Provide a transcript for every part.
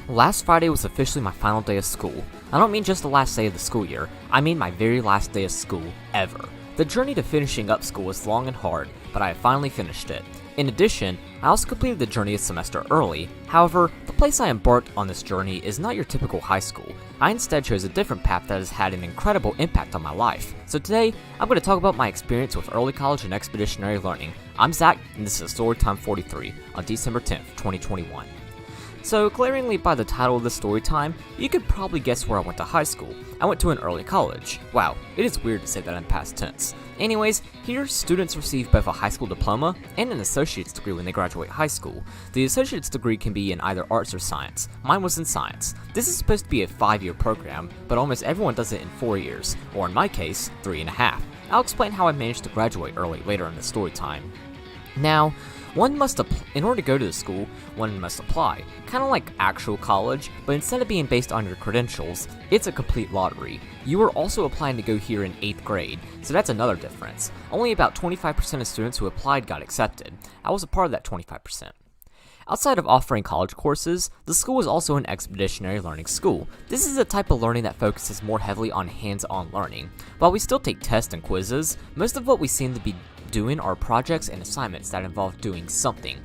Last Friday was officially my final day of school. I don't mean just the last day of the school year, I mean my very last day of school ever. The journey to finishing up school was long and hard, but I have finally finished it. In addition, I also completed the journey a semester early. However, the place I embarked on this journey is not your typical high school. I instead chose a different path that has had an incredible impact on my life. So today, I'm going to talk about my experience with early college and expeditionary learning. I'm Zach, and this is Storytime 43 on December 10th, 2021. So, glaringly by the title of the story time, you could probably guess where I went to high school. I went to an early college. Wow, it is weird to say that in past tense. Anyways, here, students receive both a high school diploma and an associate's degree when they graduate high school. The associate's degree can be in either arts or science. Mine was in science. This is supposed to be a 5-year program, but almost everyone does it in 4 years, or in my case, 3.5. I'll explain how I managed to graduate early later in the story time. Now, in order to go to the school, one must apply, kind of like actual college, but instead of being based on your credentials, it's a complete lottery. You are also applying to go here in 8th grade, so that's another difference. Only about 25% of students who applied got accepted. I was a part of that 25%. Outside of offering college courses, the school is also an expeditionary learning school. This is a type of learning that focuses more heavily on hands-on learning. While we still take tests and quizzes, most of what we seem to be doing are projects and assignments that involve doing something.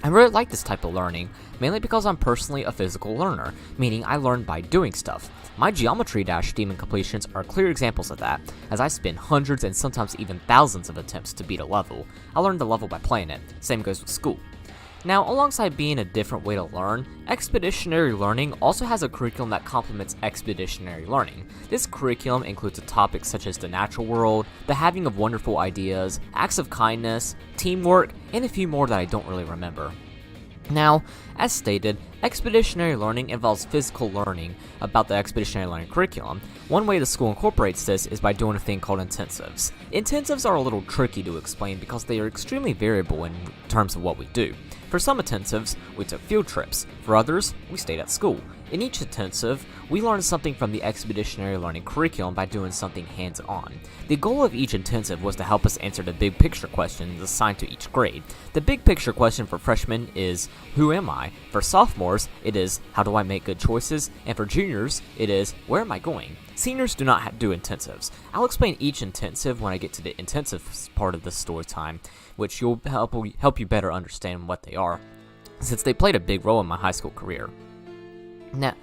I really like this type of learning, mainly because I'm personally a physical learner, meaning I learn by doing stuff. My Geometry Dash demon completions are clear examples of that, as I spend hundreds and sometimes even thousands of attempts to beat a level. I learned the level by playing it, same goes with school. Now, alongside being a different way to learn, expeditionary learning also has a curriculum that complements expeditionary learning. This curriculum includes topics such as the natural world, the having of wonderful ideas, acts of kindness, teamwork, and a few more that I don't really remember. Now, as stated, expeditionary learning involves physical learning about the expeditionary learning curriculum. One way the school incorporates this is by doing a thing called intensives. Intensives are a little tricky to explain because they are extremely variable in terms of what we do. For some intensives, we took field trips. For others, we stayed at school. In each intensive, we learned something from the expeditionary learning curriculum by doing something hands-on. The goal of each intensive was to help us answer the big picture questions assigned to each grade. The big picture question for freshmen is, who am I? For sophomores, it is, how do I make good choices? And for juniors, it is, where am I going? Seniors do not do intensives. I'll explain each intensive when I get to the intensive part of the story time, which will help you better understand what they are, since they played a big role in my high school career. Now,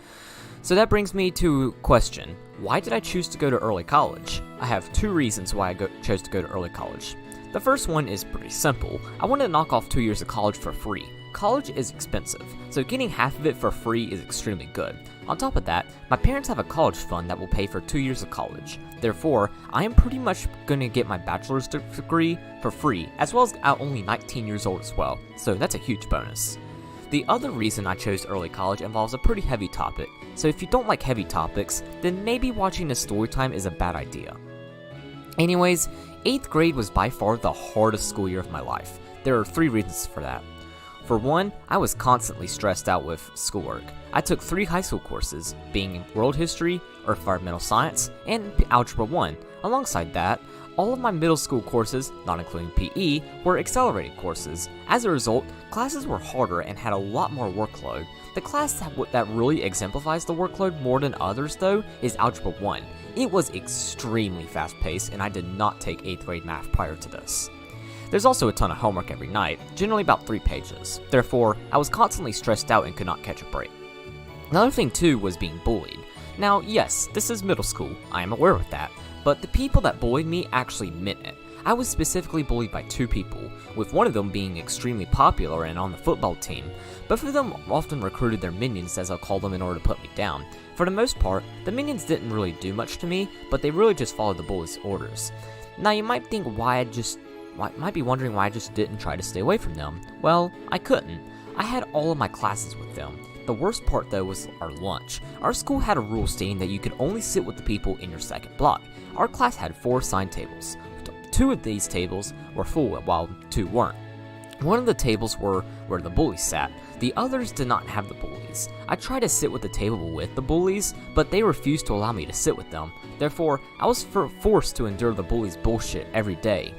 so that brings me to question, why did I choose to go to early college? I have 2 reasons why I chose to go to early college. The first one is pretty simple. I wanted to knock off 2 years of college for free. College is expensive, so getting half of it for free is extremely good. On top of that, my parents have a college fund that will pay for 2 years of college. Therefore, I am pretty much going to get my bachelor's degree for free, as well as at only 19 years old as well, so that's a huge bonus. The other reason I chose early college involves a pretty heavy topic, so if you don't like heavy topics, then maybe watching a story time is a bad idea. Anyways, 8th grade was by far the hardest school year of my life. There are 3 reasons for that. For one, I was constantly stressed out with schoolwork. I took 3 high school courses, being World History, Earth Environmental Science, and Algebra 1. Alongside that, all of my middle school courses, not including PE, were accelerated courses. As a result, classes were harder and had a lot more workload. The class that really exemplifies the workload more than others, though, is Algebra 1. It was extremely fast-paced, and I did not take 8th grade math prior to this. There's also a ton of homework every night, generally about 3 pages. Therefore, I was constantly stressed out and could not catch a break. Another thing too was being bullied. Now, yes, this is middle school, I am aware of that, but the people that bullied me actually meant it. I was specifically bullied by 2 people, with one of them being extremely popular and on the football team. Both of them often recruited their minions, as I'll call them, in order to put me down. For the most part, the minions didn't really do much to me, but they really just followed the bully's orders. Now, you might think might be wondering why I just didn't try to stay away from them. Well, I couldn't. I had all of my classes with them. The worst part though was our lunch. Our school had a rule stating that you could only sit with the people in your second block. Our class had 4 assigned tables. 2 of these tables were full while 2 weren't. One of the tables were where the bullies sat. The others did not have the bullies. I tried to sit with the table with the bullies, but they refused to allow me to sit with them. Therefore, I was forced to endure the bullies' bullshit every day.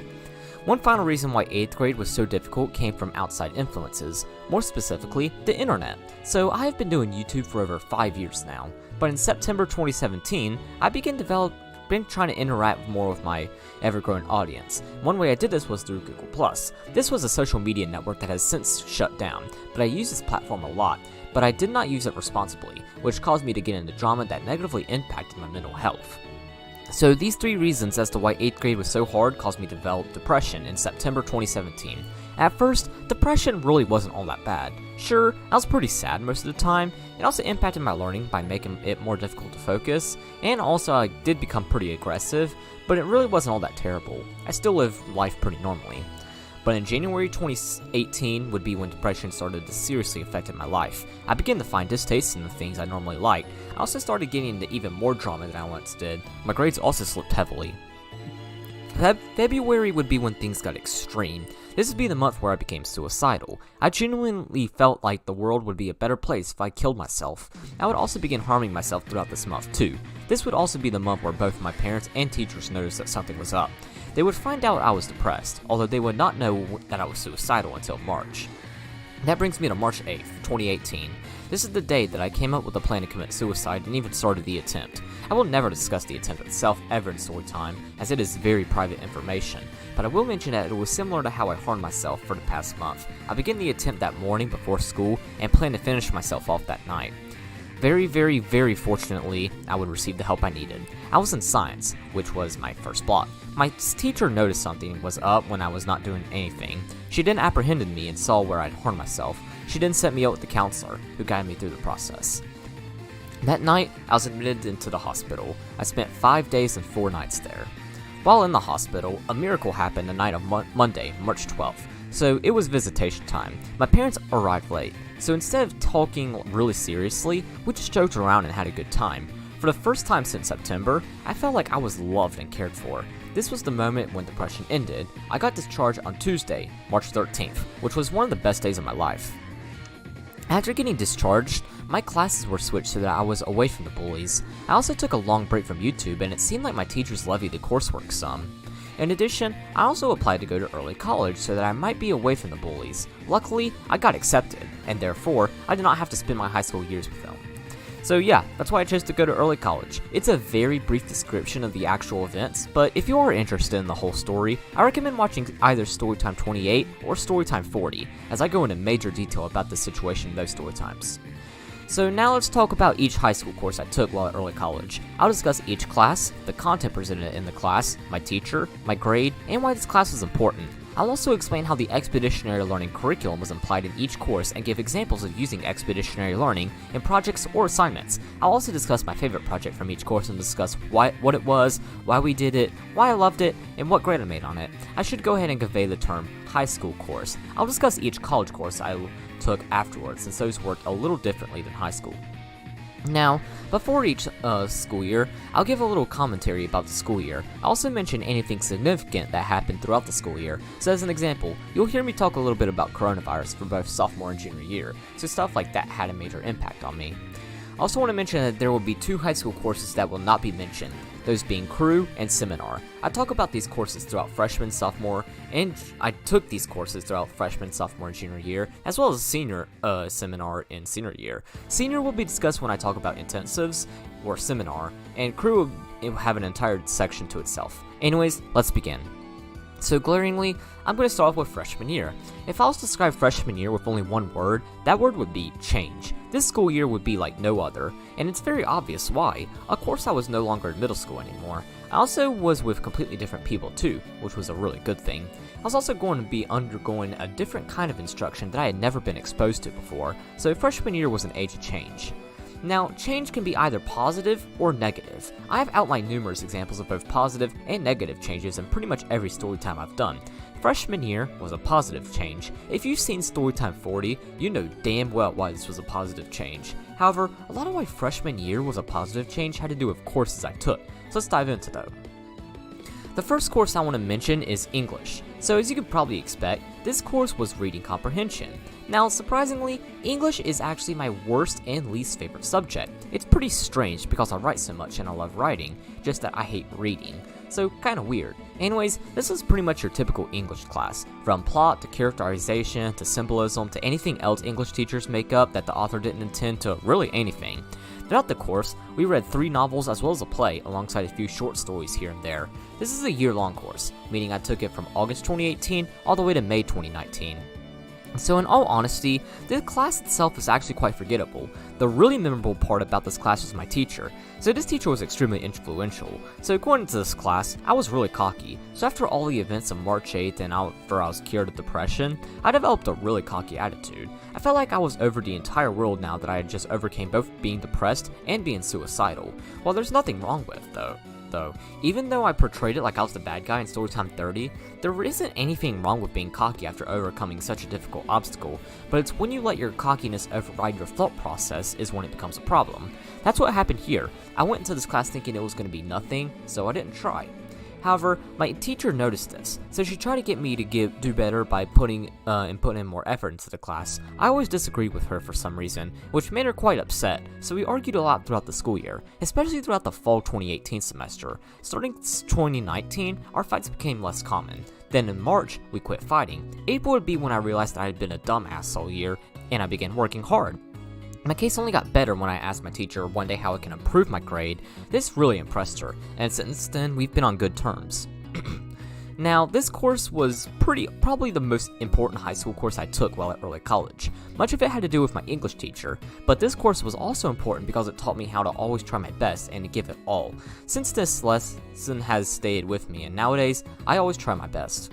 One final reason why 8th grade was so difficult came from outside influences, more specifically, the internet. So I have been doing YouTube for over 5 years now, but in September 2017, I began trying to interact more with my ever-growing audience. One way I did this was through Google+. This was a social media network that has since shut down, but I use this platform a lot, but I did not use it responsibly, which caused me to get into drama that negatively impacted my mental health. So these 3 reasons as to why 8th grade was so hard caused me to develop depression in September 2017. At first, depression really wasn't all that bad. Sure, I was pretty sad most of the time. It also impacted my learning by making it more difficult to focus, and also I did become pretty aggressive, but it really wasn't all that terrible. I still live life pretty normally. But in January 2018 would be when depression started to seriously affect my life. I began to find distaste in the things I normally liked. I also started getting into even more drama than I once did. My grades also slipped heavily. February would be when things got extreme. This would be the month where I became suicidal. I genuinely felt like the world would be a better place if I killed myself. I would also begin harming myself throughout this month too. This would also be the month where both my parents and teachers noticed that something was up. They would find out I was depressed, although they would not know that I was suicidal until March. That brings me to March 8th, 2018. This is the day that I came up with a plan to commit suicide and even started the attempt. I will never discuss the attempt itself ever in Storytime, as it is very private information, but I will mention that it was similar to how I harmed myself for the past month. I began the attempt that morning before school and planned to finish myself off that night. Very fortunately, I would receive the help I needed. I was in science, which was my first block. My teacher noticed something was up when I was not doing anything. She then apprehended me and saw where I'd harmed myself. She then sent me out with the counselor, who guided me through the process. That night, I was admitted into the hospital. I spent 5 days and 4 nights there. While in the hospital, a miracle happened the night of Monday, March 12th. So it was visitation time. My parents arrived late, so instead of talking really seriously, we just joked around and had a good time. For the first time since September, I felt like I was loved and cared for. This was the moment when depression ended. I got discharged on Tuesday, March 13th, which was one of the best days of my life. After getting discharged, my classes were switched so that I was away from the bullies. I also took a long break from YouTube, and it seemed like my teachers levied the coursework some. In addition, I also applied to go to early college so that I might be away from the bullies. Luckily, I got accepted, and therefore, I did not have to spend my high school years with them. So yeah, that's why I chose to go to early college. It's a very brief description of the actual events, but if you are interested in the whole story, I recommend watching either Storytime 28 or Storytime 40, as I go into major detail about the situation in those Storytimes. So now let's talk about each high school course I took while at early college. I'll discuss each class, the content presented in the class, my teacher, my grade, and why this class was important. I'll also explain how the expeditionary learning curriculum was implied in each course and give examples of using expeditionary learning in projects or assignments. I'll also discuss my favorite project from each course and discuss what it was, why we did it, why I loved it, and what grade I made on it. I should go ahead and convey the term high school course. I'll discuss each college course I took afterwards, since those worked a little differently than high school. Now, before each school year, I'll give a little commentary about the school year. I'll also mention anything significant that happened throughout the school year. So as an example, you'll hear me talk a little bit about coronavirus for both sophomore and junior year, so stuff like that had a major impact on me. I also want to mention that there will be 2 high school courses that will not be mentioned, those being crew and seminar. I talk about these courses throughout freshman, sophomore, and I took these courses throughout freshman, sophomore, and junior year, as well as senior seminar in senior year. Senior will be discussed when I talk about intensives or seminar, and crew will have an entire section to itself. Anyways, let's begin. So glaringly, I'm going to start off with freshman year. If I was to describe freshman year with only one word, that word would be change. This school year would be like no other, and it's very obvious why. Of course I was no longer in middle school anymore. I also was with completely different people too, which was a really good thing. I was also going to be undergoing a different kind of instruction that I had never been exposed to before, so freshman year was an age of change. Now, change can be either positive or negative. I have outlined numerous examples of both positive and negative changes in pretty much every Storytime I've done. Freshman year was a positive change. If you've seen Storytime 40, you know damn well why this was a positive change. However, a lot of why freshman year was a positive change had to do with courses I took, so let's dive into those. The first course I want to mention is English. So as you could probably expect, this course was reading comprehension. Now, surprisingly, English is actually my worst and least favorite subject. It's pretty strange because I write so much and I love writing, just that I hate reading. so kinda weird. Anyways, this was pretty much your typical English class, from plot to characterization to symbolism to anything else English teachers make up that the author didn't intend to, really anything. Throughout the course, we read 3 novels as well as a play alongside a few short stories here and there. This is a year-long course, meaning I took it from August 2018 all the way to May 2019. So in all honesty, the class itself is actually quite forgettable. The really memorable part about this class was my teacher. So this teacher was extremely influential. So going into this class, I was really cocky. So after all the events of March 8th and after I was cured of depression, I developed a really cocky attitude. I felt like I was over the entire world now that I had just overcame both being depressed and being suicidal. Well, there's nothing wrong with though. Even though I portrayed it like I was the bad guy in Storytime 30, there isn't anything wrong with being cocky after overcoming such a difficult obstacle, but it's when you let your cockiness override your thought process is when it becomes a problem. That's what happened here. I went into this class thinking it was going to be nothing, so I didn't try. However, my teacher noticed this, so she tried to get me to do better by putting in more effort into the class. I always disagreed with her for some reason, which made her quite upset, so we argued a lot throughout the school year, especially throughout the fall 2018 semester. Starting 2019, our fights became less common. Then in March, we quit fighting. April would be when I realized I had been a dumbass all year, and I began working hard. My case only got better when I asked my teacher one day how I can improve my grade. This really impressed her, and since then, we've been on good terms. Now, this course was probably the most important high school course I took while at early college. Much of it had to do with my English teacher, but this course was also important because it taught me how to always try my best and to give it all. Since this lesson has stayed with me, and nowadays, I always try my best.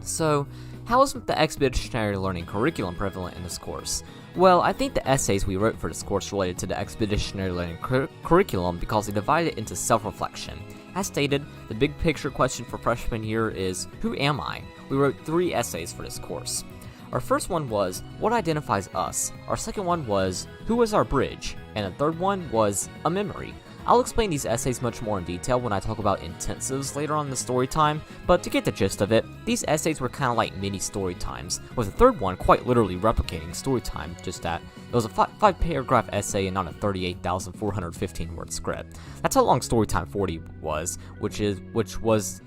So, how is the expeditionary learning curriculum prevalent in this course? Well, I think the essays we wrote for this course related to the expeditionary learning curriculum because they divided it into self-reflection. As stated, the big picture question for freshman year is, who am I? We wrote 3 essays for this course. Our first one was, what identifies us? Our second one was, who is our bridge? And the third one was, a memory. I'll explain these essays much more in detail when I talk about intensives later on in the story time, but to get the gist of it, these essays were kind of like mini story times, with the third one quite literally replicating story time, just that it was a 5-paragraph essay and not a 38,415 word script. That's how long Storytime 40 was, which was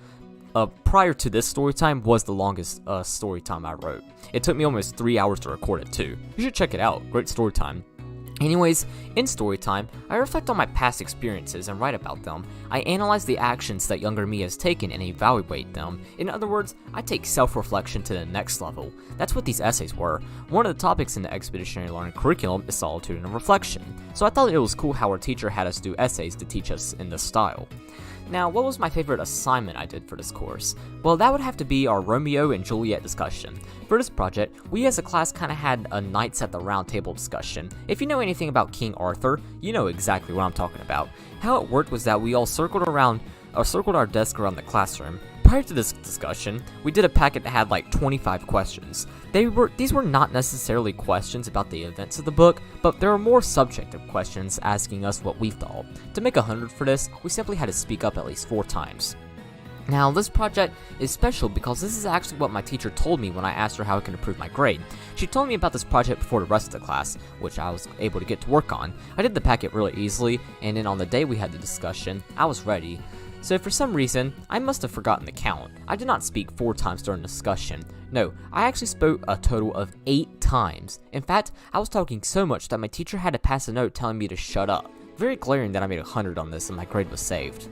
prior to this story time was the longest story time I wrote. It took me almost 3 hours to record it too. You should check it out. Great story time. Anyways, in Storytime, I reflect on my past experiences and write about them. I analyze the actions that younger me has taken and evaluate them. In other words, I take self-reflection to the next level. That's what these essays were. One of the topics in the expeditionary learning curriculum is solitude and reflection, so I thought it was cool how our teacher had us do essays to teach us in this style. Now, what was my favorite assignment I did for this course? Well, that would have to be our Romeo and Juliet discussion. For this project, we as a class kinda had a Knights at the Round Table discussion. If you know anything about King Arthur, you know exactly what I'm talking about. How it worked was that we all circled our desk around the classroom. Prior to this discussion, we did a packet that had like 25 questions. These were not necessarily questions about the events of the book, but there were more subjective questions asking us what we thought. To make 100 for this, we simply had to speak up at least 4 times. Now, this project is special because this is actually what my teacher told me when I asked her how I can improve my grade. She told me about this project before the rest of the class, which I was able to get to work on. I did the packet really easily, and then on the day we had the discussion, I was ready. So for some reason, I must have forgotten the count. I did not speak 4 times during the discussion. No, I actually spoke a total of 8 times. In fact, I was talking so much that my teacher had to pass a note telling me to shut up. Very glaring that I made 100 on this and my grade was saved.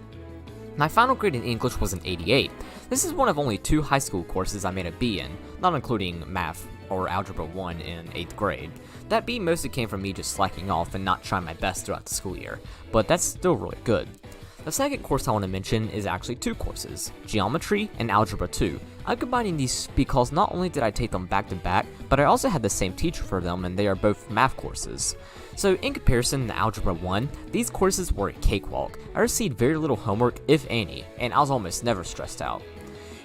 My final grade in English was an 88. This is one of only 2 high school courses I made a B in, not including math or Algebra 1 in 8th grade. That B mostly came from me just slacking off and not trying my best throughout the school year, but that's still really good. The second course I want to mention is actually 2 courses, Geometry and Algebra 2. I'm combining these because not only did I take them back to back, but I also had the same teacher for them and they are both math courses. So in comparison to Algebra 1, these courses were a cakewalk. I received very little homework, if any, and I was almost never stressed out.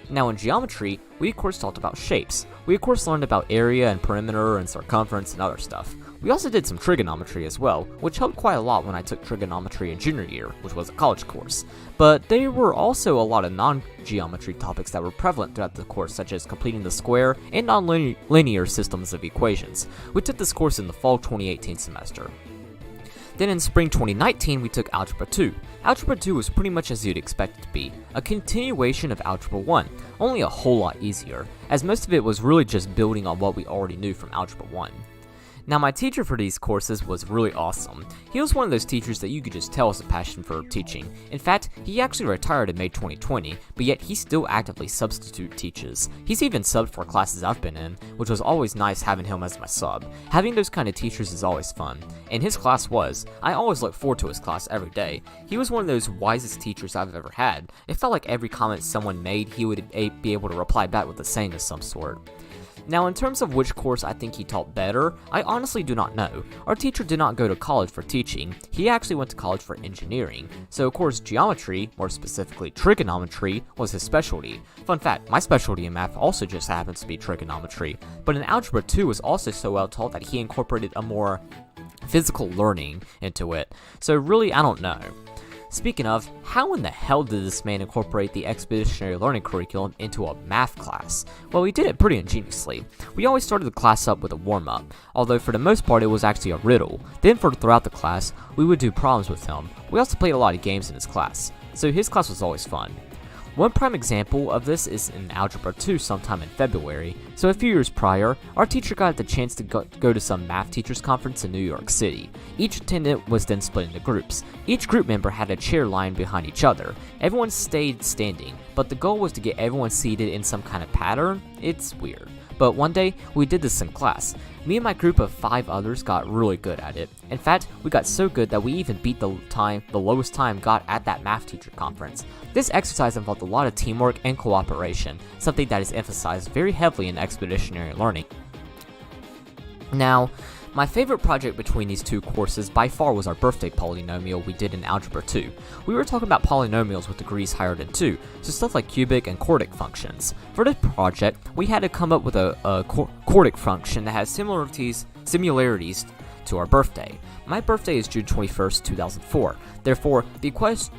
Now in Geometry, we of course talked about shapes. We of course learned about area and perimeter and circumference and other stuff. We also did some trigonometry as well, which helped quite a lot when I took trigonometry in junior year, which was a college course. But there were also a lot of non-geometry topics that were prevalent throughout the course, such as completing the square and non-linear systems of equations. We took this course in the fall 2018 semester. Then in spring 2019, we took Algebra 2. Algebra 2 was pretty much as you'd expect it to be, a continuation of Algebra 1, only a whole lot easier, as most of it was really just building on what we already knew from Algebra 1. Now, my teacher for these courses was really awesome. He was one of those teachers that you could just tell has a passion for teaching. In fact, he actually retired in May 2020, but yet he still actively substitute teaches. He's even subbed for classes I've been in, which was always nice having him as my sub. Having those kind of teachers is always fun, and his class was. I always look forward to his class every day. He was one of those wisest teachers I've ever had. It felt like every comment someone made, he would be able to reply back with a saying of some sort. Now, in terms of which course I think he taught better, I honestly do not know. Our teacher did not go to college for teaching, he actually went to college for engineering. So of course geometry, more specifically trigonometry, was his specialty. Fun fact, my specialty in math also just happens to be trigonometry, but in Algebra 2 was also so well taught that he incorporated a more physical learning into it. So really, I don't know. Speaking of, how in the hell did this man incorporate the expeditionary learning curriculum into a math class? Well, he did it pretty ingeniously. We always started the class up with a warm-up, although for the most part it was actually a riddle. Then throughout the class, we would do problems with him. We also played a lot of games in his class, so his class was always fun. One prime example of this is in Algebra 2 sometime in February. So a few years prior, our teacher got the chance to go to some math teachers conference in New York City. Each attendant was then split into groups. Each group member had a chair lined behind each other. Everyone stayed standing, but the goal was to get everyone seated in some kind of pattern. It's weird. But one day, we did this in class. Me and my group of 5 others got really good at it. In fact, we got so good that we even beat the lowest time got at that math teacher conference. This exercise involved a lot of teamwork and cooperation, something that is emphasized very heavily in expeditionary learning. Now, my favorite project between these two courses by far was our birthday polynomial we did in Algebra 2. We were talking about polynomials with degrees higher than 2, so stuff like cubic and quartic functions. For this project, we had to come up with a quartic function that has similarities to our birthday. My birthday is June 21st, 2004. Therefore, the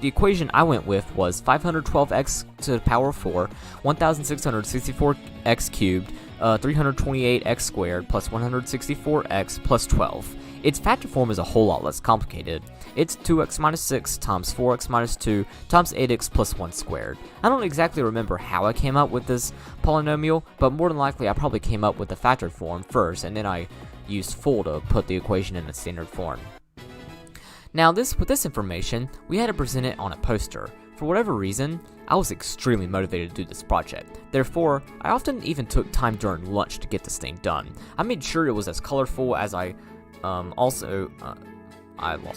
equation I went with was 512x to the power of 4, 1664x cubed, 328x squared plus 164x plus 12. Its factor form is a whole lot less complicated. It's 2x minus 6 times 4x minus 2 times 8x plus 1 squared. I don't exactly remember how I came up with this polynomial, but more than likely I probably came up with the factored form first, and then I used full to put the equation in the standard form. Now with this information, we had to present it on a poster. For whatever reason, I was extremely motivated to do this project. Therefore, I often even took time during lunch to get this thing done. I made sure it was as colorful as I lost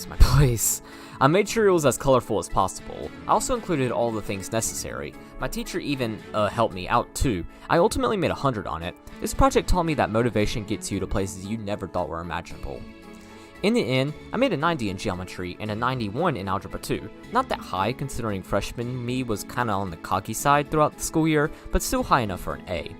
my place. I made sure it was as colorful as possible. I also included all the things necessary. My teacher even helped me out too. I ultimately made 100 on it. This project taught me that motivation gets you to places you never thought were imaginable. In the end, I made a 90 in geometry and a 91 in Algebra 2. Not that high considering freshman me was kinda on the cocky side throughout the school year, but still high enough for an A.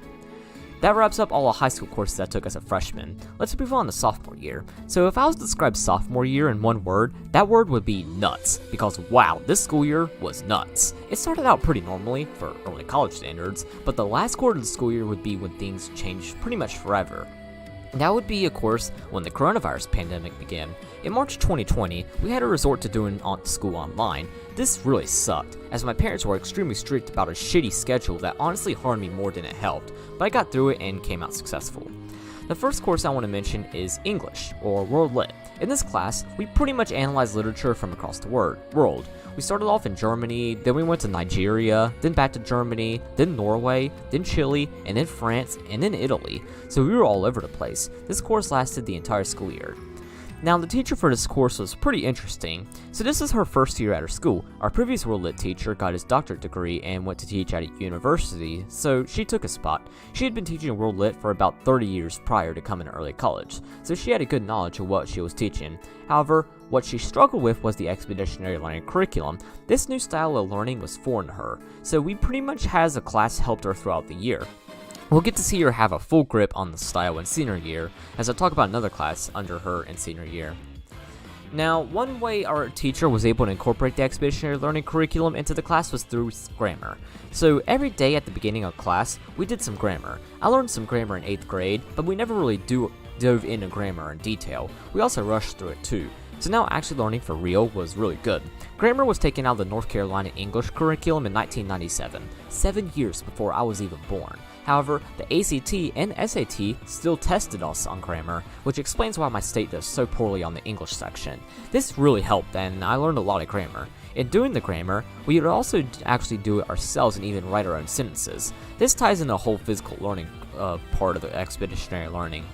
That wraps up all the high school courses I took as a freshman. Let's move on to sophomore year. So if I was to describe sophomore year in one word, that word would be nuts, because wow, this school year was nuts. It started out pretty normally, for early college standards, but the last quarter of the school year would be when things changed pretty much forever. That would be, of course, when the coronavirus pandemic began. In March 2020, we had to resort to doing school online. This really sucked, as my parents were extremely strict about a shitty schedule that honestly harmed me more than it helped, but I got through it and came out successful. The first course I want to mention is English, or World Lit. In this class, we pretty much analyzed literature from across the world. We started off in Germany, then we went to Nigeria, then back to Germany, then Norway, then Chile, and then France, and then Italy. So we were all over the place. This course lasted the entire school year. Now, the teacher for this course was pretty interesting. So this is her first year at her school. Our previous World Lit teacher got his doctorate degree and went to teach at a university, so she took a spot. She had been teaching World Lit for about 30 years prior to coming to early college, so she had a good knowledge of what she was teaching. However, what she struggled with was the expeditionary learning curriculum. This new style of learning was foreign to her, so we pretty much as a class helped her throughout the year. We'll get to see her have a full grip on the style in senior year, as I talk about another class under her in senior year. Now, one way our teacher was able to incorporate the expeditionary learning curriculum into the class was through grammar. So every day at the beginning of class, we did some grammar. I learned some grammar in 8th grade, but we never really dove into grammar in detail. We also rushed through it too. so now actually learning for real was really good. Grammar was taken out of the North Carolina English curriculum in 1997, 7 years before I was even born. However, the ACT and SAT still tested us on grammar, which explains why my state does so poorly on the English section. This really helped, and I learned a lot of grammar. In doing the grammar, we would also actually do it ourselves and even write our own sentences. This ties in the whole physical learning part of the expeditionary learning.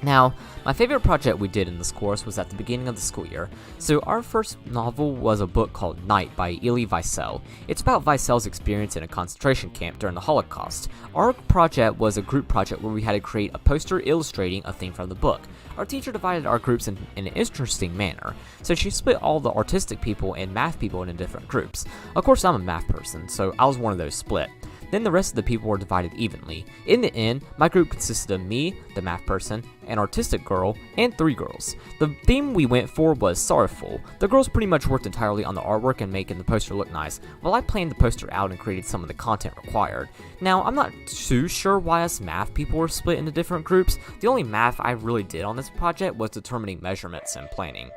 Now, my favorite project we did in this course was at the beginning of the school year. So our first novel was a book called Night by Elie Wiesel. It's about Wiesel's experience in a concentration camp during the Holocaust. Our project was a group project where we had to create a poster illustrating a theme from the book. Our teacher divided our groups in an interesting manner, so she split all the artistic people and math people into different groups. Of course, I'm a math person, so I was one of those split. Then the rest of the people were divided evenly. In the end, my group consisted of me, the math person, an artistic girl, and 3 girls. The theme we went for was sorrowful. The girls pretty much worked entirely on the artwork and making the poster look nice, while I planned the poster out and created some of the content required. Now, I'm not too sure why us math people were split into different groups. The only math I really did on this project was determining measurements and planning.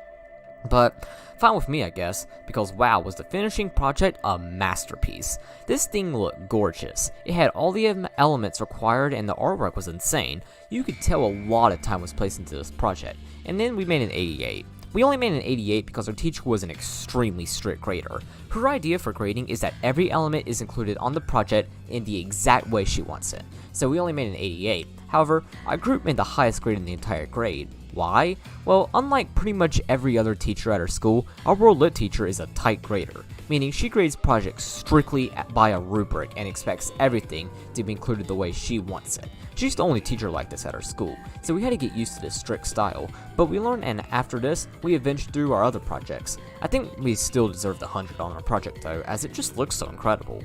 But fine with me, I guess, because wow, was the finishing project a masterpiece. This thing looked gorgeous. It had all the elements required and the artwork was insane. You could tell a lot of time was placed into this project. And then we made an 88. We only made an 88 because our teacher was an extremely strict grader. Her idea for grading is that every element is included on the project in the exact way she wants it. So we only made an 88. However, our group made the highest grade in the entire grade. Why? Well, unlike pretty much every other teacher at our school, our World Lit teacher is a tight grader, meaning she grades projects strictly by a rubric and expects everything to be included the way she wants it. She's the only teacher like this at our school, so we had to get used to this strict style, but we learned, and after this, we avenged through our other projects. I think we still deserve the 100 on our project though, as it just looks so incredible.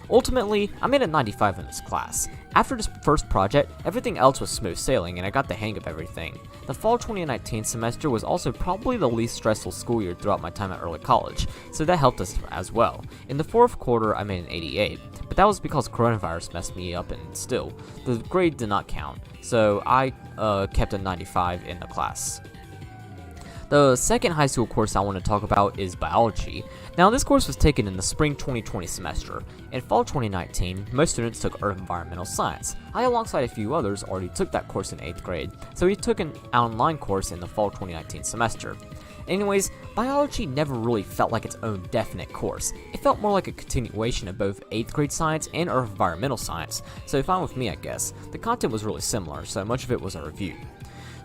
Ultimately, I made a 95 in this class. After this first project, everything else was smooth sailing and I got the hang of everything. The fall 2019 semester was also probably the least stressful school year throughout my time at early college, so that helped us as well. In the fourth quarter, I made an 88, but that was because coronavirus messed me up and still, the grade did not count, so I kept a 95 in the class. The second high school course I want to talk about is biology. Now, this course was taken in the spring 2020 semester. In fall 2019, most students took Earth Environmental Science. I, alongside a few others, already took that course in 8th grade, so we took an online course in the fall 2019 semester. Anyways, biology never really felt like its own definite course. It felt more like a continuation of both 8th grade science and Earth Environmental Science, so fine with me, I guess. The content was really similar, so much of it was a review.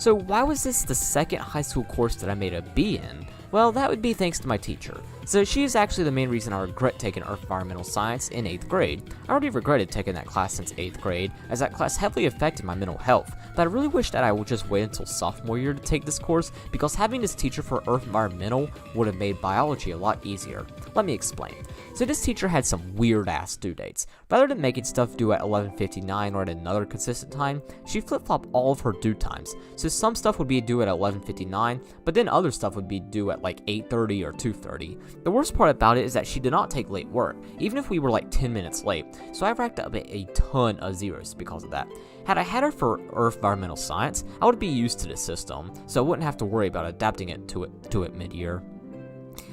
So why was this the second high school course that I made a B in? Well, that would be thanks to my teacher. So she is actually the main reason I regret taking Earth Environmental Science in 8th grade. I already regretted taking that class since 8th grade, as that class heavily affected my mental health, but I really wish that I would just wait until sophomore year to take this course, because having this teacher for Earth Environmental would have made biology a lot easier. Let me explain. So this teacher had some weird ass due dates. Rather than making stuff due at 11:59 or at another consistent time, she flip-flopped all of her due times. So some stuff would be due at 11:59, but then other stuff would be due at like 8:30 or 2:30. The worst part about it is that she did not take late work, even if we were like 10 minutes late, so I racked up a ton of zeros because of that. Had I had her for Earth Environmental Science, I would be used to the system, so I wouldn't have to worry about adapting it to it mid-year.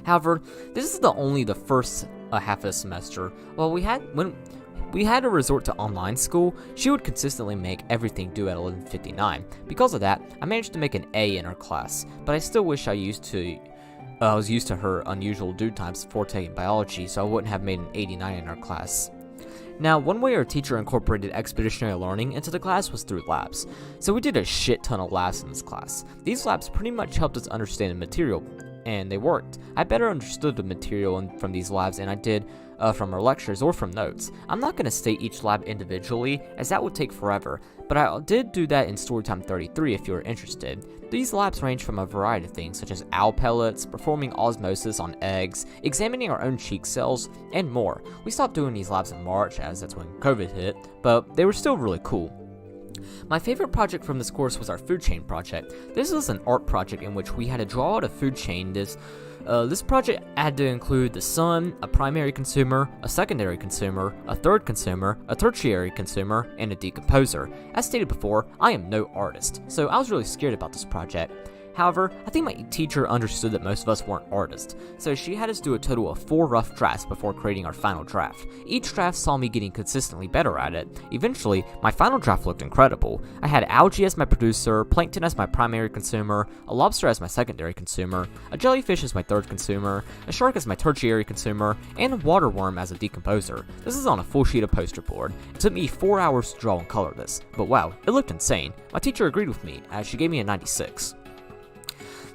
However, this is only the first half of the semester. When we had to resort to online school, she would consistently make everything due at 11:59. Because of that, I managed to make an A in her class, but I still wish I was used to her unusual due times before taking biology, so I wouldn't have made an 89 in our class. Now, one way our teacher incorporated expeditionary learning into the class was through labs. So we did a shit ton of labs in this class. These labs pretty much helped us understand the material, and they worked. I better understood the material from these labs than I did from our lectures or from notes. I'm not going to state each lab individually, as that would take forever, but I did do that in Storytime 33 if you're interested. These labs range from a variety of things, such as owl pellets, performing osmosis on eggs, examining our own cheek cells, and more. We stopped doing these labs in March, as that's when COVID hit, but they were still really cool. My favorite project from this course was our food chain project. This was an art project in which we had to draw out a food chain. This project had to include the sun, a primary consumer, a secondary consumer, a third consumer, a tertiary consumer, and a decomposer. As stated before, I am no artist, so I was really scared about this project. However, I think my teacher understood that most of us weren't artists, so she had us do a total of 4 rough drafts before creating our final draft. Each draft saw me getting consistently better at it. Eventually, my final draft looked incredible. I had algae as my producer, plankton as my primary consumer, a lobster as my secondary consumer, a jellyfish as my third consumer, a shark as my tertiary consumer, and a water worm as a decomposer. This is on a full sheet of poster board. It took me 4 hours to draw and color this, but wow, it looked insane. My teacher agreed with me, as she gave me a 96.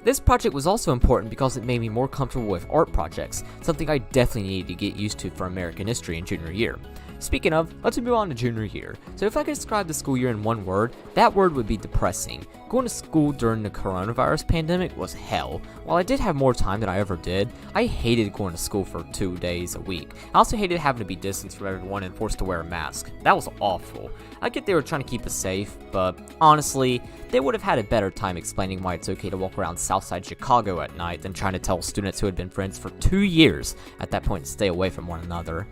This project was also important because it made me more comfortable with art projects, something I definitely needed to get used to for American history in junior year. Speaking of, let's move on to junior year. So if I could describe the school year in one word, that word would be depressing. Going to school during the coronavirus pandemic was hell. While I did have more time than I ever did, I hated going to school for 2 days a week. I also hated having to be distanced from everyone and forced to wear a mask. That was awful. I get they were trying to keep us safe, but honestly, they would have had a better time explaining why it's okay to walk around Southside Chicago at night than trying to tell students who had been friends for 2 years at that point to stay away from one another.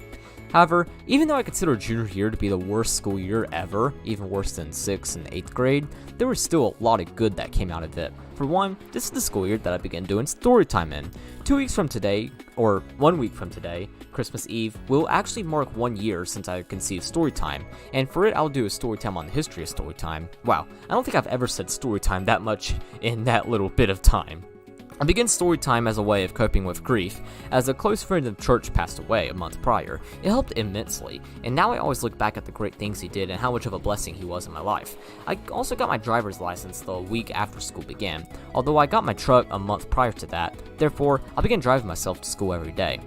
However, even though I consider junior year to be the worst school year ever, even worse than 6th and 8th grade, there was still a lot of good that came out of it. For one, this is the school year that I began doing Storytime in. 2 weeks from today, or 1 week from today, Christmas Eve, will actually mark 1 year since I conceived Storytime, and for it I'll do a Storytime on the history of Storytime. Wow, I don't think I've ever said Storytime that much in that little bit of time. I began Storytime as a way of coping with grief, as a close friend of the church passed away a month prior. It helped immensely, and now I always look back at the great things he did and how much of a blessing he was in my life. I also got my driver's license the week after school began, although I got my truck a month prior to that. Therefore, I began driving myself to school every day.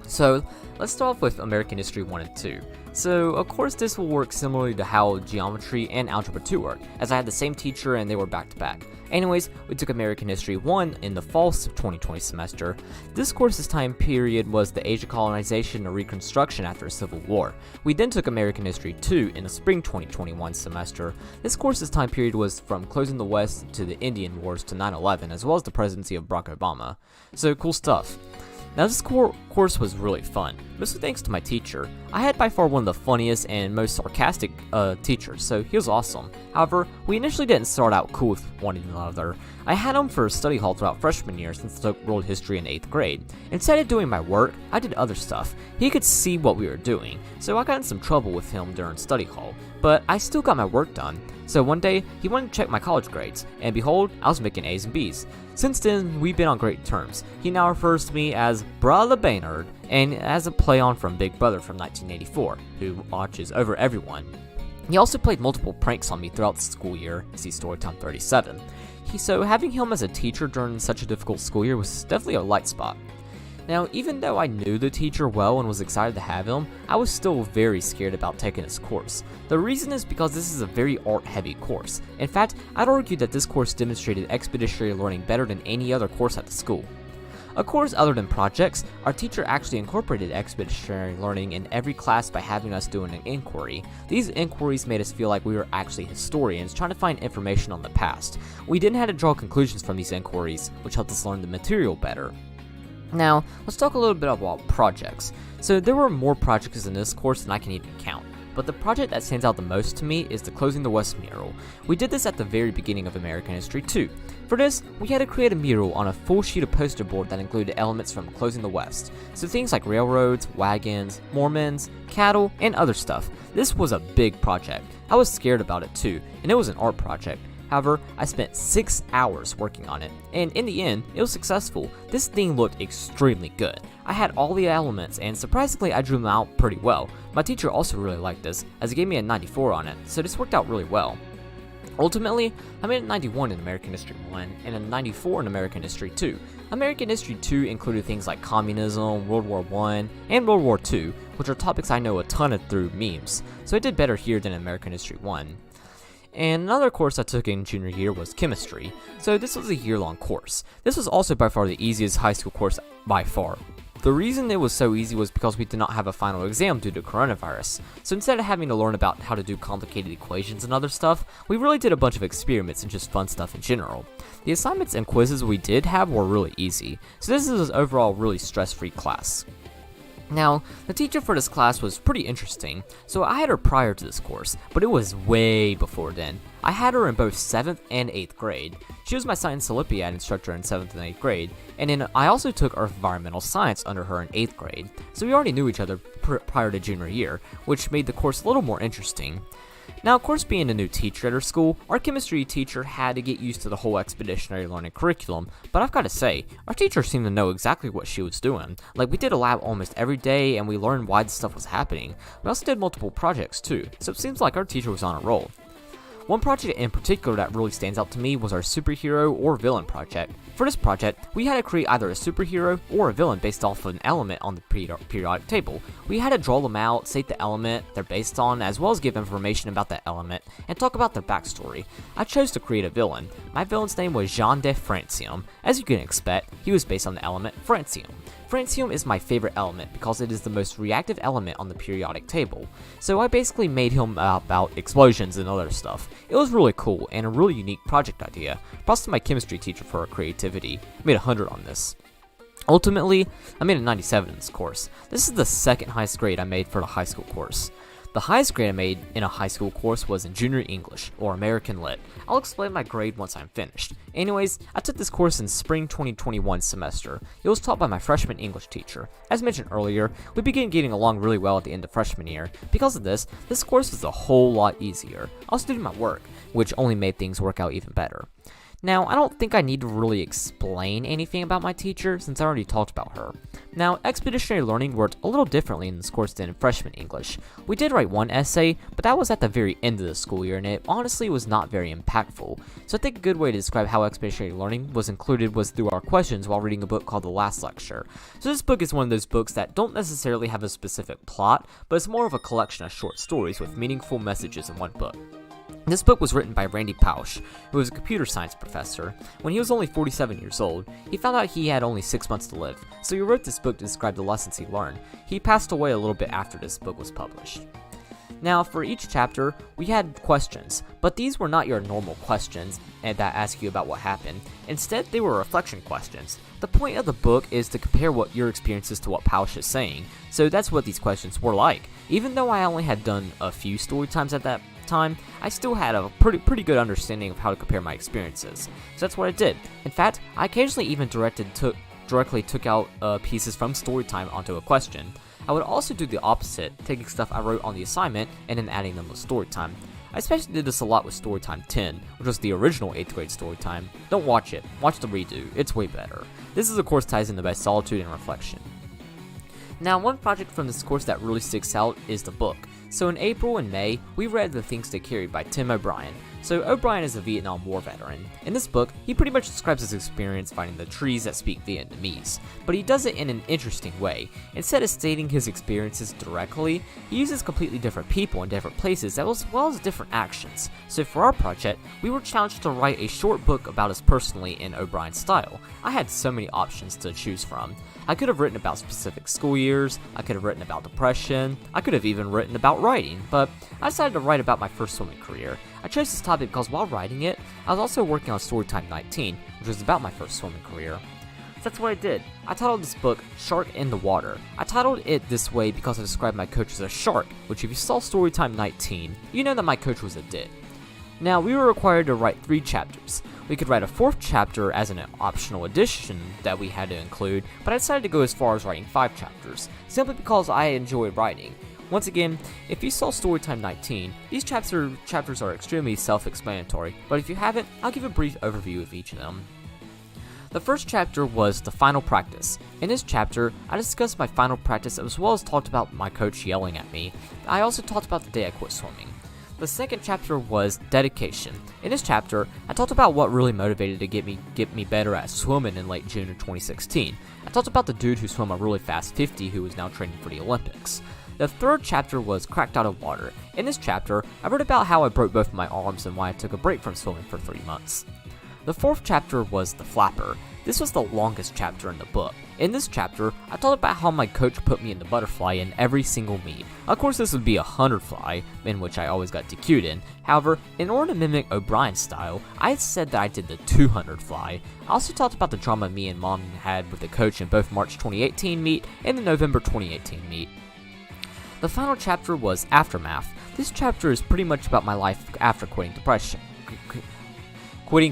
So, let's start off with American History 1 and 2. So, of course, this will work similarly to how Geometry and Algebra 2 work, as I had the same teacher and they were back to back. Anyways, we took American History 1 in the fall 2020 semester. This course's time period was the age of colonization and reconstruction after a civil war. We then took American History 2 in the spring 2021 semester. This course's time period was from closing the West to the Indian Wars to 9/11, as well as the presidency of Barack Obama. So, cool stuff. Now this course was really fun, mostly thanks to my teacher. I had by far one of the funniest and most sarcastic teachers, so he was awesome. However, we initially didn't start out cool with one another. I had him for study hall throughout freshman year since I took world history in 8th grade. Instead of doing my work, I did other stuff. He could see what we were doing, so I got in some trouble with him during study hall, but I still got my work done. So one day, he wanted to check my college grades, and behold, I was making A's and B's. Since then, we've been on great terms. He now refers to me as Brother Baynard, and as a play on from Big Brother from 1984, who watches over everyone. He also played multiple pranks on me throughout the school year, see Storytime 37. So having him as a teacher during such a difficult school year was definitely a light spot. Now, even though I knew the teacher well and was excited to have him, I was still very scared about taking his course. The reason is because this is a very art-heavy course. In fact, I'd argue that this course demonstrated expeditionary learning better than any other course at the school. Of course, other than projects, our teacher actually incorporated expeditionary learning in every class by having us doing an inquiry. These inquiries made us feel like we were actually historians trying to find information on the past. We then had to draw conclusions from these inquiries, which helped us learn the material better. Now, let's talk a little bit about projects. So there were more projects in this course than I can even count, but the project that stands out the most to me is the Closing the West mural. We did this at the very beginning of American History 2. For this, we had to create a mural on a full sheet of poster board that included elements from Closing the West, so things like railroads, wagons, Mormons, cattle, and other stuff. This was a big project. I was scared about it too, and it was an art project. However, I spent 6 hours working on it, and in the end, it was successful. This thing looked extremely good. I had all the elements, and surprisingly, I drew them out pretty well. My teacher also really liked this, as he gave me a 94 on it, so this worked out really well. Ultimately, I made a 91 in American History 1, and a 94 in American History 2. American History 2 included things like communism, World War I, and World War II, which are topics I know a ton of through memes, so I did better here than American History 1. And another course I took in junior year was chemistry, so this was a year-long course. This was also by far the easiest high school course by far. The reason it was so easy was because we did not have a final exam due to coronavirus, so instead of having to learn about how to do complicated equations and other stuff, we really did a bunch of experiments and just fun stuff in general. The assignments and quizzes we did have were really easy, so this is an overall really stress-free class. Now, the teacher for this class was pretty interesting, so I had her prior to this course, but it was way before then. I had her in both 7th and 8th grade. She was my science Olympiad instructor in 7th and 8th grade, and then I also took environmental science under her in 8th grade, so we already knew each other prior to junior year, which made the course a little more interesting. Now, of course, being a new teacher at our school, our chemistry teacher had to get used to the whole expeditionary learning curriculum, but I've got to say, our teacher seemed to know exactly what she was doing. Like, we did a lab almost every day, and we learned why this stuff was happening. We also did multiple projects, too, so it seems like our teacher was on a roll. One project in particular that really stands out to me was our superhero or villain project. For this project, we had to create either a superhero or a villain based off of an element on the periodic table. We had to draw them out, state the element they're based on, as well as give information about that element, and talk about their backstory. I chose to create a villain. My villain's name was Jean de Francium. As you can expect, he was based on the element francium. Francium is my favorite element because it is the most reactive element on the periodic table, so I basically made him about explosions and other stuff. It was really cool and a really unique project idea. Props to my chemistry teacher for her creativity. I made 100 on this. Ultimately, I made a 97 in this course. This is the second highest grade I made for the high school course. The highest grade I made in a high school course was in Junior English, or American Lit. I'll explain my grade once I'm finished. Anyways, I took this course in spring 2021 semester. It was taught by my freshman English teacher. As mentioned earlier, we began getting along really well at the end of freshman year. Because of this course was a whole lot easier. I was doing my work, which only made things work out even better. Now, I don't think I need to really explain anything about my teacher since I already talked about her. Now, expeditionary learning worked a little differently in this course than in freshman English. We did write one essay, but that was at the very end of the school year and it honestly was not very impactful. So I think a good way to describe how expeditionary learning was included was through our questions while reading a book called The Last Lecture. So this book is one of those books that don't necessarily have a specific plot, but it's more of a collection of short stories with meaningful messages in one book. This book was written by Randy Pausch, who was a computer science professor. When he was only 47 years old, he found out he had only 6 months to live, so he wrote this book to describe the lessons he learned. He passed away a little bit after this book was published. Now, for each chapter, we had questions, but these were not your normal questions that ask you about what happened. Instead, they were reflection questions. The point of the book is to compare what your experiences to what Pausch is saying, so that's what these questions were like. Even though I only had done a few story times at that time, I still had a pretty good understanding of how to compare my experiences. So that's what I did. In fact, I occasionally even directly took out pieces from Storytime onto a question. I would also do the opposite, taking stuff I wrote on the assignment and then adding them to Storytime. I especially did this a lot with Storytime 10, which was the original 8th grade Storytime. Don't watch it, watch the redo, it's way better. This is of course ties into by solitude and reflection. Now, one project from this course that really sticks out is the book. So in April and May, we read The Things They Carried by Tim O'Brien. So O'Brien is a Vietnam War veteran. In this book, he pretty much describes his experience fighting the trees that speak Vietnamese, but he does it in an interesting way. Instead of stating his experiences directly, he uses completely different people in different places as well as different actions. So for our project, we were challenged to write a short book about us personally in O'Brien's style. I had so many options to choose from. I could have written about specific school years, I could have written about depression, I could have even written about writing, but I decided to write about my first swimming career. I chose this topic because while writing it, I was also working on Storytime 19, which was about my first swimming career. So that's what I did. I titled this book, Shark in the Water. I titled it this way because I described my coach as a shark, which if you saw Storytime 19, you know that my coach was a dit. Now, we were required to write 3 chapters. We could write a 4th chapter as an optional addition that we had to include, but I decided to go as far as writing 5 chapters, simply because I enjoyed writing. Once again, if you saw Storytime 19, these chapters are extremely self-explanatory, but if you haven't, I'll give a brief overview of each of them. The first chapter was the final practice. In this chapter, I discussed my final practice as well as talked about my coach yelling at me. I also talked about the day I quit swimming. The second chapter was dedication. In this chapter, I talked about what really motivated to get me better at swimming in late June of 2016. I talked about the dude who swam a really fast 50 who was now training for the Olympics. The third chapter was cracked out of water. In this chapter, I wrote about how I broke both of my arms and why I took a break from swimming for 3 months. The fourth chapter was the flapper. This was the longest chapter in the book. In this chapter, I talked about how my coach put me in the butterfly in every single meet. Of course, this would be a 100 fly, in which I always got DQ'd in. However, in order to mimic O'Brien's style, I said that I did the 200 fly. I also talked about the drama me and mom had with the coach in both March 2018 meet and the November 2018 meet. The final chapter was Aftermath. This chapter is pretty much about my life after quitting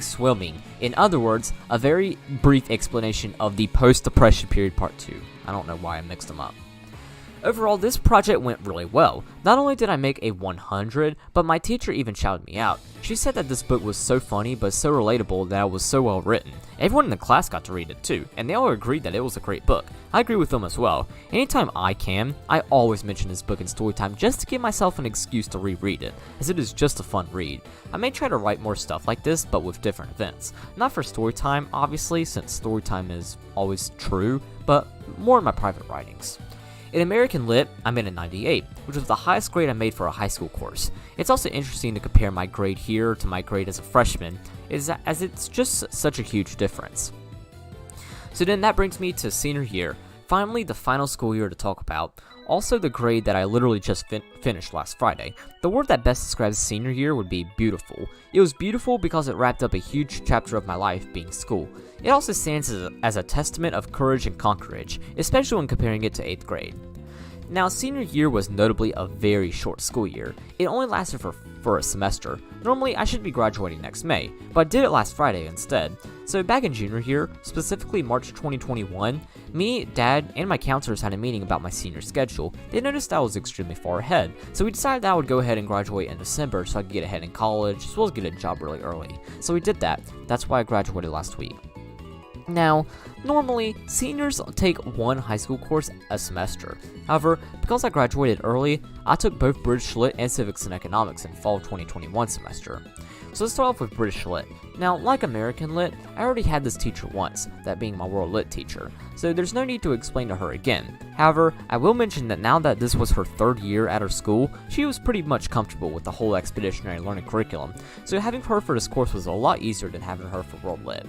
swimming. In other words, a very brief explanation of the post-depression period part 2. I don't know why I mixed them up. Overall, this project went really well. Not only did I make a 100, but my teacher even shouted me out. She said that this book was so funny but so relatable that it was so well written. Everyone in the class got to read it too, and they all agreed that it was a great book. I agree with them as well. Anytime I can, I always mention this book in Storytime just to give myself an excuse to reread it, as it is just a fun read. I may try to write more stuff like this, but with different events. Not for Storytime, obviously, since Storytime is always true, but more in my private writings. In American Lit, I made a 98, which was the highest grade I made for a high school course. It's also interesting to compare my grade here to my grade as a freshman, as it's just such a huge difference. So then that brings me to senior year, finally the final school year to talk about, also the grade that I literally just finished last Friday. The word that best describes senior year would be beautiful. It was beautiful because it wrapped up a huge chapter of my life being school. It also stands as a testament of courage and conquerage, especially when comparing it to 8th grade. Now, senior year was notably a very short school year. It only lasted for a semester. Normally, I should be graduating next May, but I did it last Friday instead. So back in junior year, specifically March 2021, me, Dad, and my counselors had a meeting about my senior schedule. They noticed I was extremely far ahead, so we decided that I would go ahead and graduate in December so I could get ahead in college, as well as get a job really early. So we did that. That's why I graduated last week. Now, normally, seniors take one high school course a semester. However, because I graduated early, I took both British Lit and Civics and Economics in fall 2021 semester. So let's start off with British Lit. Now, like American Lit, I already had this teacher once, that being my World Lit teacher, so there's no need to explain to her again. However, I will mention that now that this was her 3rd year at her school, she was pretty much comfortable with the whole expeditionary learning curriculum, so having her for this course was a lot easier than having her for World Lit.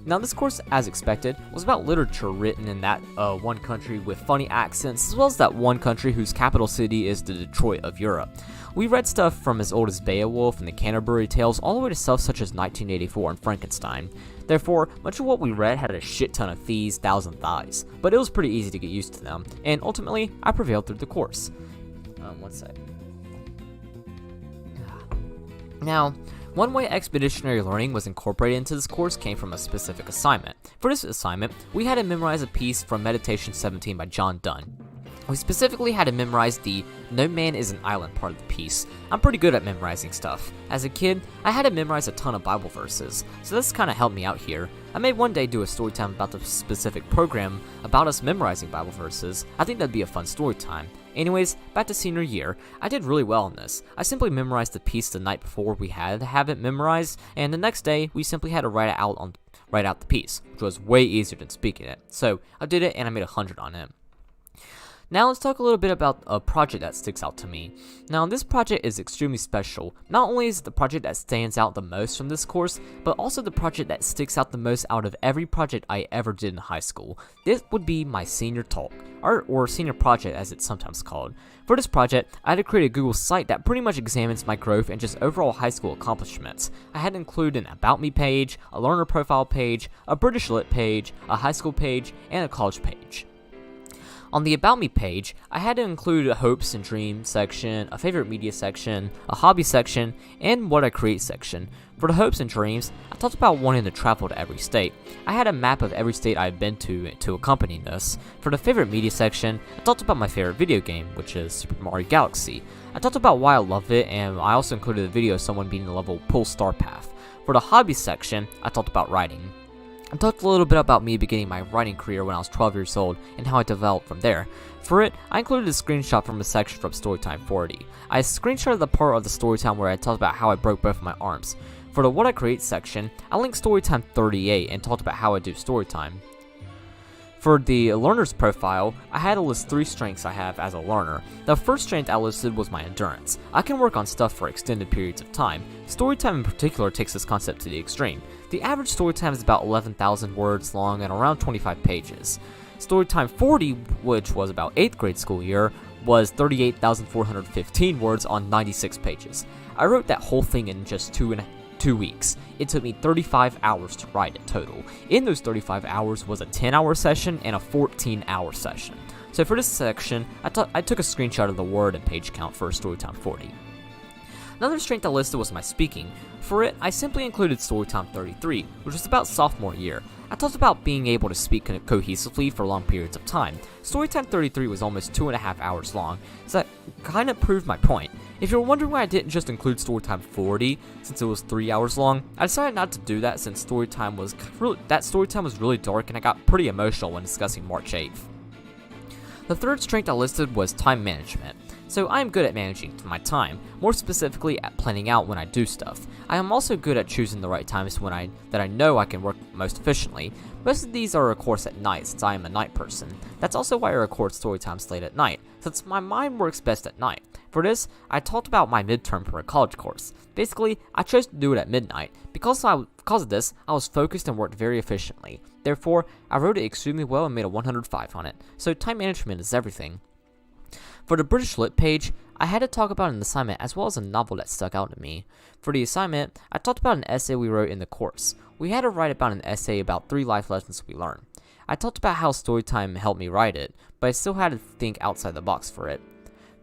Now, this course, as expected, was about literature written in that one country with funny accents, as well as that one country whose capital city is the Detroit of Europe. We read stuff from as old as Beowulf and the Canterbury Tales all the way to stuff such as 1984 and Frankenstein. Therefore, much of what we read had a shit ton of these, thous, and thighs, but it was pretty easy to get used to them, and ultimately, I prevailed through the course. One sec. Now, one way expeditionary learning was incorporated into this course came from a specific assignment. For this assignment, we had to memorize a piece from Meditation 17 by John Donne. We specifically had to memorize the "No man is an island" part of the piece. I'm pretty good at memorizing stuff. As a kid, I had to memorize a ton of Bible verses, so this kinda helped me out here. I may one day do a story time about the specific program about us memorizing Bible verses. I think that'd be a fun story time. Anyways, back to senior year, I did really well in this. I simply memorized the piece the night before we had to have it memorized, and the next day, we simply had to write out the piece, which was way easier than speaking it. So, I did it and I made 100 on it. Now let's talk a little bit about a project that sticks out to me. Now this project is extremely special. Not only is it the project that stands out the most from this course, but also the project that sticks out the most out of every project I ever did in high school. This would be my senior talk, or senior project as it's sometimes called. For this project, I had to create a Google site that pretty much examines my growth and just overall high school accomplishments. I had to include an About Me page, a learner profile page, a British Lit page, a high school page, and a college page. On the About Me page, I had to include a hopes and dreams section, a favorite media section, a hobby section, and what I create section. For the hopes and dreams, I talked about wanting to travel to every state. I had a map of every state I've been to accompany this. For the favorite media section, I talked about my favorite video game, which is Super Mario Galaxy. I talked about why I love it, and I also included a video of someone beating the level Pull Star Path. For the hobby section, I talked about writing. I talked a little bit about me beginning my writing career when I was 12 years old and how I developed from there. For it, I included a screenshot from a section from Storytime 40. I screenshotted the part of the Storytime where I talked about how I broke both of my arms. For the What I Create section, I linked Storytime 38 and talked about how I do Storytime. For the learner's profile, I had to list 3 strengths I have as a learner. The first strength I listed was my endurance. I can work on stuff for extended periods of time. Storytime in particular takes this concept to the extreme. The average story time is about 11,000 words long and around 25 pages. Storytime 40, which was about 8th grade school year, was 38,415 words on 96 pages. I wrote that whole thing in just 2 weeks. It took me 35 hours to write it total. In those 35 hours was a 10-hour session and a 14-hour session. So for this section, I took a screenshot of the word and page count for Storytime 40. Another strength I listed was my speaking. For it, I simply included Storytime 33, which was about sophomore year. I talked about being able to speak cohesively for long periods of time. Storytime 33 was almost 2.5 hours long, so that kind of proved my point. If you're wondering why I didn't just include Storytime 40, since it was 3 hours long, I decided not to do that since Storytime was really dark and I got pretty emotional when discussing March 8th. The third strength I listed was time management. So I am good at managing my time, more specifically at planning out when I do stuff. I am also good at choosing the right times that I know I can work most efficiently. Most of these are of course at night since I am a night person. That's also why I record story times late at night, since my mind works best at night. For this, I talked about my midterm for a college course. Basically, I chose to do it at midnight. Because of this, I was focused and worked very efficiently. Therefore, I wrote it extremely well and made a 105 on it. So time management is everything. For the British Lit page, I had to talk about an assignment as well as a novel that stuck out to me. For the assignment, I talked about an essay we wrote in the course. We had to write about an essay about 3 life lessons we learned. I talked about how Storytime helped me write it, but I still had to think outside the box for it.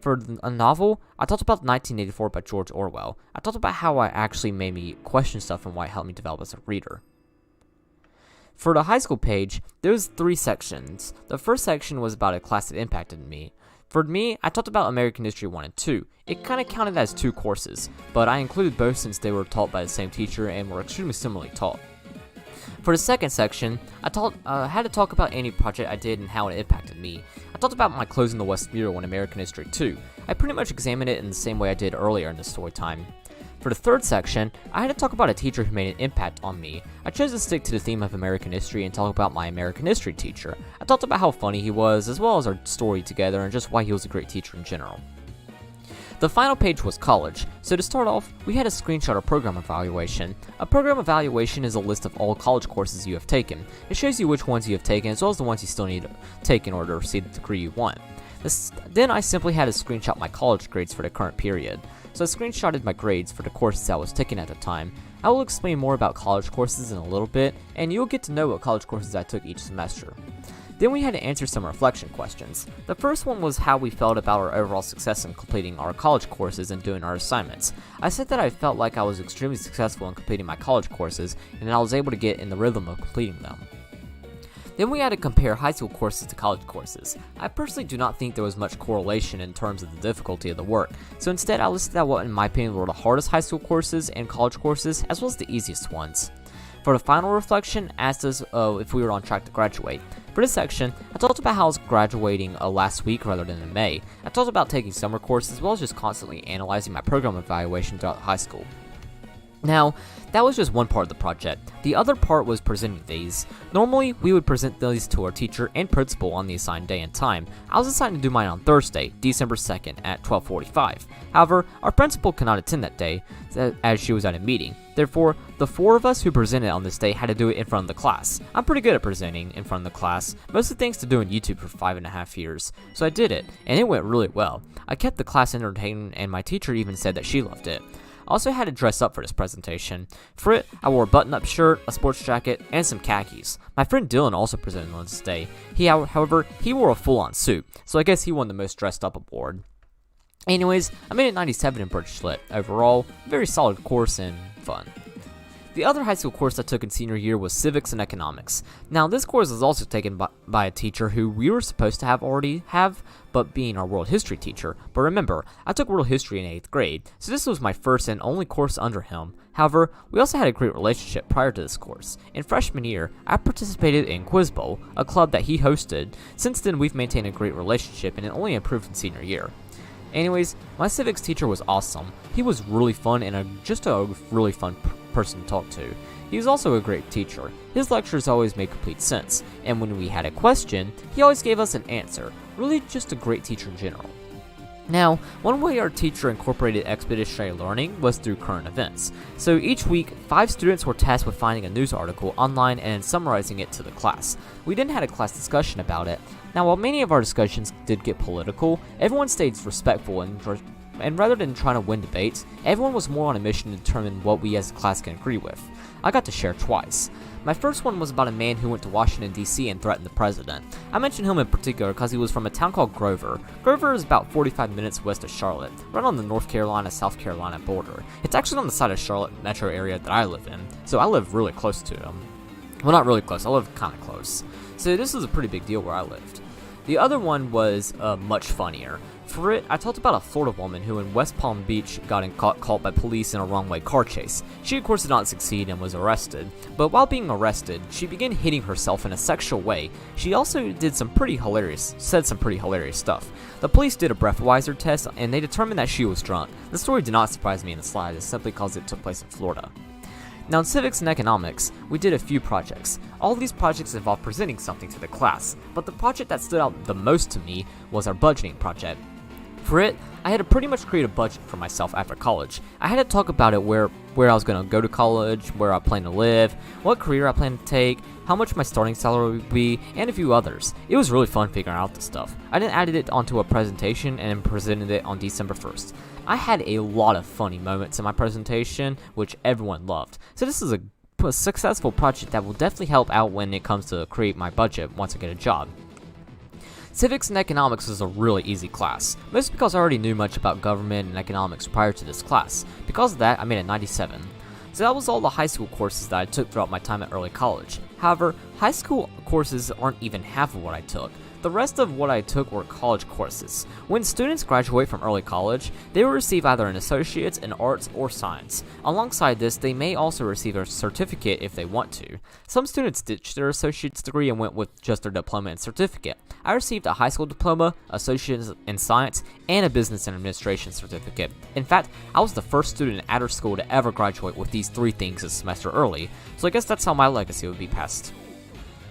For a novel, I talked about 1984 by George Orwell. I talked about how it actually made me question stuff and why it helped me develop as a reader. For the high school page, there was 3 sections. The first section was about a class that impacted me. For me, I talked about American History 1 and 2. It kind of counted as 2 courses, but I included both since they were taught by the same teacher and were extremely similarly taught. For the second section, I had to talk about any project I did and how it impacted me. I talked about my Closing the West mural in American History 2. I pretty much examined it in the same way I did earlier in the story time. For the third section, I had to talk about a teacher who made an impact on me. I chose to stick to the theme of American history and talk about my American history teacher. I talked about how funny he was, as well as our story together and just why he was a great teacher in general. The final page was college, so to start off, we had a screenshot of program evaluation. A program evaluation is a list of all college courses you have taken. It shows you which ones you have taken as well as the ones you still need to take in order to receive the degree you want. Then I simply had to screenshot my college grades for the current period. So I screenshotted my grades for the courses I was taking at the time. I will explain more about college courses in a little bit, and you'll get to know what college courses I took each semester. Then we had to answer some reflection questions. The first one was how we felt about our overall success in completing our college courses and doing our assignments. I said that I felt like I was extremely successful in completing my college courses, and that I was able to get in the rhythm of completing them. Then we had to compare high school courses to college courses. I personally do not think there was much correlation in terms of the difficulty of the work, so instead I listed out what in my opinion were the hardest high school courses and college courses, as well as the easiest ones. For the final reflection, asked us if we were on track to graduate. For this section, I talked about how I was graduating last week rather than in May. I talked about taking summer courses as well as just constantly analyzing my program evaluation throughout high school. Now, that was just one part of the project. The other part was presenting these. Normally, we would present these to our teacher and principal on the assigned day and time. I was assigned to do mine on Thursday, December 2nd at 12:45. However, our principal could not attend that day, as she was at a meeting. Therefore, the 4 of us who presented on this day had to do it in front of the class. I'm pretty good at presenting in front of the class, mostly thanks to doing YouTube for 5.5 years. So I did it, and it went really well. I kept the class entertained, and my teacher even said that she loved it. I also had to dress up for this presentation. For it, I wore a button-up shirt, a sports jacket, and some khakis. My friend Dylan also presented on this day. However, he wore a full-on suit, so I guess he won the most dressed up award. Anyways, I made a 97 in British Lit. Overall, very solid course and fun. The other high school course I took in senior year was Civics and Economics. Now, this course was also taken by a teacher who we were supposed to already have, but being our world history teacher. But remember, I took world history in 8th grade, so this was my first and only course under him. However, we also had a great relationship prior to this course. In freshman year, I participated in Quiz Bowl, a club that he hosted. Since then, we've maintained a great relationship and it only improved in senior year. Anyways, my civics teacher was awesome. He was really fun and just a really fun person to talk to. He was also a great teacher. His lectures always made complete sense, and when we had a question, he always gave us an answer. Really just a great teacher in general. Now, one way our teacher incorporated expeditionary learning was through current events. So each week, 5 students were tasked with finding a news article online and summarizing it to the class. We then had a class discussion about it. Now, while many of our discussions did get political, everyone stayed respectful and rather than trying to win debates, everyone was more on a mission to determine what we as a class can agree with. I got to share twice. My first one was about a man who went to Washington, D.C. and threatened the president. I mentioned him in particular because he was from a town called Grover. Grover is about 45 minutes west of Charlotte, right on the North Carolina-South Carolina border. It's actually on the side of Charlotte metro area that I live in, so I live really close to him. Well, not really close, I live kind of close. So this was a pretty big deal where I lived. The other one was much funnier. For it, I talked about a Florida woman who in West Palm Beach got caught by police in a wrong-way car chase. She of course did not succeed and was arrested, but while being arrested, she began hitting herself in a sexual way. She also said some pretty hilarious stuff. The police did a breathalyzer test and they determined that she was drunk. The story did not surprise me in the slightest, simply because it took place in Florida. Now in civics and economics, we did a few projects. All of these projects involved presenting something to the class, but the project that stood out the most to me was our budgeting project. For it, I had to pretty much create a budget for myself after college. I had to talk about it where I was going to go to college, where I plan to live, what career I plan to take, how much my starting salary would be, and a few others. It was really fun figuring out this stuff. I then added it onto a presentation and presented it on December 1st. I had a lot of funny moments in my presentation, which everyone loved. So this is a successful project that will definitely help out when it comes to create my budget once I get a job. Civics and economics was a really easy class, mostly because I already knew much about government and economics prior to this class. Because of that, I made a 97. So that was all the high school courses that I took throughout my time at early college. However, high school courses aren't even half of what I took. The rest of what I took were college courses. When students graduate from early college, they will receive either an associate's in arts or science. Alongside this, they may also receive a certificate if they want to. Some students ditched their associate's degree and went with just their diploma and certificate. I received a high school diploma, associate's in science, and a business and administration certificate. In fact, I was the first student at our school to ever graduate with these 3 things a semester early, so I guess that's how my legacy would be passed.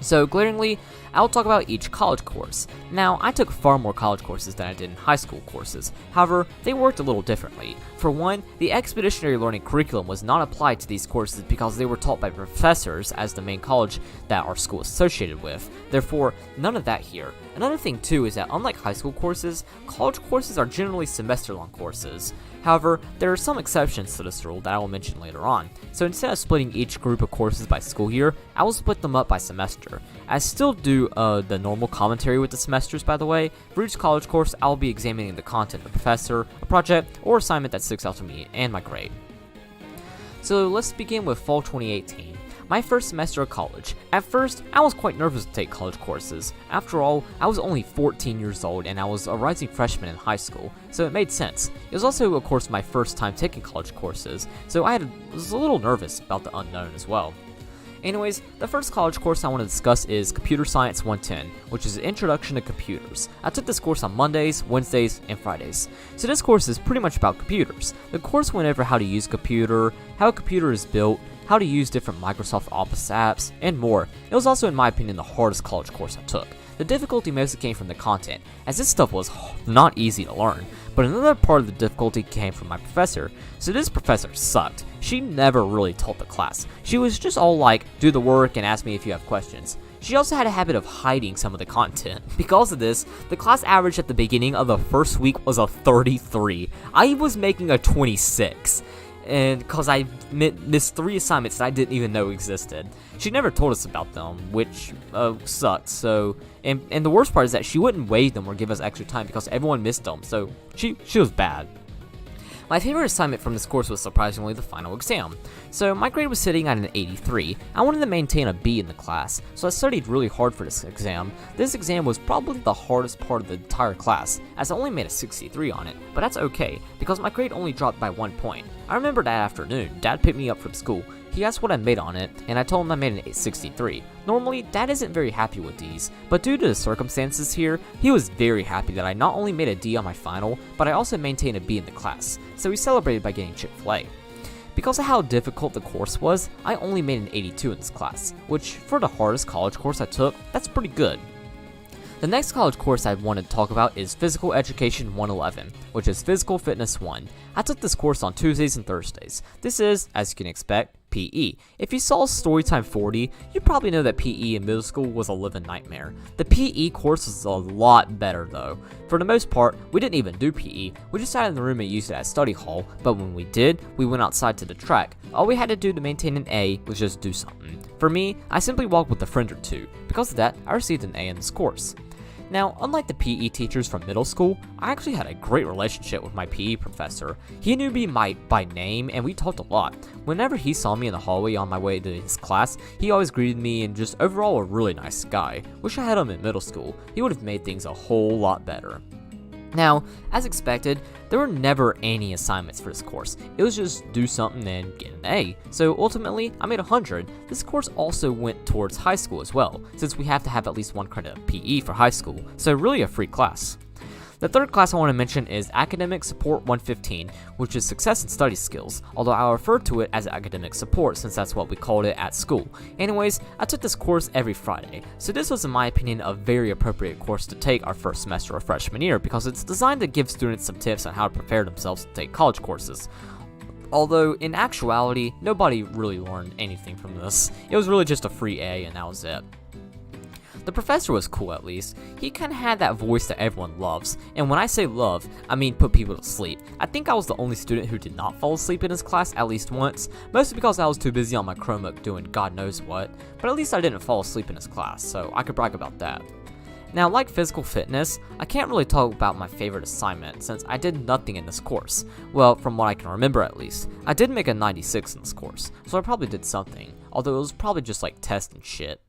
So, glaringly, I'll talk about each college course. Now, I took far more college courses than I did in high school courses. However, they worked a little differently. For one, the expeditionary learning curriculum was not applied to these courses because they were taught by professors as the main college that our school is associated with. Therefore, none of that here. Another thing too is that unlike high school courses, college courses are generally semester-long courses. However, there are some exceptions to this rule that I will mention later on. So instead of splitting each group of courses by school year, I will split them up by semester. I still do the normal commentary with the semesters, by the way. For each college course, I will be examining the content of the professor, a project, or assignment that sticks out to me, and my grade. So let's begin with fall 2018. My first semester of college. At first, I was quite nervous to take college courses. After all, I was only 14 years old and I was a rising freshman in high school, so it made sense. It was also, of course, my first time taking college courses, so I was a little nervous about the unknown as well. Anyways, the first college course I want to discuss is Computer Science 110, which is an introduction to computers. I took this course on Mondays, Wednesdays, and Fridays. So this course is pretty much about computers. The course went over how to use a computer, how a computer is built, how to use different Microsoft Office apps, and more. It was also, in my opinion, the hardest college course I took. The difficulty mostly came from the content, as this stuff was not easy to learn, but another part of the difficulty came from my professor. So this professor sucked. She never really taught the class. She was just all like, do the work and ask me if you have questions. She also had a habit of hiding some of the content. Because of this, the class average at the beginning of the first week was a 33. I was making a 26. And because I missed 3 assignments that I didn't even know existed. She never told us about them, which sucked. So, and the worst part is that she wouldn't waive them or give us extra time because everyone missed them. So she was bad. My favorite assignment from this course was surprisingly the final exam. So my grade was sitting at an 83. I wanted to maintain a B in the class, so I studied really hard for this exam. This exam was probably the hardest part of the entire class, as I only made a 63 on it, but that's okay, because my grade only dropped by 1 point. I remember that afternoon, Dad picked me up from school. He asked what I made on it, and I told him I made an 63. Normally, Dad isn't very happy with D's, but due to the circumstances here, he was very happy that I not only made a D on my final, but I also maintained a B in the class, so he celebrated by getting Chick-fil-A. Because of how difficult the course was, I only made an 82 in this class, which for the hardest college course I took, that's pretty good. The next college course I wanted to talk about is Physical Education 111, which is Physical Fitness 1. I took this course on Tuesdays and Thursdays. This is, as you can expect, PE. If you saw Storytime 40, you probably know that PE in middle school was a living nightmare. The PE course was a lot better though. For the most part, we didn't even do PE, we just sat in the room and used it as study hall, but when we did, we went outside to the track. All we had to do to maintain an A was just do something. For me, I simply walked with a friend or two. Because of that, I received an A in this course. Now, unlike the PE teachers from middle school, I actually had a great relationship with my PE professor. He knew me by name and we talked a lot. Whenever he saw me in the hallway on my way to his class, he always greeted me and just overall a really nice guy. Wish I had him in middle school. He would have made things a whole lot better. Now, as expected, there were never any assignments for this course. It was just do something and get an A. So ultimately, I made 100. This course also went towards high school as well, since we have to have at least 1 credit of PE for high school, so really a free class. The third class I want to mention is Academic Support 115, which is Success and Study Skills, although I'll refer to it as Academic Support since that's what we called it at school. Anyways, I took this course every Friday, so this was in my opinion a very appropriate course to take our first semester of freshman year because it's designed to give students some tips on how to prepare themselves to take college courses. Although, in actuality, nobody really learned anything from this. It was really just a free A and that was it. The professor was cool at least. He kinda had that voice that everyone loves, and when I say love, I mean put people to sleep. I think I was the only student who did not fall asleep in his class at least once, mostly because I was too busy on my Chromebook doing God knows what, but at least I didn't fall asleep in his class, so I could brag about that. Now, like physical fitness, I can't really talk about my favorite assignment since I did nothing in this course. Well, from what I can remember at least. I did make a 96 in this course, so I probably did something, although it was probably just like tests and shit.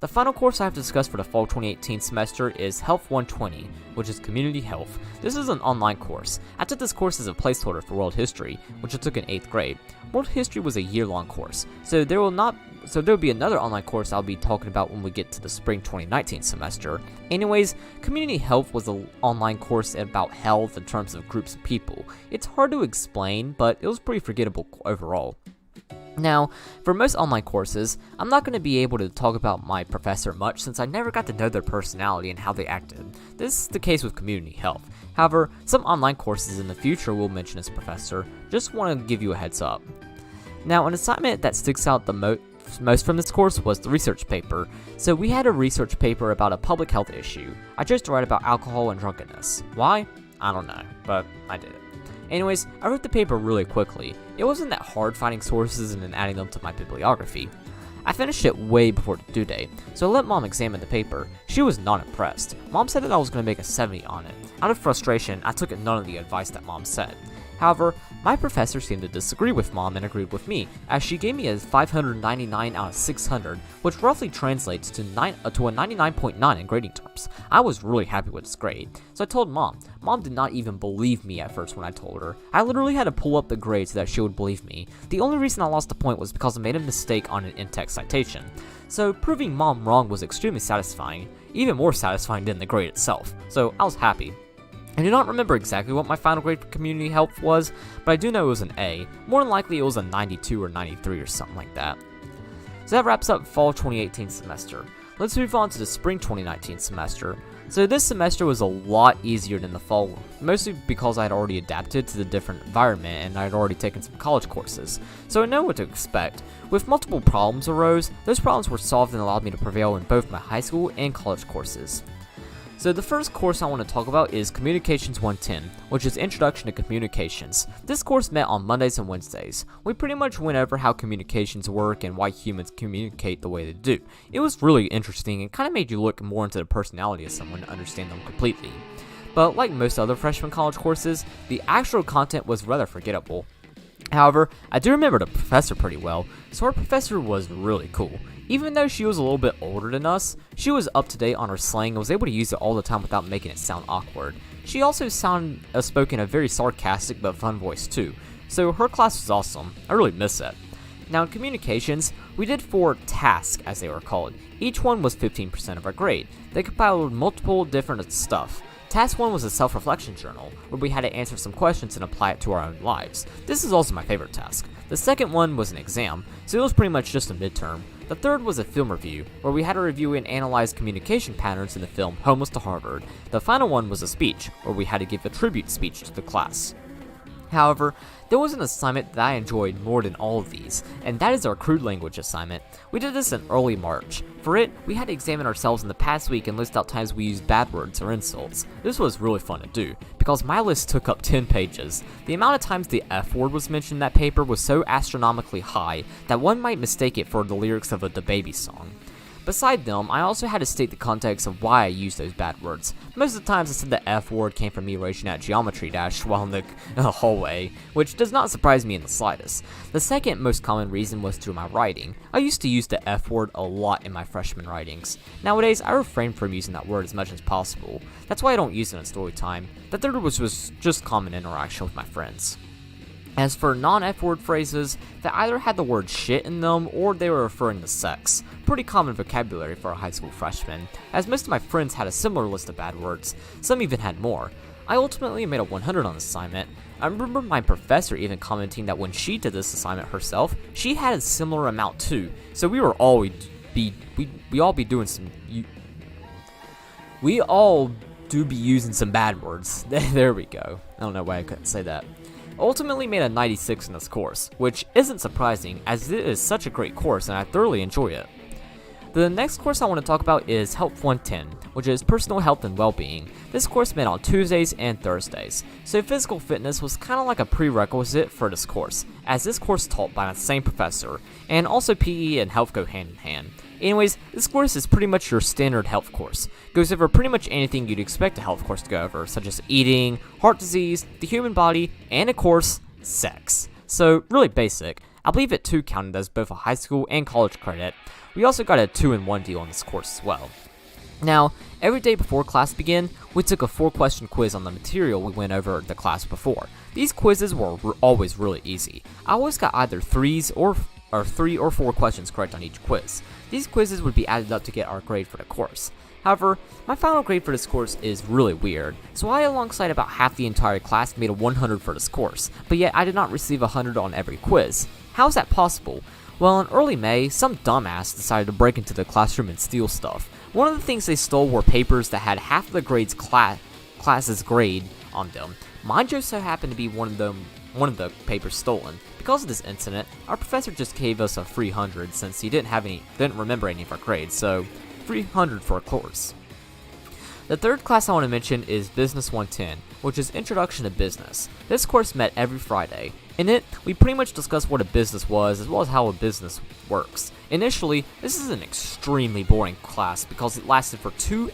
The final course I have to discuss for the fall 2018 semester is Health 120, which is Community Health. This is an online course. I took this course as a placeholder for World History, which I took in 8th grade. World History was a year-long course, so there will be another online course I'll be talking about when we get to the spring 2019 semester. Anyways, Community Health was an online course about health in terms of groups of people. It's hard to explain, but it was pretty forgettable overall. Now, for most online courses, I'm not going to be able to talk about my professor much since I never got to know their personality and how they acted. This is the case with Community Health. However, some online courses in the future will mention this professor. Just want to give you a heads up. Now, an assignment that sticks out the most from this course was the research paper. So we had a research paper about a public health issue. I chose to write about alcohol and drunkenness. Why? I don't know, but I did it. Anyways, I wrote the paper really quickly. It wasn't that hard finding sources and then adding them to my bibliography. I finished it way before the due date, so I let Mom examine the paper. She was not impressed. Mom said that I was going to make a 70 on it. Out of frustration, I took none of the advice that Mom said. However, my professor seemed to disagree with Mom and agreed with me, as she gave me a 599 out of 600, which roughly translates to a 99.9 in grading terms. I was really happy with this grade, so I told Mom. Mom did not even believe me at first when I told her. I literally had to pull up the grade so that she would believe me. The only reason I lost the point was because I made a mistake on an in-text citation. So proving Mom wrong was extremely satisfying, even more satisfying than the grade itself, so I was happy. I do not remember exactly what my final grade for Community Health was, but I do know it was an A. More than likely it was a 92 or 93 or something like that. So that wraps up fall 2018 semester. Let's move on to the spring 2019 semester. So this semester was a lot easier than the fall, mostly because I had already adapted to the different environment and I had already taken some college courses, so I know what to expect. With multiple problems arose, those problems were solved and allowed me to prevail in both my high school and college courses. So the first course I want to talk about is Communications 110, which is Introduction to Communications. This course met on Mondays and Wednesdays. We pretty much went over how communications work and why humans communicate the way they do. It was really interesting and kind of made you look more into the personality of someone to understand them completely. But like most other freshman college courses, the actual content was rather forgettable. However, I do remember the professor pretty well, so our professor was really cool. Even though she was a little bit older than us, she was up to date on her slang and was able to use it all the time without making it sound awkward. She also spoke in a very sarcastic but fun voice too, so her class was awesome. I really miss it. Now in communications, we did 4 tasks as they were called. Each one was 15% of our grade. They compiled multiple different stuff. Task 1 was a self-reflection journal, where we had to answer some questions and apply it to our own lives. This is also my favorite task. The second one was an exam, so it was pretty much just a midterm. The third was a film review, where we had to review and analyze communication patterns in the film Homeless to Harvard. The final one was a speech, where we had to give a tribute speech to the class. However, there was an assignment that I enjoyed more than all of these, and that is our crude language assignment. We did this in early March. For it, we had to examine ourselves in the past week and list out times we used bad words or insults. This was really fun to do, because my list took up 10 pages. The amount of times the F word was mentioned in that paper was so astronomically high that one might mistake it for the lyrics of a DaBaby song. Beside them, I also had to state the context of why I used those bad words. Most of the times I said the F word came from me raging at geometry dash while in the hallway, which does not surprise me in the slightest. The second most common reason was through my writing. I used to use the F word a lot in my freshman writings. Nowadays, I refrain from using that word as much as possible. That's why I don't use it in Storytime. The third was just common interaction with my friends. As for non-F word phrases, they either had the word shit in them or they were referring to sex. Pretty common vocabulary for a high school freshman, as most of my friends had a similar list of bad words. Some even had more. I ultimately made a 100 on this assignment. I remember my professor even commenting that when she did this assignment herself, she had a similar amount too. So we all do be using some bad words. There we go. I don't know why I couldn't say that. Ultimately made a 96 in this course, which isn't surprising as it is such a great course and I thoroughly enjoy it. The next course I want to talk about is Health 110, which is Personal Health and Wellbeing. This course met on Tuesdays and Thursdays, so physical fitness was kind of like a prerequisite for this course, as this course taught by the same professor, and also PE and health go hand in hand. Anyways, this course is pretty much your standard health course. Goes over pretty much anything you'd expect a health course to go over, such as eating, heart disease, the human body, and of course, sex. So, really basic. I believe it too counted as both a high school and college credit. We also got a 2-in-1 deal on this course as well. Now, every day before class began, we took a 4-question quiz on the material we went over the class before. These quizzes were always really easy. I always got either 3 or 4 questions correct on each quiz. These quizzes would be added up to get our grade for the course. However, my final grade for this course is really weird, so I alongside about half the entire class made a 100 for this course, but yet I did not receive a 100 on every quiz. How is that possible? Well, in early May, some dumbass decided to break into the classroom and steal stuff. One of the things they stole were papers that had half of the class's grade on them. Mine just so happened to be one of the papers stolen. Because of this incident, our professor just gave us a free 100 since he didn't remember any of our grades, so free 100 for a course. The third class I want to mention is Business 110, which is Introduction to Business. This course met every Friday. In it, we pretty much discussed what a business was as well as how a business works. Initially, this is an extremely boring class because it lasted for 2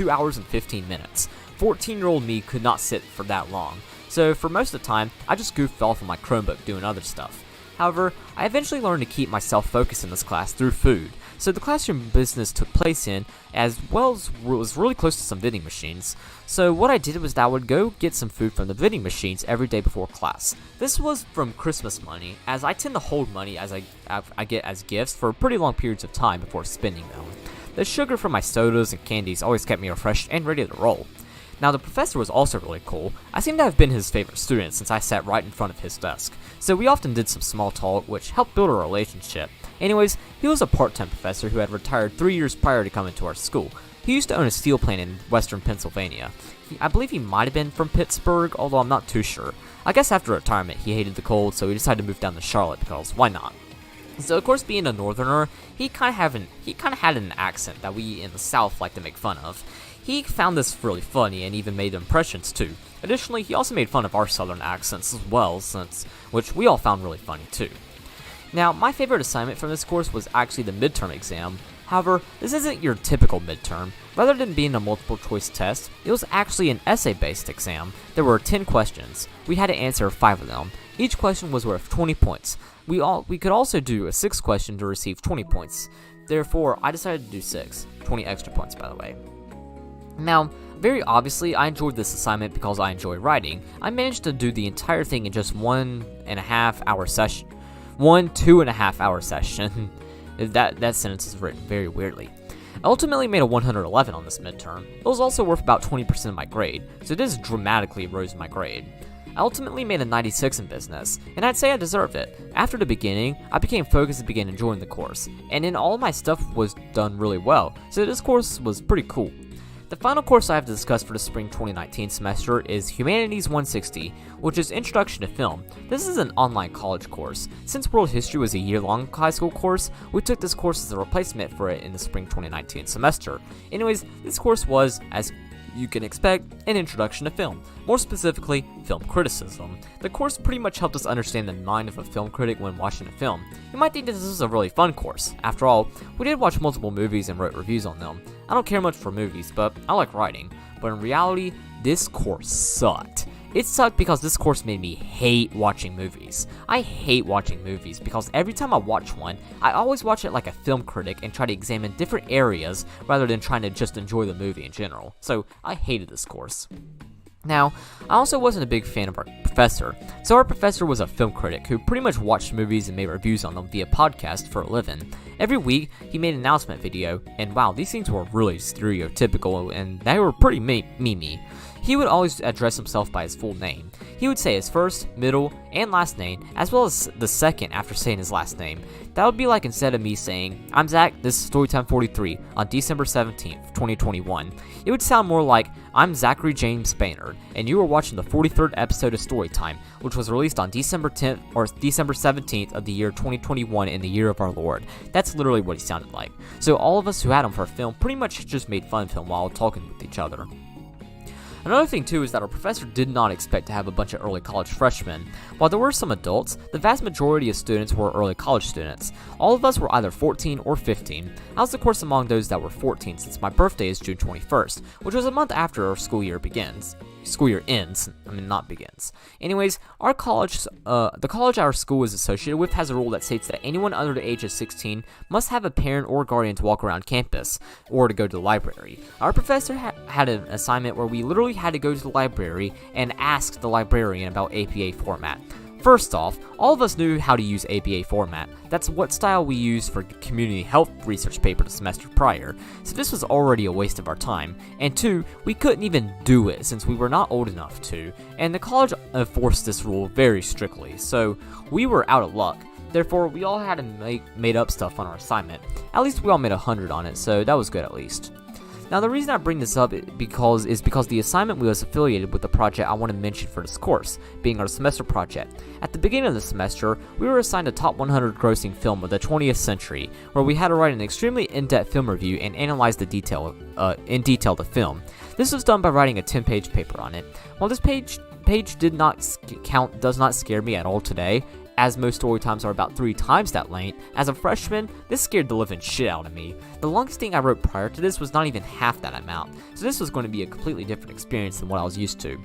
hours and 15 minutes. 14-year-old me could not sit for that long. So for most of the time, I just goofed off on my Chromebook doing other stuff. However, I eventually learned to keep myself focused in this class through food. So the classroom business took place in, as well as was really close to some vending machines. So what I did was that I would go get some food from the vending machines every day before class. This was from Christmas money, as I tend to hold money as I get as gifts for pretty long periods of time before spending them. The sugar from my sodas and candies always kept me refreshed and ready to roll. Now, the professor was also really cool. I seem to have been his favorite student since I sat right in front of his desk. So we often did some small talk, which helped build a relationship. Anyways, he was a part-time professor who had retired 3 years prior to coming to our school. He used to own a steel plant in western Pennsylvania. I believe he might have been from Pittsburgh, although I'm not too sure. I guess after retirement, he hated the cold, so he decided to move down to Charlotte because why not? So of course, being a northerner, he kind of had an accent that we in the South like to make fun of. He found this really funny and even made impressions too. Additionally, he also made fun of our southern accents as well, which we all found really funny too. Now, my favorite assignment from this course was actually the midterm exam. However, this isn't your typical midterm. Rather than being a multiple choice test, it was actually an essay-based exam. There were 10 questions. We had to answer 5 of them. Each question was worth 20 points. We could also do a 6th question to receive 20 points. Therefore, I decided to do 6. 20 extra points, by the way. Now, very obviously, I enjoyed this assignment because I enjoy writing. I managed to do the entire thing in just 1.5 hour session. 2.5 hour session. That sentence is written very weirdly. I ultimately made a 111 on this midterm. It was also worth about 20% of my grade, so this dramatically rose my grade. I ultimately made a 96 in business, and I'd say I deserved it. After the beginning, I became focused and began enjoying the course, and then all my stuff was done really well, so this course was pretty cool. The final course I have to discuss for the spring 2019 semester is Humanities 160, which is Introduction to Film. This is an online college course. Since World History was a year-long high school course, we took this course as a replacement for it in the spring 2019 semester. Anyways, this course was, as you can expect, an introduction to film, more specifically, film criticism. The course pretty much helped us understand the mind of a film critic when watching a film. You might think that this is a really fun course. After all, we did watch multiple movies and wrote reviews on them. I don't care much for movies, but I like writing. But in reality, this course sucked. It sucked because this course made me hate watching movies. I hate watching movies because every time I watch one, I always watch it like a film critic and try to examine different areas rather than trying to just enjoy the movie in general. So I hated this course. Now, I also wasn't a big fan of our professor. So our professor was a film critic who pretty much watched movies and made reviews on them via podcast for a living. Every week, he made an announcement video, and wow, these things were really stereotypical and they were pretty memey. He would always address himself by his full name. He would say his first, middle, and last name, as well as the second after saying his last name. That would be like instead of me saying, "I'm Zach, this is Storytime 43, on December 17th, 2021. It would sound more like, "I'm Zachary James Baynard, and you are watching the 43rd episode of Storytime, which was released on December 10th or December 17th of the year 2021 in the year of our Lord." That's literally what he sounded like. So all of us who had him for film pretty much just made fun of him while talking with each other. Another thing too is that our professor did not expect to have a bunch of early college freshmen. While there were some adults, the vast majority of students were early college students. All of us were either 14 or 15. I was of course among those that were 14 since my birthday is June 21st, which was a month after our school year ends. Not begins. Anyways, our college, the college our school is associated with has a rule that states that anyone under the age of 16 must have a parent or guardian to walk around campus, or to go to the library. Our professor had an assignment where we literally had to go to the library and ask the librarian about APA format. First off, all of us knew how to use APA format. That's what style we used for community health research paper the semester prior, so this was already a waste of our time. And two, we couldn't even do it since we were not old enough to, and the college enforced this rule very strictly, so we were out of luck. Therefore, we all had to made up stuff on our assignment. At least we all made 100 on it, so that was good at least. Now, the reason I bring this up is because the assignment was affiliated with the project I want to mention for this course, being our semester project. At the beginning of the semester, we were assigned a top 100 grossing film of the 20th century, where we had to write an extremely in-depth film review and analyze in detail the film. This was done by writing a 10-page paper on it. While this page does not scare me at all today, as most story times are about 3 times that length, as a freshman, this scared the living shit out of me. The longest thing I wrote prior to this was not even half that amount, so this was going to be a completely different experience than what I was used to.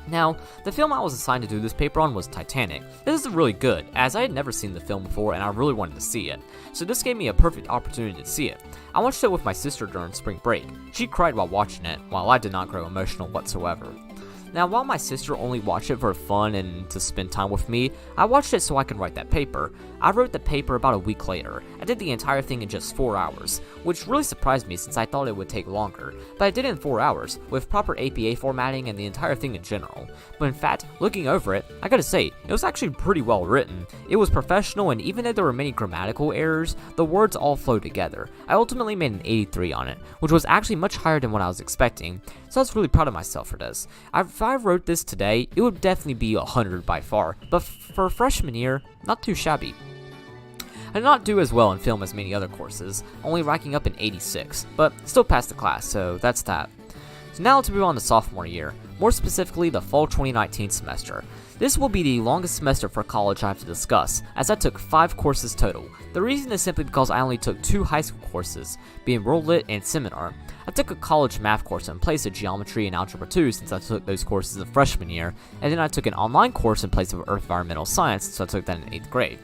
Now, the film I was assigned to do this paper on was Titanic. This is really good, as I had never seen the film before and I really wanted to see it, so this gave me a perfect opportunity to see it. I watched it with my sister during spring break. She cried while watching it, while I did not grow emotional whatsoever. Now, while my sister only watched it for fun and to spend time with me, I watched it so I could write that paper. I wrote the paper about a week later. I did the entire thing in just 4 hours, which really surprised me since I thought it would take longer, but I did it in 4 hours, with proper APA formatting and the entire thing in general. But in fact, looking over it, I gotta say, it was actually pretty well written. It was professional, and even though there were many grammatical errors, the words all flowed together. I ultimately made an 83 on it, which was actually much higher than what I was expecting, so I was really proud of myself for this. If I wrote this today, it would definitely be 100 by far, but for freshman year, not too shabby. I did not do as well in film as many other courses, only racking up an 86, but still passed the class, so that's that. So now let's move on to sophomore year, more specifically the fall 2019 semester. This will be the longest semester for college I have to discuss, as I took 5 courses total. The reason is simply because I only took 2 high school courses, being World Lit and Seminar. I took a college math course in place of Geometry and Algebra 2 since I took those courses in freshman year, and then I took an online course in place of Earth Environmental Science since I took that in 8th grade.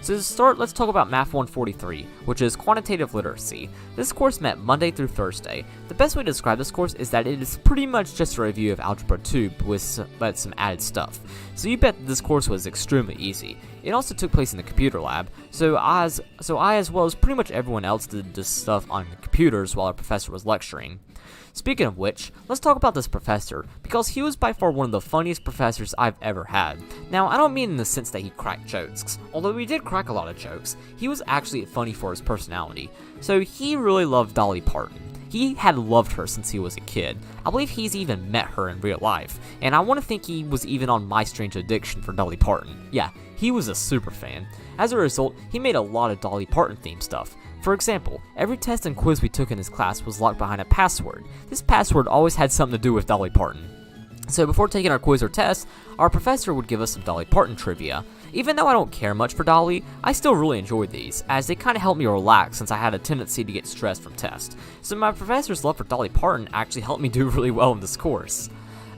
So to start, let's talk about Math 143, which is Quantitative Literacy. This course met Monday through Thursday. The best way to describe this course is that it is pretty much just a review of Algebra 2 with some added stuff. So you bet this course was extremely easy. It also took place in the computer lab, so I as well as pretty much everyone else did this stuff on computers while our professor was lecturing. Speaking of which, let's talk about this professor, because he was by far one of the funniest professors I've ever had. Now, I don't mean in the sense that he cracked jokes. Although he did crack a lot of jokes, he was actually funny for his personality. So he really loved Dolly Parton. He had loved her since he was a kid. I believe he's even met her in real life, and I want to think he was even on My Strange Addiction for Dolly Parton. Yeah, he was a super fan. As a result, he made a lot of Dolly Parton themed stuff. For example, every test and quiz we took in his class was locked behind a password. This password always had something to do with Dolly Parton. So before taking our quiz or test, our professor would give us some Dolly Parton trivia. Even though I don't care much for Dolly, I still really enjoyed these, as they kind of helped me relax since I had a tendency to get stressed from tests. So my professor's love for Dolly Parton actually helped me do really well in this course.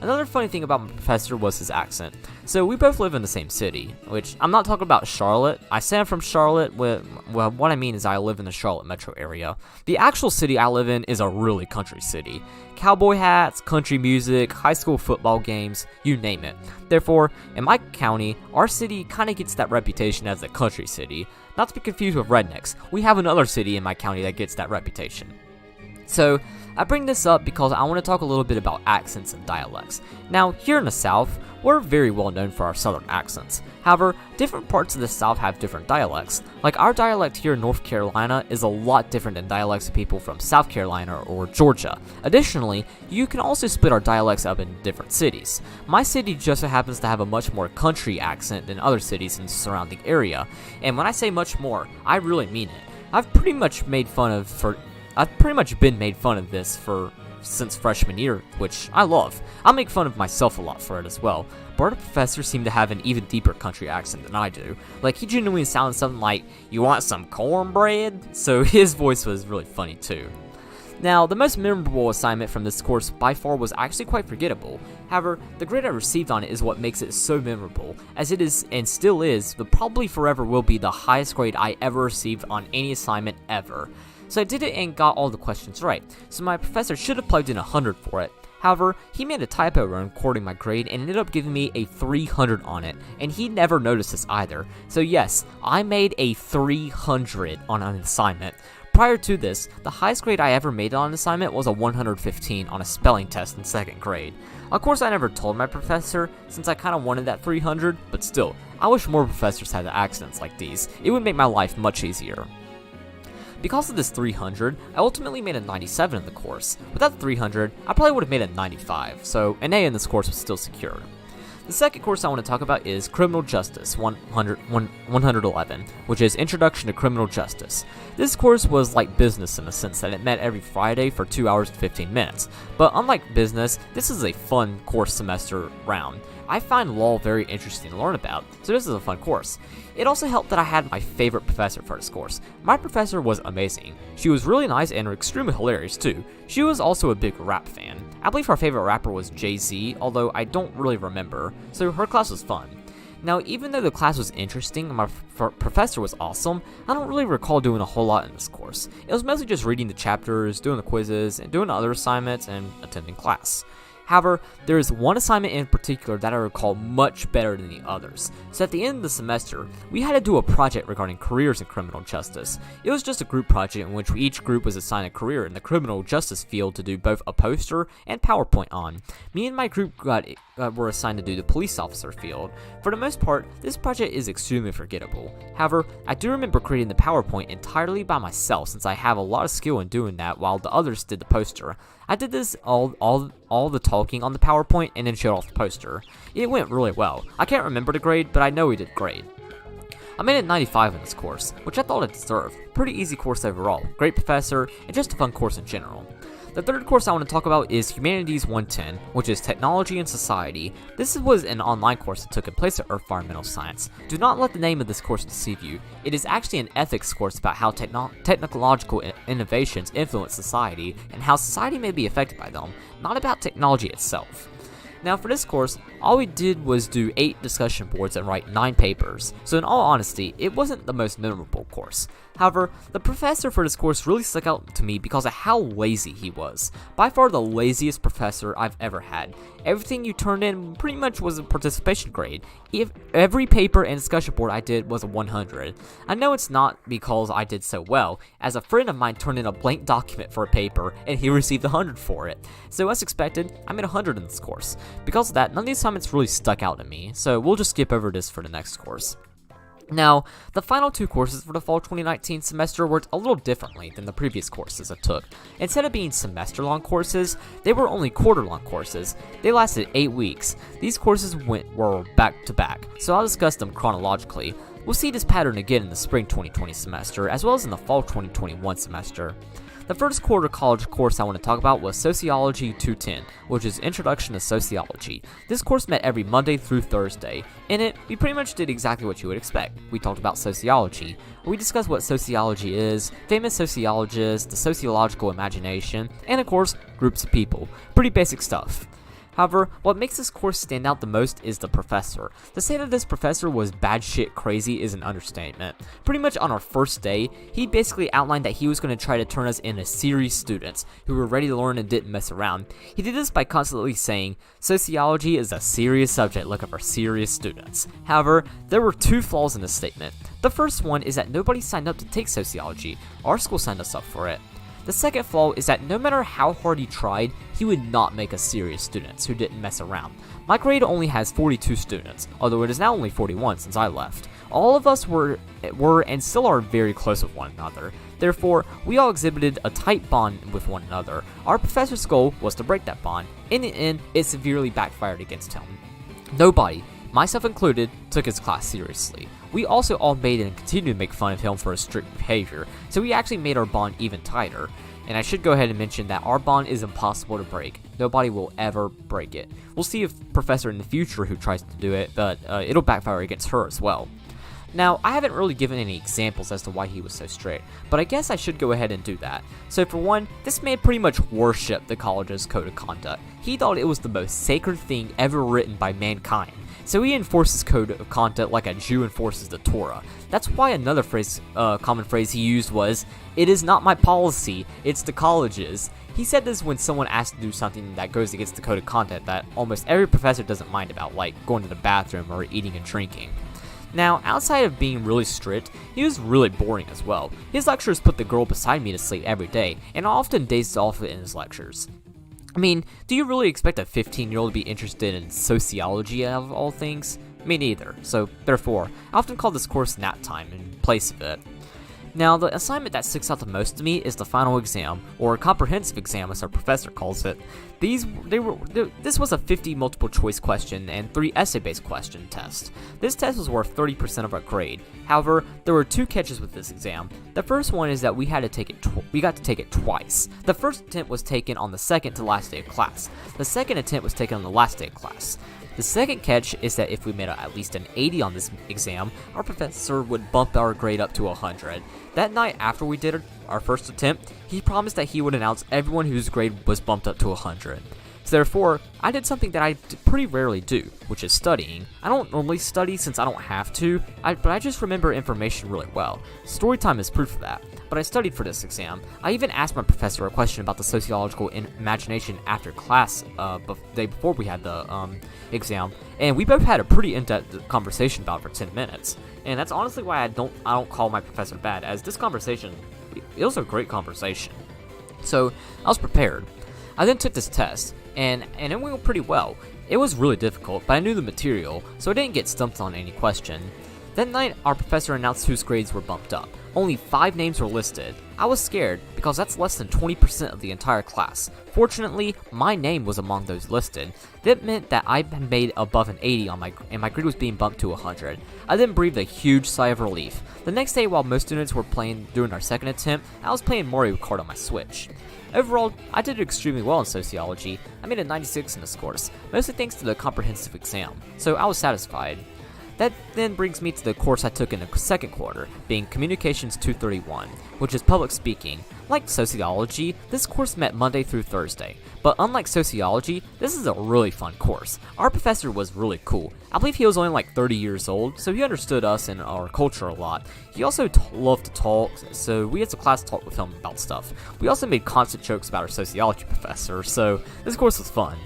Another funny thing about my professor was his accent. So we both live in the same city, which I'm not talking about Charlotte. I say I'm from Charlotte, well, what I mean is I live in the Charlotte metro area. The actual city I live in is a really country city. Cowboy hats, country music, high school football games, you name it. Therefore, in my county, our city kind of gets that reputation as a country city. Not to be confused with rednecks, we have another city in my county that gets that reputation. So, I bring this up because I want to talk a little bit about accents and dialects. Now, here in the South, we're very well known for our Southern accents. However, different parts of the South have different dialects. Like our dialect here in North Carolina is a lot different than dialects of people from South Carolina or Georgia. Additionally, you can also split our dialects up in different cities. My city just so happens to have a much more country accent than other cities in the surrounding area. And when I say much more, I really mean it. I've pretty much been made fun of this since freshman year, which I love. I make fun of myself a lot for it as well. But our professor seemed to have an even deeper country accent than I do. Like, he genuinely sounded something like, "You want some cornbread?" So his voice was really funny too. Now, the most memorable assignment from this course by far was actually quite forgettable. However, the grade I received on it is what makes it so memorable, as it is, and still is, but probably forever will be the highest grade I ever received on any assignment ever. So I did it and got all the questions right, so my professor should have plugged in 100 for it. However, he made a typo when recording my grade and ended up giving me a 300 on it, and he never noticed this either. So yes, I made a 300 on an assignment. Prior to this, the highest grade I ever made on an assignment was a 115 on a spelling test in 2nd grade. Of course, I never told my professor, since I kinda wanted that 300, but still, I wish more professors had accents like these. It would make my life much easier. Because of this 300, I ultimately made a 97 in the course. Without the 300, I probably would have made a 95, so an A in this course was still secured. The second course I want to talk about is Criminal Justice 111, which is Introduction to Criminal Justice. This course was like business in the sense that it met every Friday for 2 hours and 15 minutes. But unlike business, this is a fun course semester round. I find law very interesting to learn about, so this is a fun course. It also helped that I had my favorite professor for this course. My professor was amazing. She was really nice and extremely hilarious too. She was also a big rap fan. I believe her favorite rapper was Jay-Z, although I don't really remember, so her class was fun. Now, even though the class was interesting and my professor was awesome, I don't really recall doing a whole lot in this course. It was mostly just reading the chapters, doing the quizzes, and doing other assignments, and attending class. However, there is one assignment in particular that I recall much better than the others. So at the end of the semester, we had to do a project regarding careers in criminal justice. It was just a group project in which each group was assigned a career in the criminal justice field to do both a poster and PowerPoint on. Me and my group were assigned to do the police officer field. For the most part, this project is extremely forgettable. However, I do remember creating the PowerPoint entirely by myself since I have a lot of skill in doing that while the others did the poster. I did this all the talking on the PowerPoint and then showed off the poster. It went really well. I can't remember the grade, but I know we did great. I made a 95 in this course, which I thought it deserved. Pretty easy course overall, great professor, and just a fun course in general. The third course I want to talk about is Humanities 110, which is Technology and Society. This was an online course that took place at Environmental Science. Do not let the name of this course deceive you. It is actually an ethics course about how technological innovations influence society and how society may be affected by them, not about technology itself. Now for this course, all we did was do 8 discussion boards and write 9 papers, so in all honesty, it wasn't the most memorable course. However, the professor for this course really stuck out to me because of how lazy he was. By far the laziest professor I've ever had. Everything you turned in pretty much was a participation grade. If every paper and discussion board I did was a 100. I know it's not because I did so well, as a friend of mine turned in a blank document for a paper and he received 100 for it. So as expected, I made 100 in this course. Because of that, none of these assignments really stuck out to me, so we'll just skip over this for the next course. Now, the final two courses for the fall 2019 semester worked a little differently than the previous courses I took. Instead of being semester-long courses, they were only quarter-long courses. They lasted 8 weeks. These courses were back-to-back, so I'll discuss them chronologically. We'll see this pattern again in the spring 2020 semester, as well as in the fall 2021 semester. The first quarter college course I want to talk about was Sociology 210, which is Introduction to Sociology. This course met every Monday through Thursday. In it, we pretty much did exactly what you would expect. We talked about sociology. We discussed what sociology is, famous sociologists, the sociological imagination, and of course, groups of people. Pretty basic stuff. However, what makes this course stand out the most is the professor. To say that this professor was bad shit crazy is an understatement. Pretty much on our first day, he basically outlined that he was going to try to turn us into serious students who were ready to learn and didn't mess around. He did this by constantly saying, sociology is a serious subject looking for serious students. However, there were two flaws in this statement. The first one is that nobody signed up to take sociology. Our school signed us up for it. The second flaw is that no matter how hard he tried, he would not make us serious students who didn't mess around. My grade only has 42 students, although it is now only 41 since I left. All of us were and still are very close with one another. Therefore, we all exhibited a tight bond with one another. Our professor's goal was to break that bond. In the end, it severely backfired against him. Nobody, myself included, took his class seriously. We also all made and continued to make fun of him for his strict behavior, so we actually made our bond even tighter. And I should go ahead and mention that our bond is impossible to break. Nobody will ever break it. We'll see a professor in the future who tries to do it, but it'll backfire against her as well. Now, I haven't really given any examples as to why he was so strict, but I guess I should go ahead and do that. So for one, this man pretty much worshipped the college's code of conduct. He thought it was the most sacred thing ever written by mankind. So he enforced his code of conduct like a Jew enforces the Torah. That's why another common phrase he used was, "It is not my policy, it's the college's." He said this when someone asked to do something that goes against the code of conduct that almost every professor doesn't mind about, like going to the bathroom or eating and drinking. Now, outside of being really strict, he was really boring as well. His lectures put the girl beside me to sleep every day, and often dazed off in his lectures. I mean, do you really expect a 15-year-old to be interested in sociology out of all things? Me neither, so therefore, I often call this course nap time in place of it. Now, the assignment that sticks out the most to me is the final exam, or comprehensive exam as our professor calls it. This was a 50 multiple choice question and 3 essay-based question test. This test was worth 30% of our grade. However, there were 2 catches with this exam. The first one is that we got to take it twice. The first attempt was taken on the second to last day of class. The second attempt was taken on the last day of class. The second catch is that if we made at least an 80 on this exam, our professor would bump our grade up to 100. That night after we did our first attempt, he promised that he would announce everyone whose grade was bumped up to 100. So therefore, I did something that I pretty rarely do, which is studying. I don't normally study since I don't have to, but I just remember information really well. Storytime is proof of that. But I studied for this exam. I even asked my professor a question about the sociological imagination after class the day before we had the exam, and we both had a pretty in-depth conversation about it for 10 minutes. And that's honestly why I don't call my professor bad, as this conversation, it was a great conversation. So I was prepared. I then took this test, and it went pretty well. It was really difficult, but I knew the material, so I didn't get stumped on any question. That night, our professor announced whose grades were bumped up. Only 5 names were listed. I was scared, because that's less than 20% of the entire class. Fortunately, my name was among those listed. That meant that I had made above an 80 and my grade was being bumped to 100. I then breathed a huge sigh of relief. The next day, while most students were playing during our second attempt, I was playing Mario Kart on my Switch. Overall, I did extremely well in sociology. I made a 96 in this course, mostly thanks to the comprehensive exam, so I was satisfied. That then brings me to the course I took in the second quarter, being Communications 231, which is public speaking. Like sociology, this course met Monday through Thursday, but unlike sociology, this is a really fun course. Our professor was really cool. I believe he was only like 30 years old, so he understood us and our culture a lot. He also loved to talk, so we had some class talk with him about stuff. We also made constant jokes about our sociology professor, so this course was fun.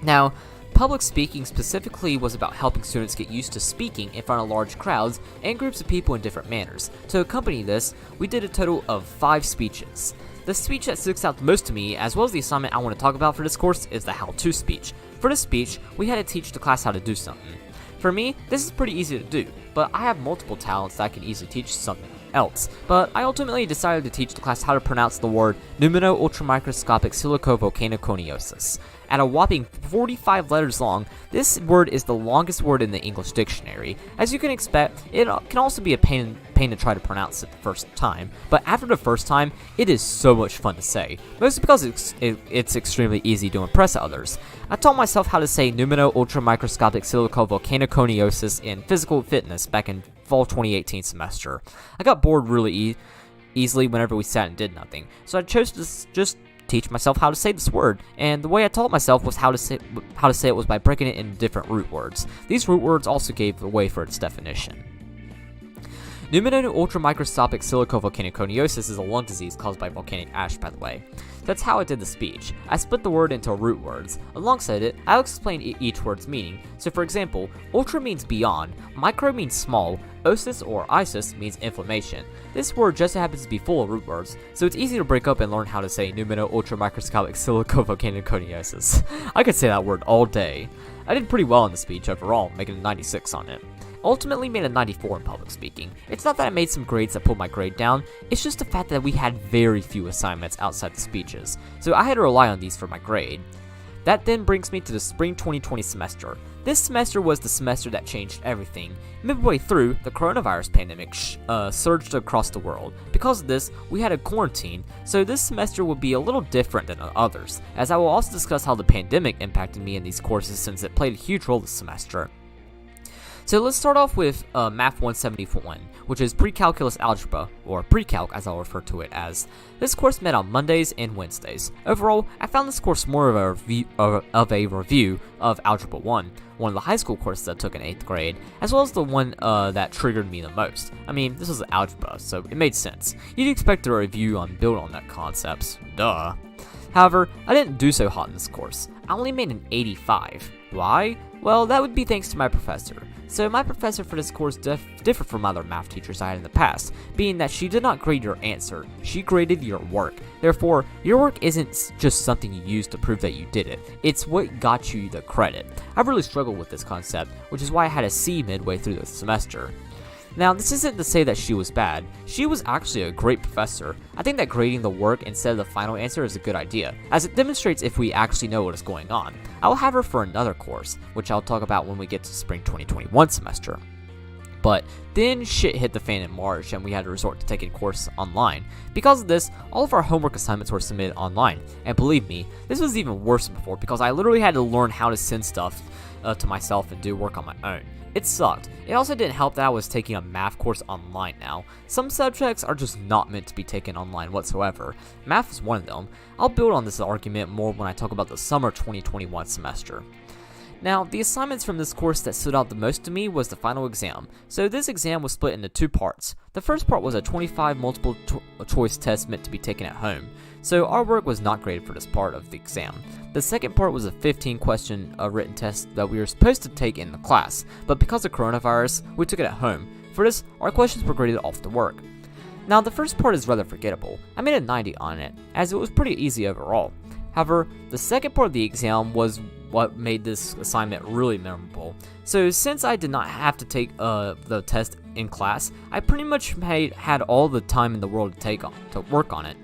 Now, public speaking specifically was about helping students get used to speaking in front of large crowds and groups of people in different manners. To accompany this, we did a total of 5 speeches. The speech that sticks out the most to me, as well as the assignment I want to talk about for this course, is the how-to speech. For this speech, we had to teach the class how to do something. For me, this is pretty easy to do, but I have multiple talents that I can easily teach something else. But I ultimately decided to teach the class how to pronounce the word pneumono-ultramicroscopic silicovolcanoconiosis. At a whopping 45 letters long, this word is the longest word in the English dictionary. As you can expect, it can also be a pain to try to pronounce it the first time, but after the first time, it is so much fun to say, mostly because it's extremely easy to impress others. I taught myself how to say pneumono-ultramicroscopic silicovolcanoconiosis in physical fitness back in fall 2018 semester. I got bored really easily whenever we sat and did nothing, so I chose to just teach myself how to say this word, and the way I taught myself was how to say it was by breaking it into different root words. These root words also gave the way for its definition. Pneumono-ultramicroscopic silicovolcanoconiosis is a lung disease caused by volcanic ash, by the way. That's how I did the speech. I split the word into root words. Alongside it, I'll explain each word's meaning. So for example, ultra means beyond, micro means small, osis or isis means inflammation. This word just happens to be full of root words, so it's easy to break up and learn how to say pneumono-ultramicroscopic silicovolcanoconiosis. I could say that word all day. I did pretty well in the speech overall, making a 96 on it. Ultimately made a 94 in public speaking. It's not that I made some grades that pulled my grade down, it's just the fact that we had very few assignments outside the speeches, so I had to rely on these for my grade. That then brings me to the spring 2020 semester. This semester was the semester that changed everything. Midway through, the coronavirus pandemic surged across the world. Because of this, we had a quarantine, so this semester will be a little different than others, as I will also discuss how the pandemic impacted me in these courses since it played a huge role this semester. So let's start off with Math 171, which is Pre-Calculus Algebra, or Pre-Calc as I'll refer to it as. This course met on Mondays and Wednesdays. Overall, I found this course more of a review of Algebra 1, one of the high school courses I took in 8th grade, as well as the one that triggered me the most. I mean, this was algebra, so it made sense. You'd expect a review on build on that concepts, duh. However, I didn't do so hot in this course. I only made an 85. Why? Well, that would be thanks to my professor. So my professor for this course differed from other math teachers I had in the past, being that she did not grade your answer, she graded your work. Therefore, your work isn't just something you use to prove that you did it, it's what got you the credit. I really struggled with this concept, which is why I had a C midway through the semester. Now, this isn't to say that she was bad. She was actually a great professor. I think that grading the work instead of the final answer is a good idea, as it demonstrates if we actually know what is going on. I will have her for another course, which I'll talk about when we get to spring 2021 semester. But then shit hit the fan in March and we had to resort to taking course online. Because of this, all of our homework assignments were submitted online. And believe me, this was even worse than before because I literally had to learn how to send stuff to myself and do work on my own. It sucked. It also didn't help that I was taking a math course online now. Some subjects are just not meant to be taken online whatsoever. Math is one of them. I'll build on this argument more when I talk about the summer 2021 semester. Now, the assignments from this course that stood out the most to me was the final exam. So this exam was split into 2 parts. The first part was a 25 multiple choice test meant to be taken at home. So our work was not graded for this part of the exam. The second part was a 15 question written test that we were supposed to take in the class, but because of coronavirus, we took it at home. For this, our questions were graded off the work. Now, the first part is rather forgettable. I made a 90 on it, as it was pretty easy overall. However, the second part of the exam was what made this assignment really memorable. So since I did not have to take the test in class, I pretty much had all the time in the world to work on it.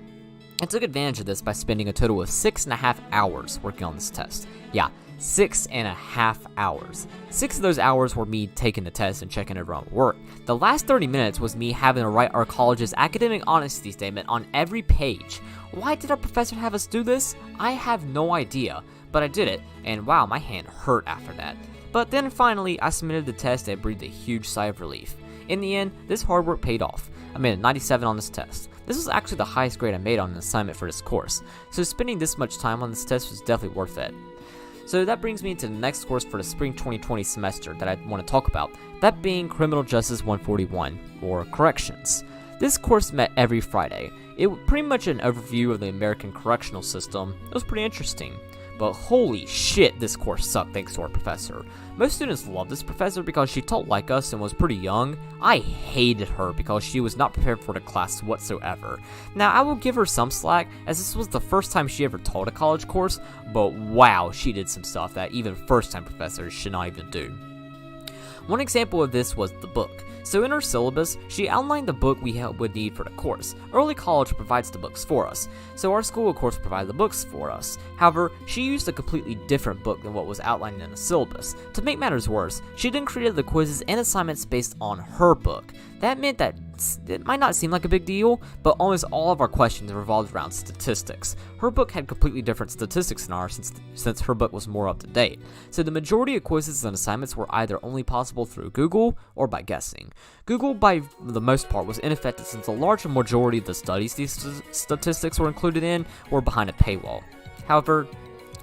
I took advantage of this by spending a total of 6.5 hours working on this test. Yeah, 6.5 hours. 6 of those hours were me taking the test and checking over on work. The last 30 minutes was me having to write our college's academic honesty statement on every page. Why did our professor have us do this? I have no idea. but I did it, and wow, my hand hurt after that. But then finally, I submitted the test and breathed a huge sigh of relief. In the end, this hard work paid off. I made a 97 on this test. This was actually the highest grade I made on an assignment for this course, so spending this much time on this test was definitely worth it. So that brings me to the next course for the spring 2020 semester that I want to talk about, that being Criminal Justice 141, or Corrections. This course met every Friday. It was pretty much an overview of the American correctional system. It was pretty interesting. But holy shit, this course sucked thanks to our professor. Most students loved this professor because she taught like us and was pretty young. I hated her because she was not prepared for the class whatsoever. Now, I will give her some slack, as this was the first time she ever taught a college course, but wow, she did some stuff that even first-time professors should not even do. One example of this was the book. So in her syllabus, she outlined the book we would need for the course. Early college provides the books for us, so our school of course provided the books for us. However, she used a completely different book than what was outlined in the syllabus. To make matters worse, she then created the quizzes and assignments based on her book. That meant that it might not seem like a big deal, but almost all of our questions revolved around statistics. Her book had completely different statistics than ours since her book was more up to date. So the majority of quizzes and assignments were either only possible through Google or by guessing. Google, by the most part, was ineffective since a large majority of the studies these statistics were included in were behind a paywall. However,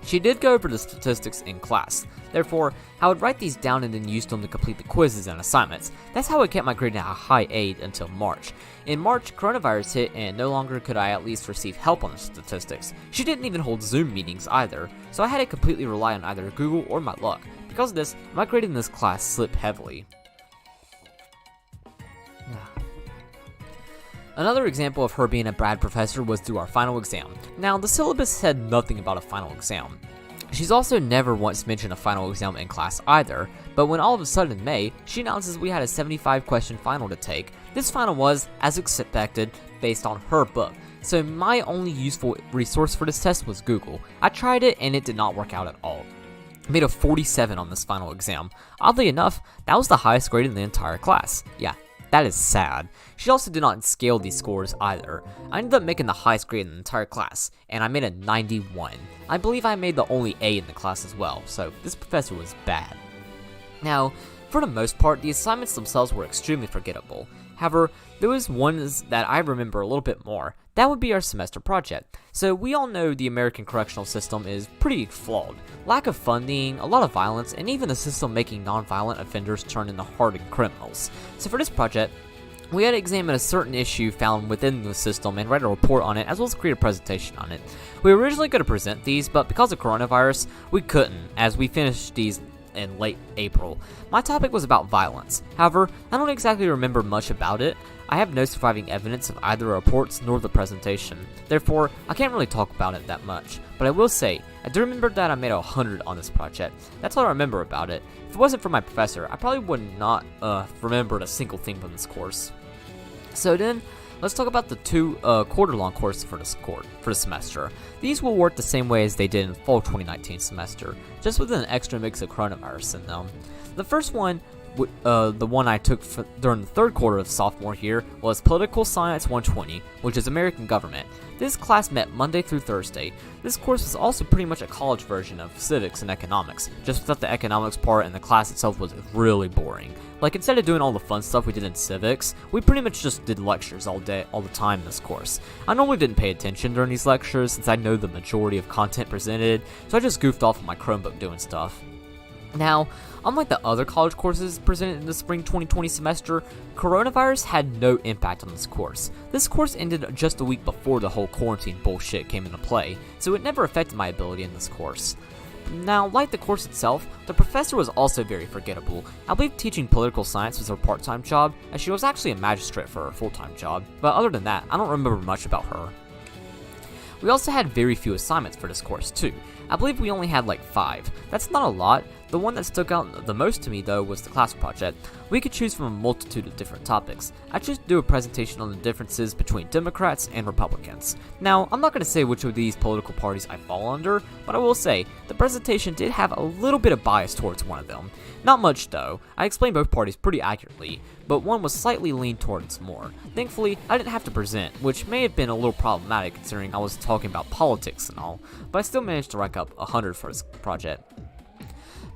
she did go over the statistics in class. Therefore, I would write these down and then use them to complete the quizzes and assignments. That's how I kept my grade at a high A until March. In March, coronavirus hit and no longer could I at least receive help on the statistics. She didn't even hold Zoom meetings either, so I had to completely rely on either Google or my luck. Because of this, my grade in this class slipped heavily. Another example of her being a bad professor was through our final exam. Now, the syllabus said nothing about a final exam. She's also never once mentioned a final exam in class either, but when all of a sudden in May, she announces we had a 75 question final to take. This final was, as expected, based on her book. So my only useful resource for this test was Google. I tried it and it did not work out at all. I made a 47 on this final exam. Oddly enough, that was the highest grade in the entire class. Yeah, that is sad. She also did not scale these scores either. I ended up making the highest grade in the entire class, and I made a 91. I believe I made the only A in the class as well, so this professor was bad. Now, for the most part, the assignments themselves were extremely forgettable. However, there was ones that I remember a little bit more. That would be our semester project. So we all know the American correctional system is pretty flawed. Lack of funding, a lot of violence, and even the system making non-violent offenders turn into hardened criminals. So for this project, we had to examine a certain issue found within the system and write a report on it, as well as create a presentation on it. We were originally going to present these, but because of coronavirus, we couldn't, as we finished these in late April. My topic was about violence. However, I don't exactly remember much about it. I have no surviving evidence of either the reports nor the presentation. Therefore, I can't really talk about it that much. But I will say, I do remember that I made 100 on this project. That's all I remember about it. If it wasn't for my professor, I probably would not remembered a single thing from this course. So then, let's talk about the two quarter-long courses for the semester. These will work the same way as they did in fall 2019 semester, just with an extra mix of coronavirus in them. The first one, the one I took during the third quarter of sophomore year, was Political Science 120, which is American Government. This class met Monday through Thursday. This course was also pretty much a college version of civics and economics, just without the economics part, and the class itself was really boring. Like, instead of doing all the fun stuff we did in civics, we pretty much just did lectures all the time in this course. I normally didn't pay attention during these lectures since I know the majority of content presented, so I just goofed off on my Chromebook doing stuff. Now, unlike the other college courses presented in the spring 2020 semester, coronavirus had no impact on this course. This course ended just a week before the whole quarantine bullshit came into play, so it never affected my ability in this course. Now, like the course itself, the professor was also very forgettable. I believe teaching political science was her part-time job, as she was actually a magistrate for her full-time job, but other than that, I don't remember much about her. We also had very few assignments for this course too. I believe we only had like 5. That's not a lot. The one that stuck out the most to me though was the class project. We could choose from a multitude of different topics. I chose to do a presentation on the differences between Democrats and Republicans. Now, I'm not going to say which of these political parties I fall under, but I will say, the presentation did have a little bit of bias towards one of them. Not much though, I explained both parties pretty accurately, but one was slightly leaned towards more. Thankfully, I didn't have to present, which may have been a little problematic considering I was talking about politics and all, but I still managed to rank up 100 for this project.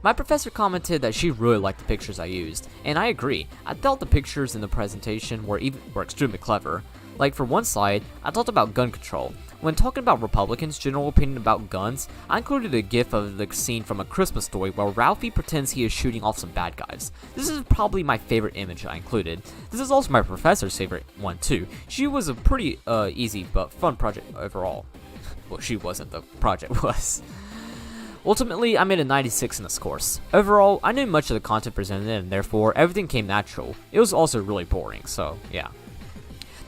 My professor commented that she really liked the pictures I used, and I agree. I thought the pictures in the presentation were extremely clever. Like for one slide, I talked about gun control. When talking about Republicans' general opinion about guns, I included a gif of the scene from A Christmas Story where Ralphie pretends he is shooting off some bad guys. This is probably my favorite image I included. This is also my professor's favorite one too. She was a pretty easy but fun project overall. Well, she wasn't, the project was. Ultimately, I made a 96 in this course. Overall, I knew much of the content presented and therefore everything came natural. It was also really boring, so yeah.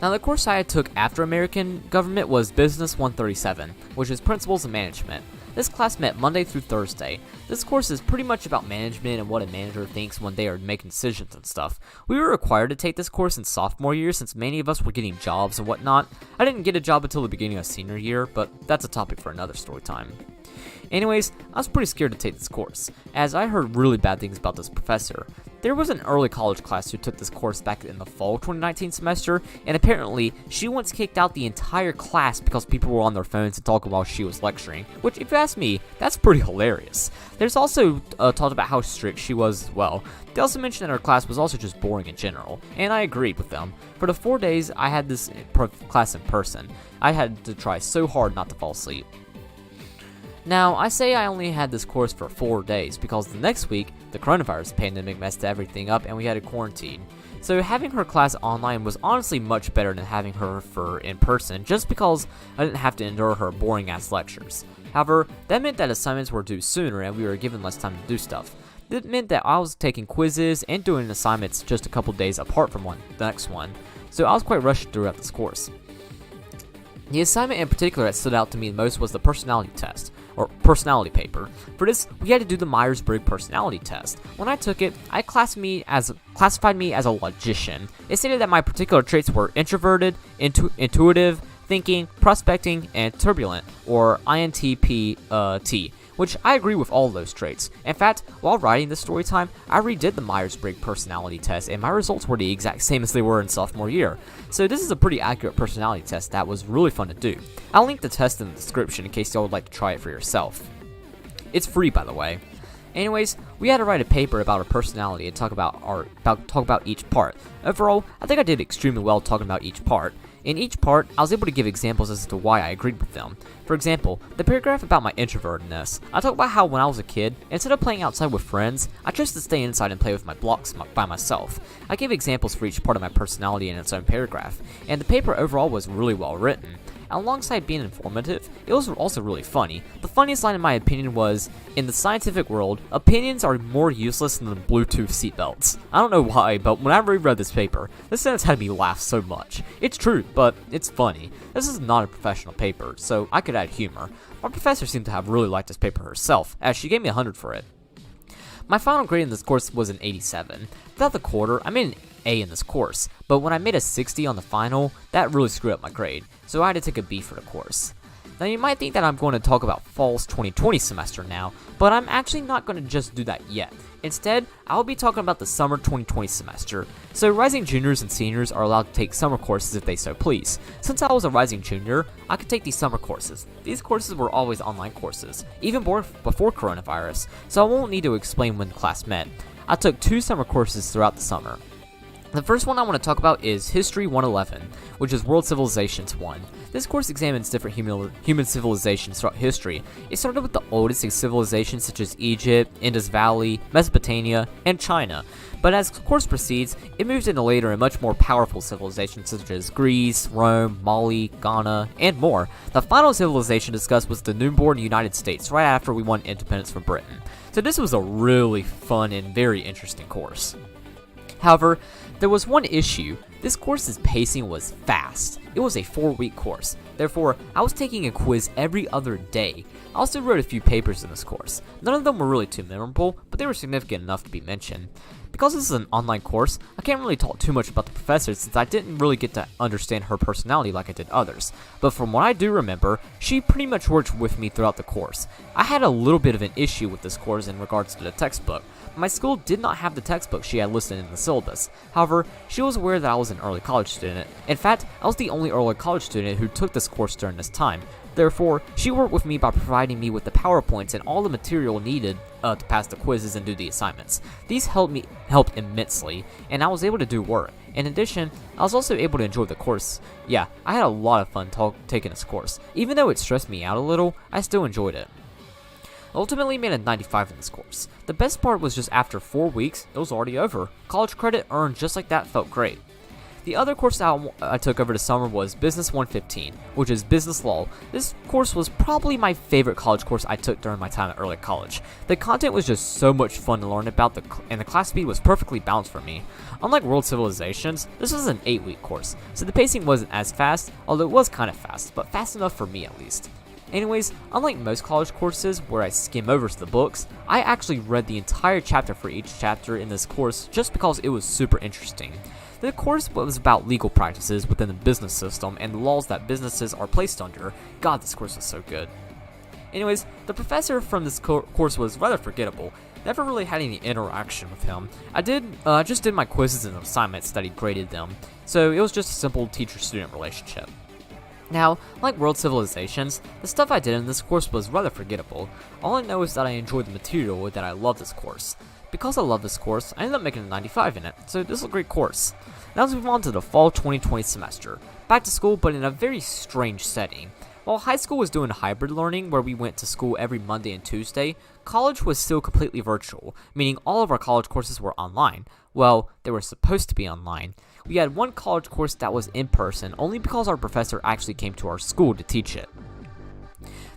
Now the course I took after American Government was Business 137, which is Principles of Management. This class met Monday through Thursday. This course is pretty much about management and what a manager thinks when they are making decisions and stuff. We were required to take this course in sophomore year since many of us were getting jobs and whatnot. I didn't get a job until the beginning of senior year, but that's a topic for another story time. Anyways, I was pretty scared to take this course, as I heard really bad things about this professor. There was an early college class who took this course back in the fall 2019 semester, and apparently, she once kicked out the entire class because people were on their phones and talking while she was lecturing, which if you ask me, that's pretty hilarious. There's also talked about how strict she was as well. They also mentioned that her class was also just boring in general, and I agreed with them. For the 4 days I had this class in person, I had to try so hard not to fall asleep. Now, I say I only had this course for 4 days because the next week, the coronavirus pandemic messed everything up and we had a quarantine. So having her class online was honestly much better than having her for in person just because I didn't have to endure her boring ass lectures. However, that meant that assignments were due sooner and we were given less time to do stuff. That meant that I was taking quizzes and doing assignments just a couple days apart from the next one, so I was quite rushed throughout this course. The assignment in particular that stood out to me the most was the personality test, or personality paper. For this, we had to do the Myers-Briggs personality test. When I took it, I classified me as a logician. It stated that my particular traits were introverted, intuitive, thinking, prospecting, and turbulent, or INTP-T, which I agree with all of those traits. In fact, while writing this story time, I redid the Myers-Briggs personality test, and my results were the exact same as they were in sophomore year. So this is a pretty accurate personality test that was really fun to do. I'll link the test in the description in case y'all would like to try it for yourself. It's free, by the way. Anyways, we had to write a paper about our personality and talk about each part. Overall, I think I did extremely well talking about each part. In each part, I was able to give examples as to why I agreed with them. For example, the paragraph about my introvertedness. I talked about how when I was a kid, instead of playing outside with friends, I chose to stay inside and play with my blocks by myself. I gave examples for each part of my personality in its own paragraph, and the paper overall was really well written. Alongside being informative, it was also really funny. The funniest line in my opinion was, in the scientific world, opinions are more useless than the Bluetooth seatbelts. I don't know why, but when I reread this paper, this sentence had me laugh so much. It's true, but it's funny. This is not a professional paper, so I could add humor. My professor seemed to have really liked this paper herself, as she gave me 100 for it. My final grade in this course was an 87. Throughout the quarter, I made an A in this course, but when I made a 60 on the final, that really screwed up my grade, so I had to take a B for the course. Now you might think that I'm going to talk about Fall's 2020 semester now, but I'm actually not going to just do that yet. Instead, I'll be talking about the summer 2020 semester. So rising juniors and seniors are allowed to take summer courses if they so please. Since I was a rising junior, I could take these summer courses. These courses were always online courses, even before coronavirus, so I won't need to explain when the class met. I took 2 summer courses throughout the summer. The first one I want to talk about is History 111, which is World Civilizations 1. This course examines different human civilizations throughout history. It started with the oldest civilizations such as Egypt, Indus Valley, Mesopotamia, and China. But as the course proceeds, it moves into later and much more powerful civilizations such as Greece, Rome, Mali, Ghana, and more. The final civilization discussed was the newborn United States right after we won independence from Britain. So this was a really fun and very interesting course. However, there was one issue. This course's pacing was fast. It was a 4-week course. Therefore, I was taking a quiz every other day. I also wrote a few papers in this course. None of them were really too memorable, but they were significant enough to be mentioned. Because this is an online course, I can't really talk too much about the professor since I didn't really get to understand her personality like I did others. But from what I do remember, she pretty much worked with me throughout the course. I had a little bit of an issue with this course in regards to the textbook. My school did not have the textbook she had listed in the syllabus. However, she was aware that I was an early college student. In fact, I was the only early college student who took this course during this time. Therefore, she worked with me by providing me with the PowerPoints and all the material needed to pass the quizzes and do the assignments. These helped immensely, and I was able to do work. In addition, I was also able to enjoy the course. Yeah, I had a lot of fun taking this course. Even though it stressed me out a little, I still enjoyed it. I ultimately made a 95 in this course. The best part was just after 4 weeks, it was already over. College credit earned just like that felt great. The other course that I took over the summer was Business 115, which is business law. This course was probably my favorite college course I took during my time at early college. The content was just so much fun to learn about, and the class speed was perfectly balanced for me. Unlike World Civilizations, this was an 8-week course, so the pacing wasn't as fast, although it was kind of fast, but fast enough for me at least. Anyways, unlike most college courses where I skim over the books, I actually read the entire chapter for each chapter in this course just because it was super interesting. The course was about legal practices within the business system and the laws that businesses are placed under. God, this course was so good. Anyways, the professor from this course was rather forgettable. Never really had any interaction with him. I just did my quizzes and assignments that he graded them, so it was just a simple teacher-student relationship. Now, like World Civilizations, the stuff I did in this course was rather forgettable. All I know is that I enjoyed the material and that I love this course. Because I love this course, I ended up making a 95 in it, so this is a great course. Now let's move on to the fall 2020 semester. Back to school, but in a very strange setting. While high school was doing hybrid learning, where we went to school every Monday and Tuesday, college was still completely virtual, meaning all of our college courses were online. Well, they were supposed to be online. We had one college course that was in person, only because our professor actually came to our school to teach it.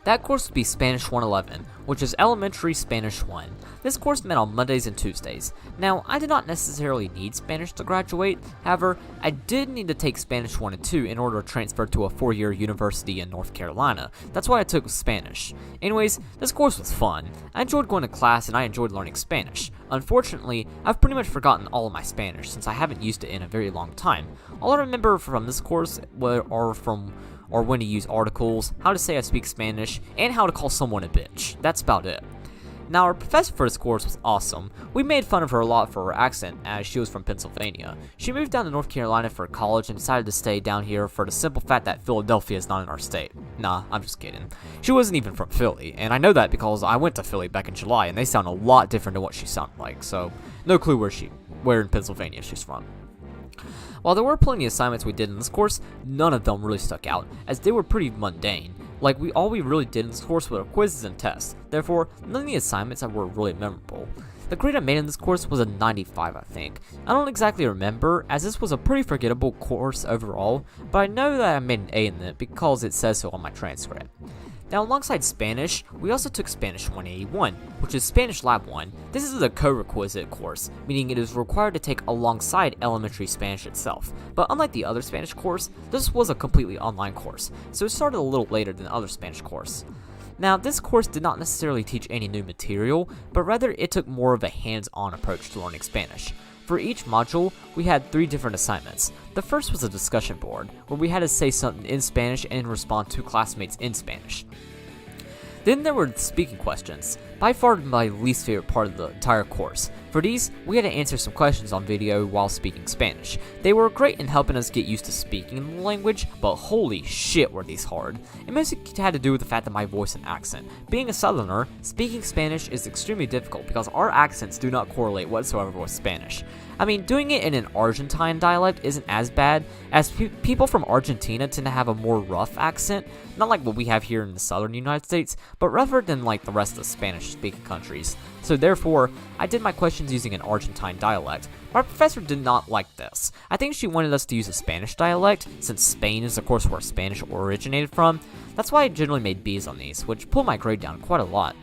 That course would be Spanish 111, which is Elementary Spanish 1. This course met on Mondays and Tuesdays. Now, I did not necessarily need Spanish to graduate, however, I did need to take Spanish 1 and 2 in order to transfer to a 4-year university in North Carolina. That's why I took Spanish. Anyways, this course was fun. I enjoyed going to class and I enjoyed learning Spanish. Unfortunately, I've pretty much forgotten all of my Spanish since I haven't used it in a very long time. All I remember from this course are when to use articles, how to say I speak Spanish, and how to call someone a bitch. That's about it. Now, our professor for this course was awesome. We made fun of her a lot for her accent, as she was from Pennsylvania. She moved down to North Carolina for college and decided to stay down here for the simple fact that Philadelphia is not in our state. Nah, I'm just kidding. She wasn't even from Philly, and I know that because I went to Philly back in July, and they sound a lot different than what she sounded like, so no clue where in Pennsylvania she's from. While there were plenty of assignments we did in this course, none of them really stuck out, as they were pretty mundane. All we really did in this course were quizzes and tests, therefore, none of the assignments were really memorable. The grade I made in this course was a 95, I think. I don't exactly remember, as this was a pretty forgettable course overall, but I know that I made an A in it because it says so on my transcript. Now, alongside Spanish, we also took Spanish 181, which is Spanish Lab 1. This is a co-requisite course, meaning it is required to take alongside elementary Spanish itself. But unlike the other Spanish course, this was a completely online course, so it started a little later than the other Spanish course. Now, this course did not necessarily teach any new material, but rather it took more of a hands-on approach to learning Spanish. For each module, we had 3 different assignments. The first was a discussion board, where we had to say something in Spanish and respond to classmates in Spanish. Then there were speaking questions, by far my least favorite part of the entire course. For these, we had to answer some questions on video while speaking Spanish. They were great in helping us get used to speaking the language, but holy shit were these hard. It mostly had to do with the fact that my voice and accent. Being a southerner, speaking Spanish is extremely difficult because our accents do not correlate whatsoever with Spanish. I mean, doing it in an Argentine dialect isn't as bad, as people from Argentina tend to have a more rough accent, not like what we have here in the southern United States, but rougher than like the rest of the Spanish-speaking countries. So therefore, I did my questions using an Argentine dialect. My professor did not like this. I think she wanted us to use a Spanish dialect, since Spain is of course where Spanish originated from. That's why I generally made B's on these, which pulled my grade down quite a lot.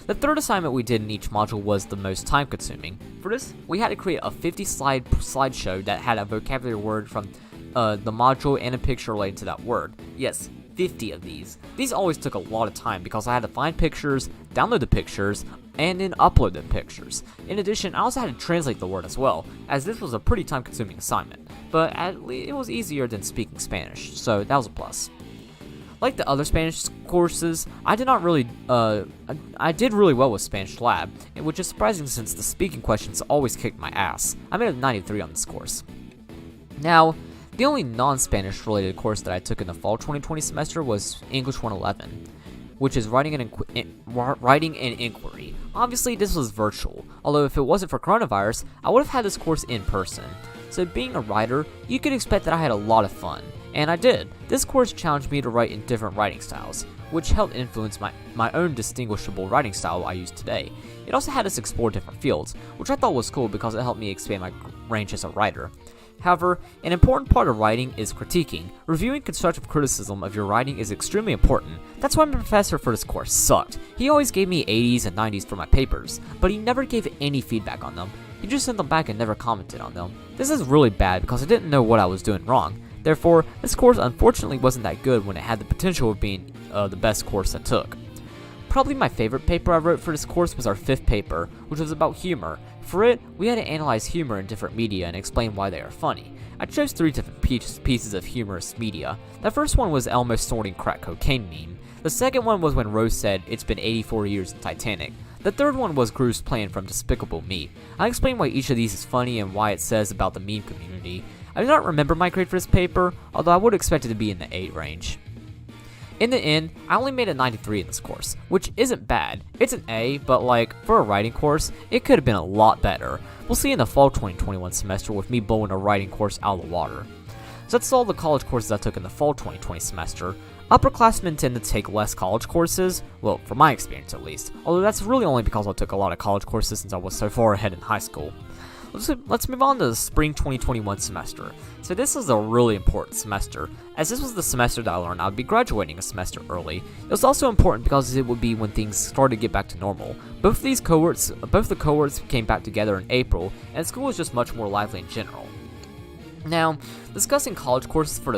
The third assignment we did in each module was the most time-consuming. For this, we had to create a 50-slide slideshow that had a vocabulary word from the module and a picture related to that word. Yes, 50 of these. These always took a lot of time because I had to find pictures, download the pictures, and then upload the pictures. In addition, I also had to translate the word as well, as this was a pretty time-consuming assignment, but at least it was easier than speaking Spanish, so that was a plus. Like the other Spanish courses, I did really well with Spanish Lab, which is surprising since the speaking questions always kicked my ass. I made a 93 on this course. Now, the only non-Spanish related course that I took in the fall 2020 semester was English 111, which is writing and inquiry. Obviously, this was virtual, although if it wasn't for coronavirus, I would have had this course in person. So being a writer, you could expect that I had a lot of fun, and I did. This course challenged me to write in different writing styles, which helped influence my own distinguishable writing style I use today. It also had us explore different fields, which I thought was cool because it helped me expand my range as a writer. However, an important part of writing is critiquing. Reviewing constructive criticism of your writing is extremely important. That's why my professor for this course sucked. He always gave me 80s and 90s for my papers, but he never gave any feedback on them. He just sent them back and never commented on them. This is really bad because I didn't know what I was doing wrong. Therefore, this course unfortunately wasn't that good when it had the potential of being the best course I took. Probably my favorite paper I wrote for this course was our 5th paper, which was about humor. For it, we had to analyze humor in different media and explain why they are funny. I chose 3 different pieces of humorous media. The first one was Elmo snorting crack cocaine meme. The second one was when Rose said, "It's been 84 years in Titanic." The third one was Gru's plan from Despicable Me. I explained why each of these is funny and why it says about the meme community. I do not remember my grade for this paper, although I would expect it to be in the 8 range. In the end, I only made a 93 in this course, which isn't bad. It's an A, but for a writing course, it could have been a lot better. We'll see in the fall 2021 semester with me blowing a writing course out of the water. So that's all the college courses I took in the fall 2020 semester. Upperclassmen tend to take less college courses, well, from my experience at least, although that's really only because I took a lot of college courses since I was so far ahead in high school. Let's move on to the spring 2021 semester. So this is a really important semester, as this was the semester that I learned I would be graduating a semester early. It was also important because it would be when things started to get back to normal. Both the cohorts came back together in April, and school was just much more lively in general. Now, discussing college courses for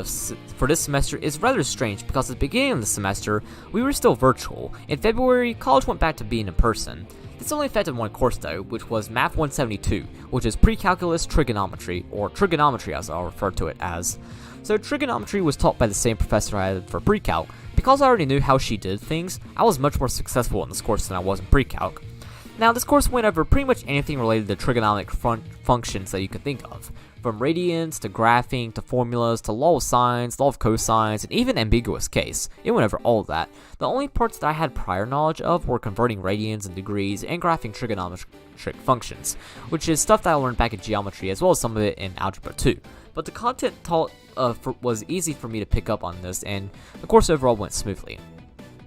this semester is rather strange because at the beginning of the semester, we were still virtual. In February, college went back to being in person. This only affected one course though, which was Math 172, which is pre-calculus trigonometry, or trigonometry as I'll refer to it as. So trigonometry was taught by the same professor I had for pre-calc. Because I already knew how she did things, I was much more successful in this course than I was in pre-calc. Now, this course went over pretty much anything related to trigonometric functions that you could think of. From radians, to graphing, to formulas, to law of sines, law of cosines, and even ambiguous case. It went over all of that. The only parts that I had prior knowledge of were converting radians and degrees and graphing trigonometric functions, which is stuff that I learned back in geometry as well as some of it in algebra 2. But the content taught was easy for me to pick up on this, and the course overall went smoothly.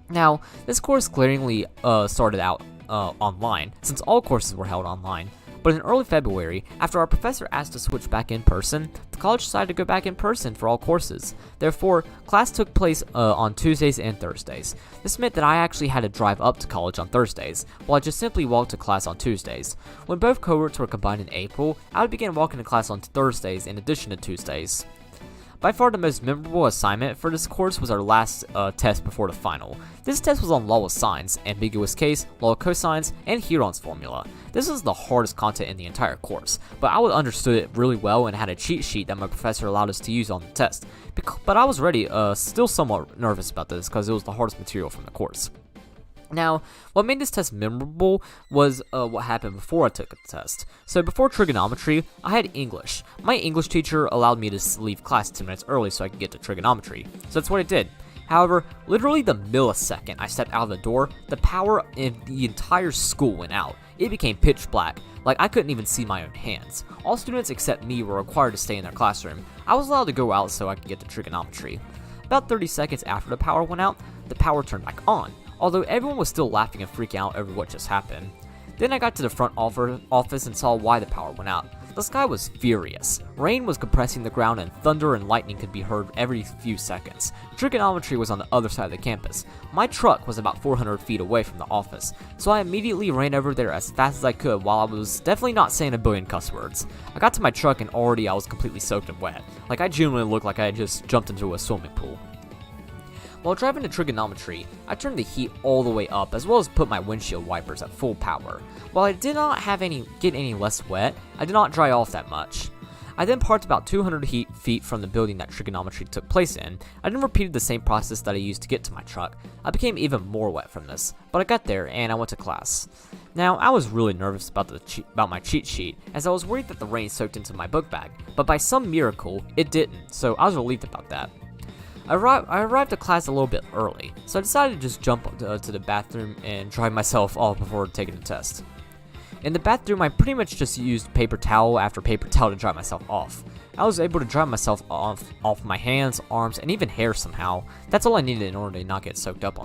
Now, this course glaringly started out online, since all courses were held online. But in early February, after our professor asked to switch back in person, the college decided to go back in person for all courses. Therefore, class took place on Tuesdays and Thursdays. This meant that I actually had to drive up to college on Thursdays, while I just simply walked to class on Tuesdays. When both cohorts were combined in April, I would begin walking to class on Thursdays in addition to Tuesdays. By far the most memorable assignment for this course was our last test before the final. This test was on law of sines, ambiguous case, law of cosines, and Heron's formula. This was the hardest content in the entire course, but I understood it really well and had a cheat sheet that my professor allowed us to use on the test. But I was still somewhat nervous about this because it was the hardest material from the course. Now, what made this test memorable was what happened before I took the test. So before trigonometry, I had English. My English teacher allowed me to leave class 10 minutes early so I could get to trigonometry. So that's what I did. However, literally the millisecond I stepped out of the door, the power in the entire school went out. It became pitch black, like I couldn't even see my own hands. All students except me were required to stay in their classroom. I was allowed to go out so I could get to trigonometry. About 30 seconds after the power went out, the power turned back on, although everyone was still laughing and freaking out over what just happened. Then I got to the front office and saw why the power went out. The sky was furious. Rain was compressing the ground and thunder and lightning could be heard every few seconds. Trigonometry was on the other side of the campus. My truck was about 400 feet away from the office, so I immediately ran over there as fast as I could while I was definitely not saying a billion cuss words. I got to my truck and already I was completely soaked and wet. Like I genuinely looked like I had just jumped into a swimming pool. While driving to trigonometry, I turned the heat all the way up as well as put my windshield wipers at full power. While I did not get any less wet, I did not dry off that much. I then parked about 200 feet from the building that trigonometry took place in. I then repeated the same process that I used to get to my truck. I became even more wet from this, but I got there and I went to class. Now, I was really nervous about my cheat sheet, as I was worried that the rain soaked into my book bag, but by some miracle, it didn't, so I was relieved about that. I arrived at class a little bit early, so I decided to just jump to the bathroom and dry myself off before taking the test. In the bathroom, I pretty much just used paper towel after paper towel to dry myself off. I was able to dry myself off my hands, arms, and even hair somehow. That's all I needed in order to not get soak up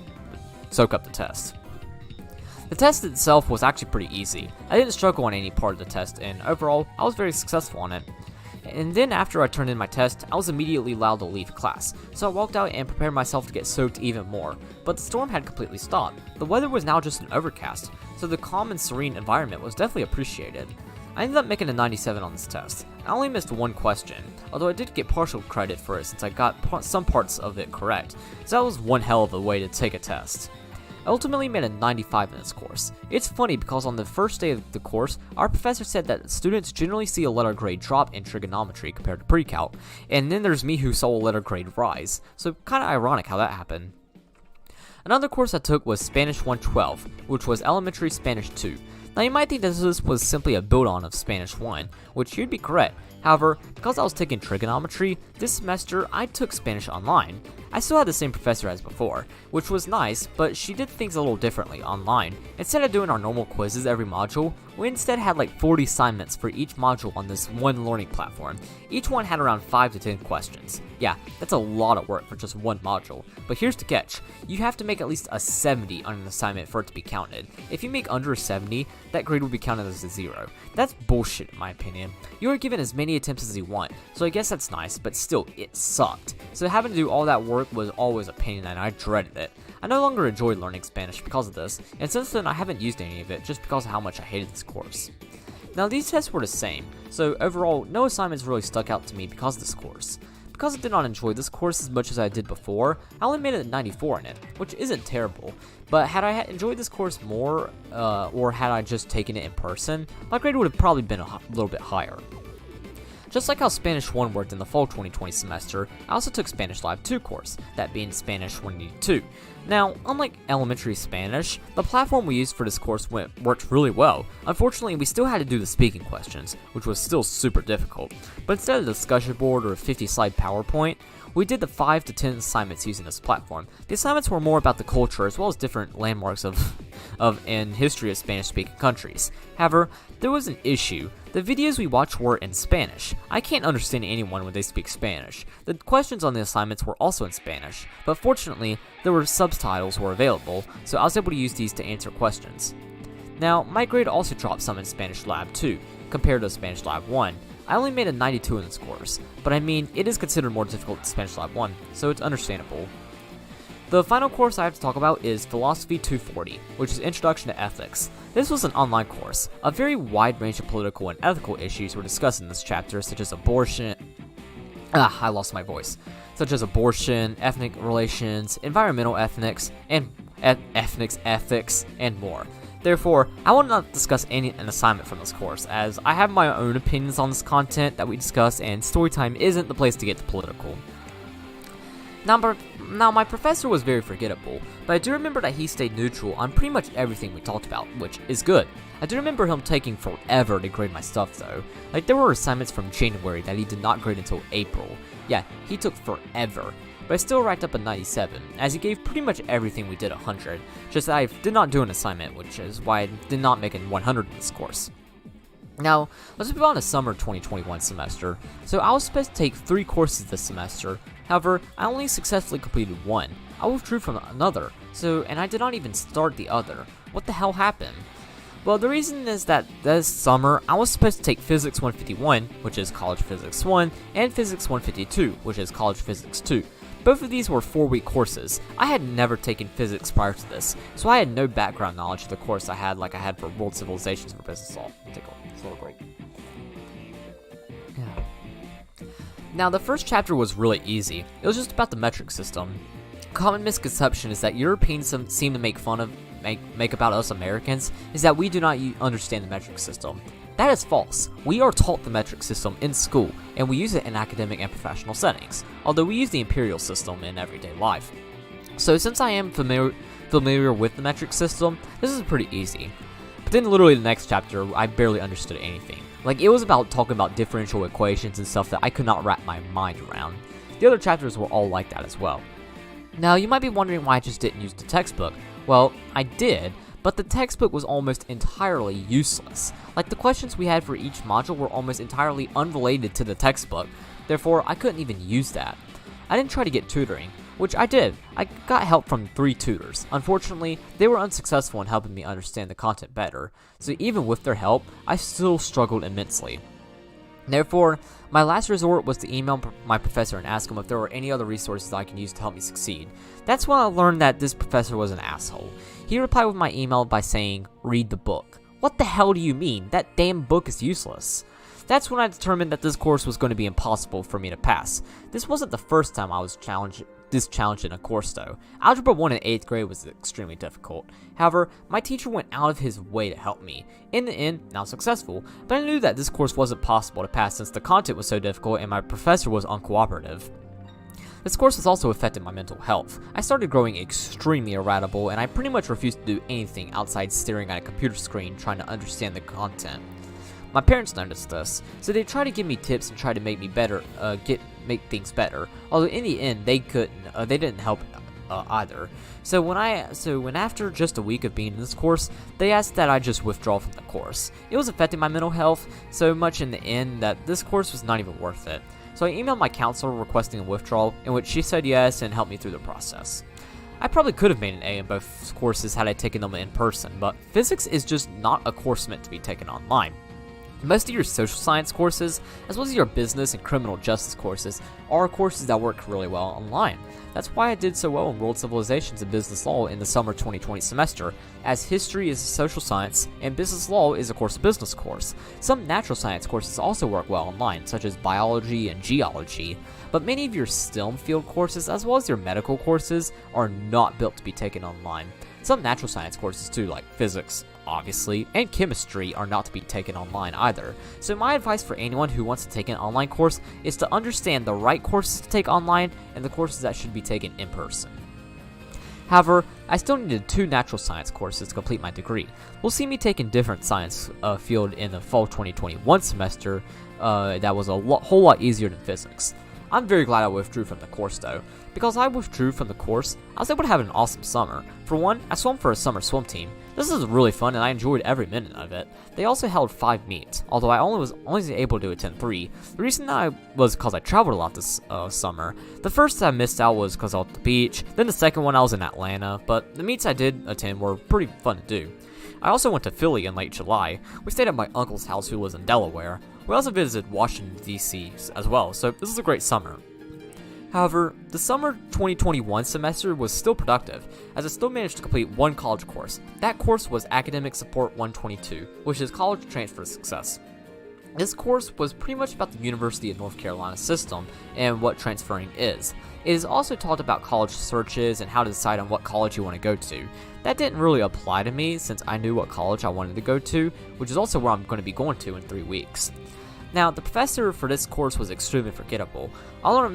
the test. The test itself was actually pretty easy. I didn't struggle on any part of the test, and overall, I was very successful on it. And then after I turned in my test, I was immediately allowed to leave class, so I walked out and prepared myself to get soaked even more. But the storm had completely stopped. The weather was now just an overcast, so the calm and serene environment was definitely appreciated. I ended up making a 97 on this test. I only missed one question, although I did get partial credit for it since I got some parts of it correct, so that was one hell of a way to take a test. I ultimately made a 95 in this course. It's funny because on the first day of the course, our professor said that students generally see a letter grade drop in trigonometry compared to pre-calc, and then there's me who saw a letter grade rise, so kinda ironic how that happened. Another course I took was Spanish 112, which was Elementary Spanish 2. Now you might think that this was simply a build-on of Spanish 1, which you'd be correct. However, because I was taking trigonometry, this semester I took Spanish online. I still had the same professor as before, which was nice, but she did things a little differently online. Instead of doing our normal quizzes every module, we instead had like 40 assignments for each module on this one learning platform. Each one had around 5 to 10 questions. Yeah, that's a lot of work for just one module, but here's the catch. You have to make at least a 70 on an assignment for it to be counted. If you make under a 70, that grade will be counted as a 0. That's bullshit in my opinion. You are given as many attempts as you want, so I guess that's nice, but still, it sucked. So having to do all that work was always a pain and I dreaded it. I no longer enjoy learning Spanish because of this, and since then I haven't used any of it just because of how much I hated this course. Now these tests were the same, so overall no assignments really stuck out to me because of this course. Because I did not enjoy this course as much as I did before, I only made it a 94 in it, which isn't terrible, but had I enjoyed this course more, or had I just taken it in person, my grade would have probably been a little bit higher. Just like how Spanish 1 worked in the fall 2020 semester, I also took Spanish Lab 2 course, that being Spanish 182. Now, unlike elementary Spanish, the platform we used for this course worked really well. Unfortunately, we still had to do the speaking questions, which was still super difficult. But instead of a discussion board or a 50-slide PowerPoint, we did the 5 to 10 assignments using this platform. The assignments were more about the culture as well as different landmarks and history of Spanish-speaking countries. However, there was an issue. The videos we watched were in Spanish. I can't understand anyone when they speak Spanish. The questions on the assignments were also in Spanish, but fortunately, subtitles were available, so I was able to use these to answer questions. Now, my grade also dropped some in Spanish Lab 2, compared to Spanish Lab 1. I only made a 92 in this course, but I mean, it is considered more difficult than Spanish Lab 1, so it's understandable. The final course I have to talk about is Philosophy 240, which is Introduction to Ethics. This was an online course. A very wide range of political and ethical issues were discussed in this chapter, such as abortion, ethnic relations, environmental ethics, and ethics, and more. Therefore, I will not discuss an assignment from this course, as I have my own opinions on this content that we discuss, and Storytime isn't the place to get political. Now, my professor was very forgettable, but I do remember that he stayed neutral on pretty much everything we talked about, which is good. I do remember him taking forever to grade my stuff though. Like, there were assignments from January that he did not grade until April. Yeah, he took forever. But I still racked up a 97, as he gave pretty much everything we did 100, just that I did not do an assignment, which is why I did not make it 100 in this course. Now, let's move on to summer 2021 semester. So I was supposed to take 3 courses this semester, however, I only successfully completed 1. I withdrew from another, and I did not even start the other. What the hell happened? Well, the reason is that this summer, I was supposed to take Physics 151, which is College Physics 1, and Physics 152, which is College Physics 2. Both of these were 4-week courses. I had never taken physics prior to this, so I had no background knowledge of the course I had like I had for World Civilizations for Business Law. Take a little break. Yeah. Now, the first chapter was really easy. It was just about the metric system. Common misconception is that Europeans seem to make about us Americans is that we do not understand the metric system. That is false. We are taught the metric system in school, and we use it in academic and professional settings, although we use the imperial system in everyday life. So since I am familiar with the metric system, this is pretty easy. But then literally the next chapter, I barely understood anything. Like, it was about talking about differential equations and stuff that I could not wrap my mind around. The other chapters were all like that as well. Now, you might be wondering why I just didn't use the textbook. Well, I did, but the textbook was almost entirely useless. Like, the questions we had for each module were almost entirely unrelated to the textbook, therefore I couldn't even use that. I didn't try to get tutoring, which I did. I got help from 3 tutors. Unfortunately, they were unsuccessful in helping me understand the content better, so even with their help, I still struggled immensely. Therefore, my last resort was to email my professor and ask him if there were any other resources I can use to help me succeed. That's when I learned that this professor was an asshole. He replied with my email by saying, "Read the book." What the hell do you mean? That damn book is useless. That's when I determined that this course was going to be impossible for me to pass. This wasn't the first time I was challenged in a course though. Algebra 1 in 8th grade was extremely difficult. However, my teacher went out of his way to help me. In the end, I was successful, but I knew that this course wasn't possible to pass since the content was so difficult and my professor was uncooperative. This course has also affected my mental health. I started growing extremely irritable and I pretty much refused to do anything outside staring at a computer screen trying to understand the content. My parents noticed this, so they tried to give me tips and try to make me better, make things better. Although in the end, they didn't help either. So when after just a week of being in this course, they asked that I just withdraw from the course. It was affecting my mental health so much in the end that this course was not even worth it. So I emailed my counselor requesting a withdrawal, in which she said yes and helped me through the process. I probably could have made an A in both courses had I taken them in person, but physics is just not a course meant to be taken online. Most of your social science courses, as well as your business and criminal justice courses, are courses that work really well online. That's why I did so well in World Civilizations and Business Law in the summer 2020 semester, as history is a social science and business law is of course a business course. Some natural science courses also work well online, such as biology and geology, but many of your STEM field courses, as well as your medical courses, are not built to be taken online. Some natural science courses too, like physics, obviously, and chemistry are not to be taken online either. So my advice for anyone who wants to take an online course is to understand the right courses to take online and the courses that should be taken in person. However, I still needed 2 natural science courses to complete my degree. We'll see me take a different science field in the fall 2021 semester that was a whole lot easier than physics. I'm very glad I withdrew from the course though. Because I withdrew from the course, I was able to have an awesome summer. For one, I swam for a summer swim team. This was really fun and I enjoyed every minute of it. They also held 5 meets, although I was only able to attend 3. The reason was because I traveled a lot this summer. The first I missed out was because I was at the beach, then the second one I was in Atlanta, but the meets I did attend were pretty fun to do. I also went to Philly in late July. We stayed at my uncle's house who lives in Delaware. We also visited Washington, D.C. as well, so this was a great summer. However, the summer 2021 semester was still productive, as I still managed to complete 1 college course. That course was Academic Support 122, which is College Transfer Success. This course was pretty much about the University of North Carolina system and what transferring is. It is also taught about college searches and how to decide on what college you want to go to. That didn't really apply to me since I knew what college I wanted to go to, which is also where I'm going to be going to in 3 weeks. Now, the professor for this course was extremely forgettable. All I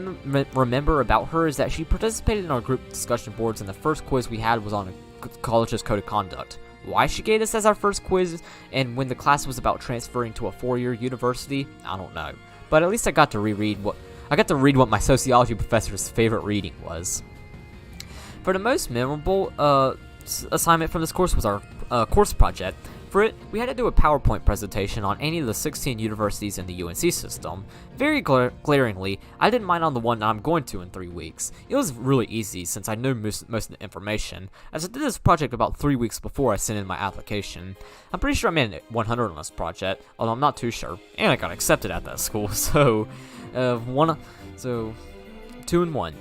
remember about her is that she participated in our group discussion boards and the first quiz we had was on a college's code of conduct. Why she gave this as our first quiz and when the class was about transferring to a 4-year university, I don't know. But at least I got to read what my sociology professor's favorite reading was. For the most memorable assignment from this course was our course project. For it, we had to do a PowerPoint presentation on any of the 16 universities in the UNC system. Very glaringly, I didn't mind on the one that I'm going to in 3 weeks. It was really easy since I knew most of the information, as I did this project about 3 weeks before I sent in my application. I'm pretty sure I made an 100 on this project, although I'm not too sure, and I got accepted at that school, so 2 and 1.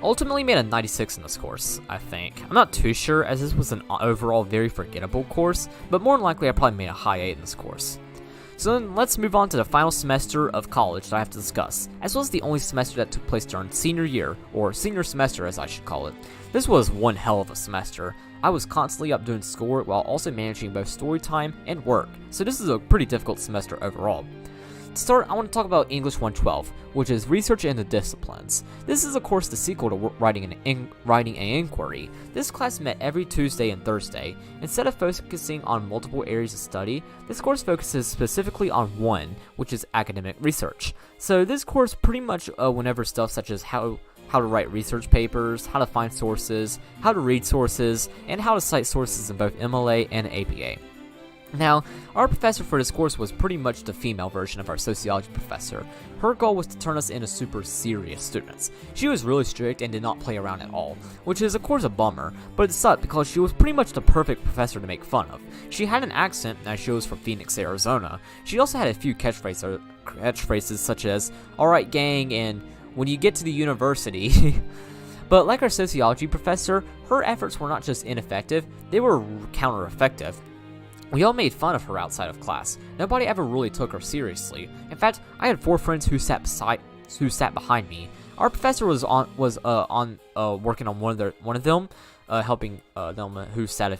Ultimately made a 96 in this course, I think. I'm not too sure, as this was an overall very forgettable course, but more than likely I probably made a high 8 in this course. So then let's move on to the final semester of college that I have to discuss, as well as the only semester that took place during senior year, or senior semester as I should call it. This was one hell of a semester. I was constantly up doing schoolwork while also managing both story time and work, so this is a pretty difficult semester overall. To start, I want to talk about English 112, which is Research in the Disciplines. This is of course the sequel to Writing an Inquiry. This class met every Tuesday and Thursday. Instead of focusing on multiple areas of study, this course focuses specifically on one, which is academic research. So this course pretty much went over stuff such as how to write research papers, how to find sources, how to read sources, and how to cite sources in both MLA and APA. Now, our professor for this course was pretty much the female version of our sociology professor. Her goal was to turn us into super serious students. She was really strict and did not play around at all, which is of course a bummer, but it sucked because she was pretty much the perfect professor to make fun of. She had an accent as she was from Phoenix, Arizona. She also had a few catchphrases such as, "Alright gang," and "when you get to the university." But like our sociology professor, her efforts were not just ineffective, they were counter-effective. We all made fun of her outside of class. Nobody ever really took her seriously. In fact, I had 4 friends who sat behind me. Our professor was working on one of them, helping them who sat a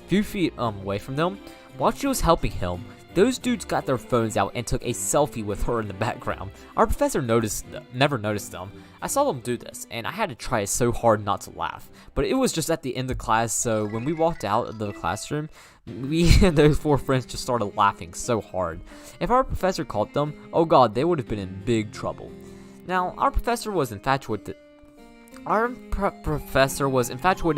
few feet away from them. While she was helping him, those dudes got their phones out and took a selfie with her in the background. Our professor never noticed them. I saw them do this, and I had to try so hard not to laugh. But it was just at the end of class, so when we walked out of the classroom, we and those 4 friends just started laughing so hard. If our professor caught them, oh god, they would have been in big trouble. Now, our professor was infatuated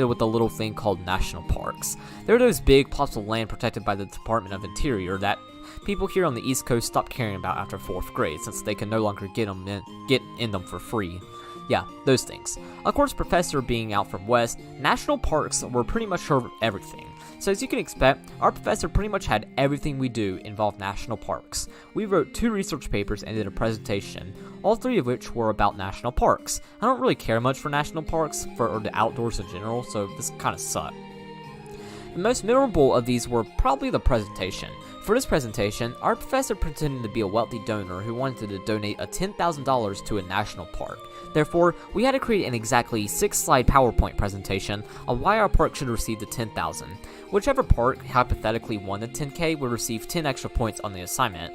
with a little thing called national parks. They're those big plots of land protected by the Department of Interior that people here on the East Coast stopped caring about after 4th grade, since they can no longer get in them for free. Yeah, those things. Of course, Professor being out from West, national parks were pretty much her everything. So as you can expect, our professor pretty much had everything we do involve national parks. We wrote 2 research papers and did a presentation, all 3 of which were about national parks. I don't really care much for national parks, or the outdoors in general, so this kind of sucked. The most memorable of these were probably the presentation. For this presentation, our professor pretended to be a wealthy donor who wanted to donate $10,000 to a national park. Therefore, we had to create an exactly 6-slide PowerPoint presentation on why our park should receive the $10,000. Whichever park hypothetically won the $10K would receive 10 extra points on the assignment.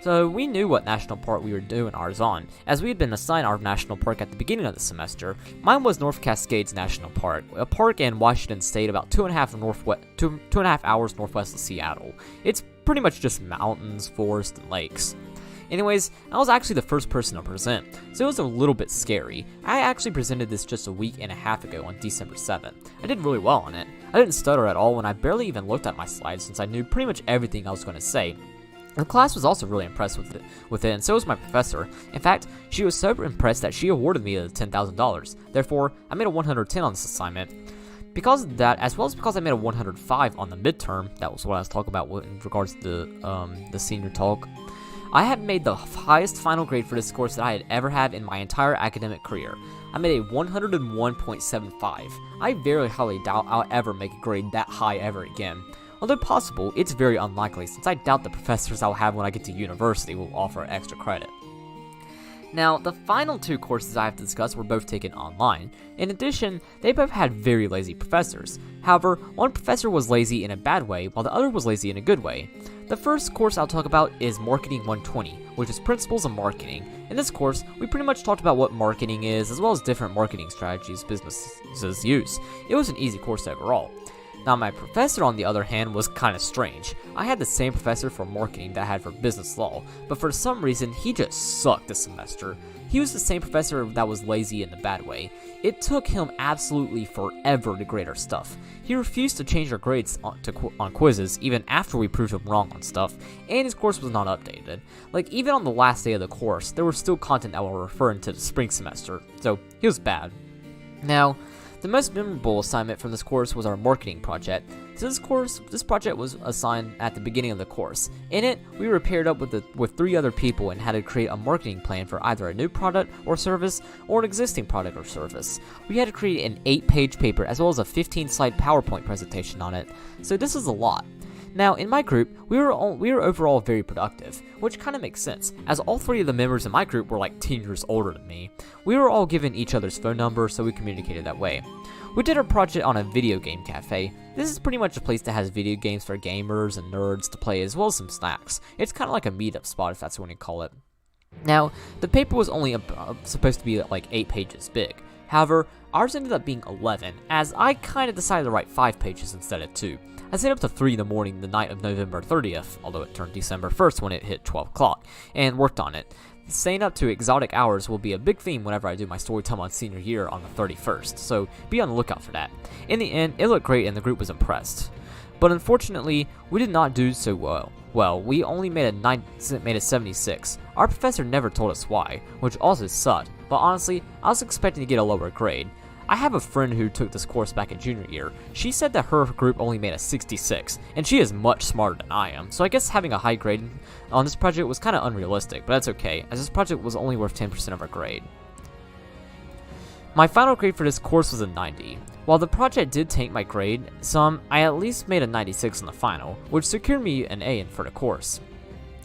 So we knew what national park we were doing ours on, as we had been assigned our national park at the beginning of the semester. Mine was North Cascades National Park, a park in Washington State about 2.5 hours northwest of Seattle. It's pretty much just mountains, forests, and lakes. Anyways, I was actually the first person to present, so it was a little bit scary. I actually presented this just a week and a half ago on December 7th. I did really well on it. I didn't stutter at all when I barely even looked at my slides since I knew pretty much everything I was going to say. The class was also really impressed with it, and so was my professor. In fact, she was so impressed that she awarded me the $10,000. Therefore, I made a 110 on this assignment. Because of that, as well as because I made a 105 on the midterm, that was what I was talking about in regards to the senior talk, I had made the highest final grade for this course that I had ever had in my entire academic career. I made a 101.75. I very highly doubt I'll ever make a grade that high ever again. Although possible, it's very unlikely since I doubt the professors I'll have when I get to university will offer extra credit. Now, the final 2 courses I have to discuss were both taken online. In addition, they both had very lazy professors. However, one professor was lazy in a bad way, while the other was lazy in a good way. The first course I'll talk about is Marketing 120, which is Principles of Marketing. In this course, we pretty much talked about what marketing is, as well as different marketing strategies businesses use. It was an easy course overall. Now my professor, on the other hand, was kind of strange. I had the same professor for marketing that I had for business law, but for some reason he just sucked this semester. He was the same professor that was lazy in the bad way. It took him absolutely forever to grade our stuff. He refused to change our grades on quizzes even after we proved him wrong on stuff, and his course was not updated. Like, even on the last day of the course, there was still content that were referring to the spring semester, so he was bad. Now, the most memorable assignment from this course was our marketing project. So this project was assigned at the beginning of the course. In it, we were paired up with 3 other people and had to create a marketing plan for either a new product or service or an existing product or service. We had to create an 8-page paper as well as a 15-slide PowerPoint presentation on it. So this is a lot. Now, in my group, we were overall very productive, which kind of makes sense, as all 3 of the members in my group were like 10 years older than me. We were all given each other's phone numbers, so we communicated that way. We did our project on a video game cafe. This is pretty much a place that has video games for gamers and nerds to play, as well as some snacks. It's kind of like a meetup spot, if that's what you call it. Now, the paper was only supposed to be like 8 pages big. However, ours ended up being 11, as I kind of decided to write 5 pages instead of 2. I stayed up to 3 in the morning the night of November 30th, although it turned December 1st when it hit 12 o'clock, and worked on it. Staying up to exotic hours will be a big theme whenever I do my story time on senior year on the 31st, so be on the lookout for that. In the end, it looked great and the group was impressed. But unfortunately, we did not do so well. We only made a 76. Our professor never told us why, which also sucked, but honestly, I was expecting to get a lower grade. I have a friend who took this course back in junior year. She said that her group only made a 66, and she is much smarter than I am, so I guess having a high grade on this project was kind of unrealistic, but that's okay, as this project was only worth 10% of our grade. My final grade for this course was a 90. While the project did tank my grade some, I at least made a 96 in the final, which secured me an A for the course.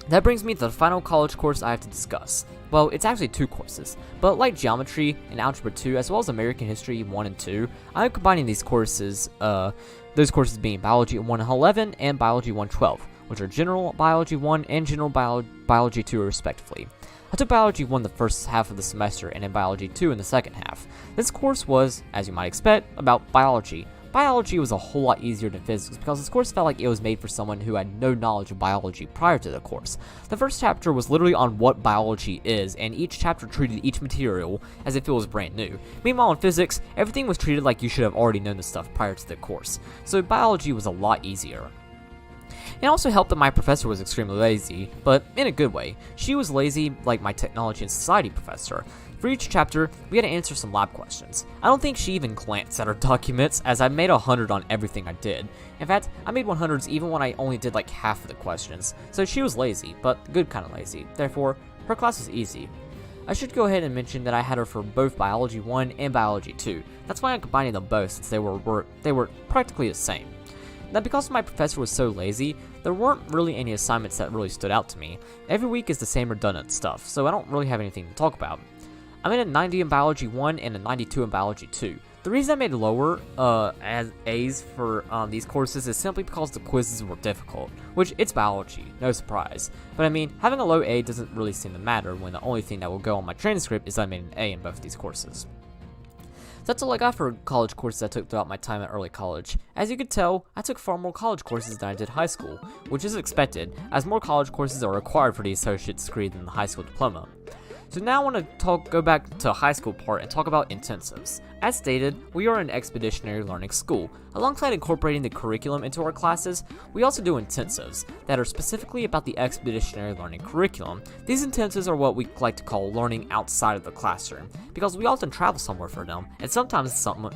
That brings me to the final college course I have to discuss. Well, it's actually 2 courses, but like Geometry and Algebra 2, as well as American History 1 and 2, I'm combining these courses, those courses being Biology 111 and Biology 112, which are General Biology 1 and General Biology 2 respectively. I took Biology 1 the first half of the semester and then Biology 2 in the second half. This course was, as you might expect, about biology. Biology was a whole lot easier than physics because this course felt like it was made for someone who had no knowledge of biology prior to the course. The first chapter was literally on what biology is, and each chapter treated each material as if it was brand new. Meanwhile, in physics, everything was treated like you should have already known the stuff prior to the course, so biology was a lot easier. It also helped that my professor was extremely lazy, but in a good way. She was lazy like my technology and society professor. For each chapter, we had to answer some lab questions. I don't think she even glanced at her documents, as I made 100 on everything I did. In fact, I made 100s even when I only did like half of the questions. So she was lazy, but the good kind of lazy. Therefore, her class was easy. I should go ahead and mention that I had her for both Biology 1 and Biology 2. That's why I'm combining them both, since they were practically the same. Now, because my professor was so lazy, there weren't really any assignments that really stood out to me. Every week is the same redundant stuff, so I don't really have anything to talk about. I made a 90 in Biology 1 and a 92 in Biology 2. The reason I made lower as A's for these courses is simply because the quizzes were difficult, which it's biology, no surprise. But I mean, having a low A doesn't really seem to matter when the only thing that will go on my transcript is that I made an A in both of these courses. So that's all I got for college courses I took throughout my time at early college. As you could tell, I took far more college courses than I did high school, which is expected, as more college courses are required for the associate's degree than the high school diploma. So now I want to go back to high school part and talk about intensives. As stated, we are an expeditionary learning school. Alongside incorporating the curriculum into our classes, we also do intensives that are specifically about the expeditionary learning curriculum. These intensives are what we like to call learning outside of the classroom, because we often travel somewhere for them, and sometimes someone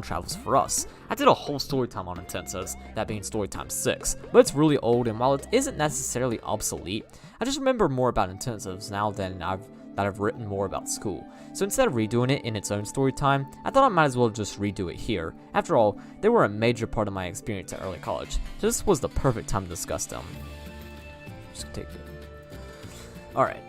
travels for us. I did a whole story time on intensives, that being Storytime 6, but it's really old, and while it isn't necessarily obsolete, I just remember more about intensives now than I've written more about school. So instead of redoing it in its own story time, I thought I might as well just redo it here. After all, they were a major part of my experience at early college, so this was the perfect time to discuss them. Just take it. Alright.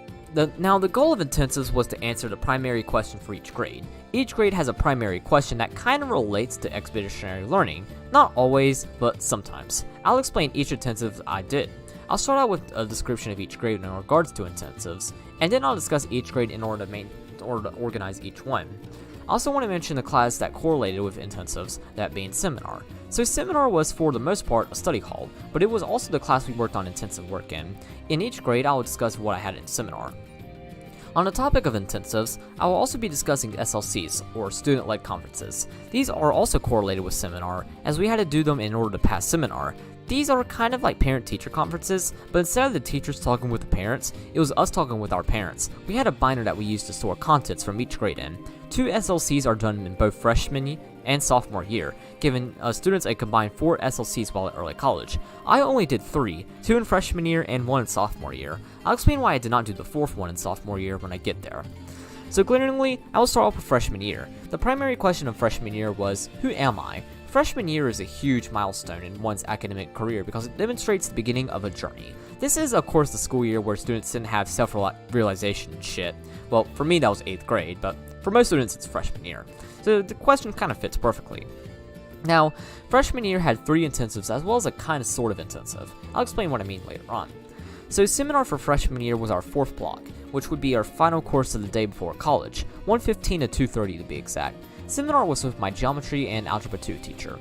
Now, the goal of intensives was to answer the primary question for each grade. Each grade has a primary question that kind of relates to expeditionary learning. Not always, but sometimes. I'll explain each intensive I did. I'll start out with a description of each grade in regards to intensives, and then I'll discuss each grade in order to organize each one. I also want to mention the class that correlated with intensives, that being seminar. So seminar was for the most part a study hall, but it was also the class we worked on intensive work in. In each grade, I will discuss what I had in seminar. On the topic of intensives, I will also be discussing SLCs, or student-led conferences. These are also correlated with seminar, as we had to do them in order to pass seminar. These are kind of like parent-teacher conferences, but instead of the teachers talking with the parents, it was us talking with our parents. We had a binder that we used to store contents from each grade in. 2 SLCs are done in both freshman and sophomore year, giving students a combined 4 SLCs while at early college. I only did 3, 2 in freshman year and 1 in sophomore year. I'll explain why I did not do the 4th one in sophomore year when I get there. So glaringly, I will start off with freshman year. The primary question of freshman year was, who am I? Freshman year is a huge milestone in one's academic career because it demonstrates the beginning of a journey. This is, of course, the school year where students didn't have self-realization and shit. Well, for me that was 8th grade, but for most students it's freshman year. So the question kind of fits perfectly. Now, freshman year had 3 intensives as well as a kind of sort of intensive. I'll explain what I mean later on. So seminar for freshman year was our 4th block, which would be our final course of the day before college, 1:15 to 2:30 to be exact. Seminar was with my geometry and algebra 2 teacher.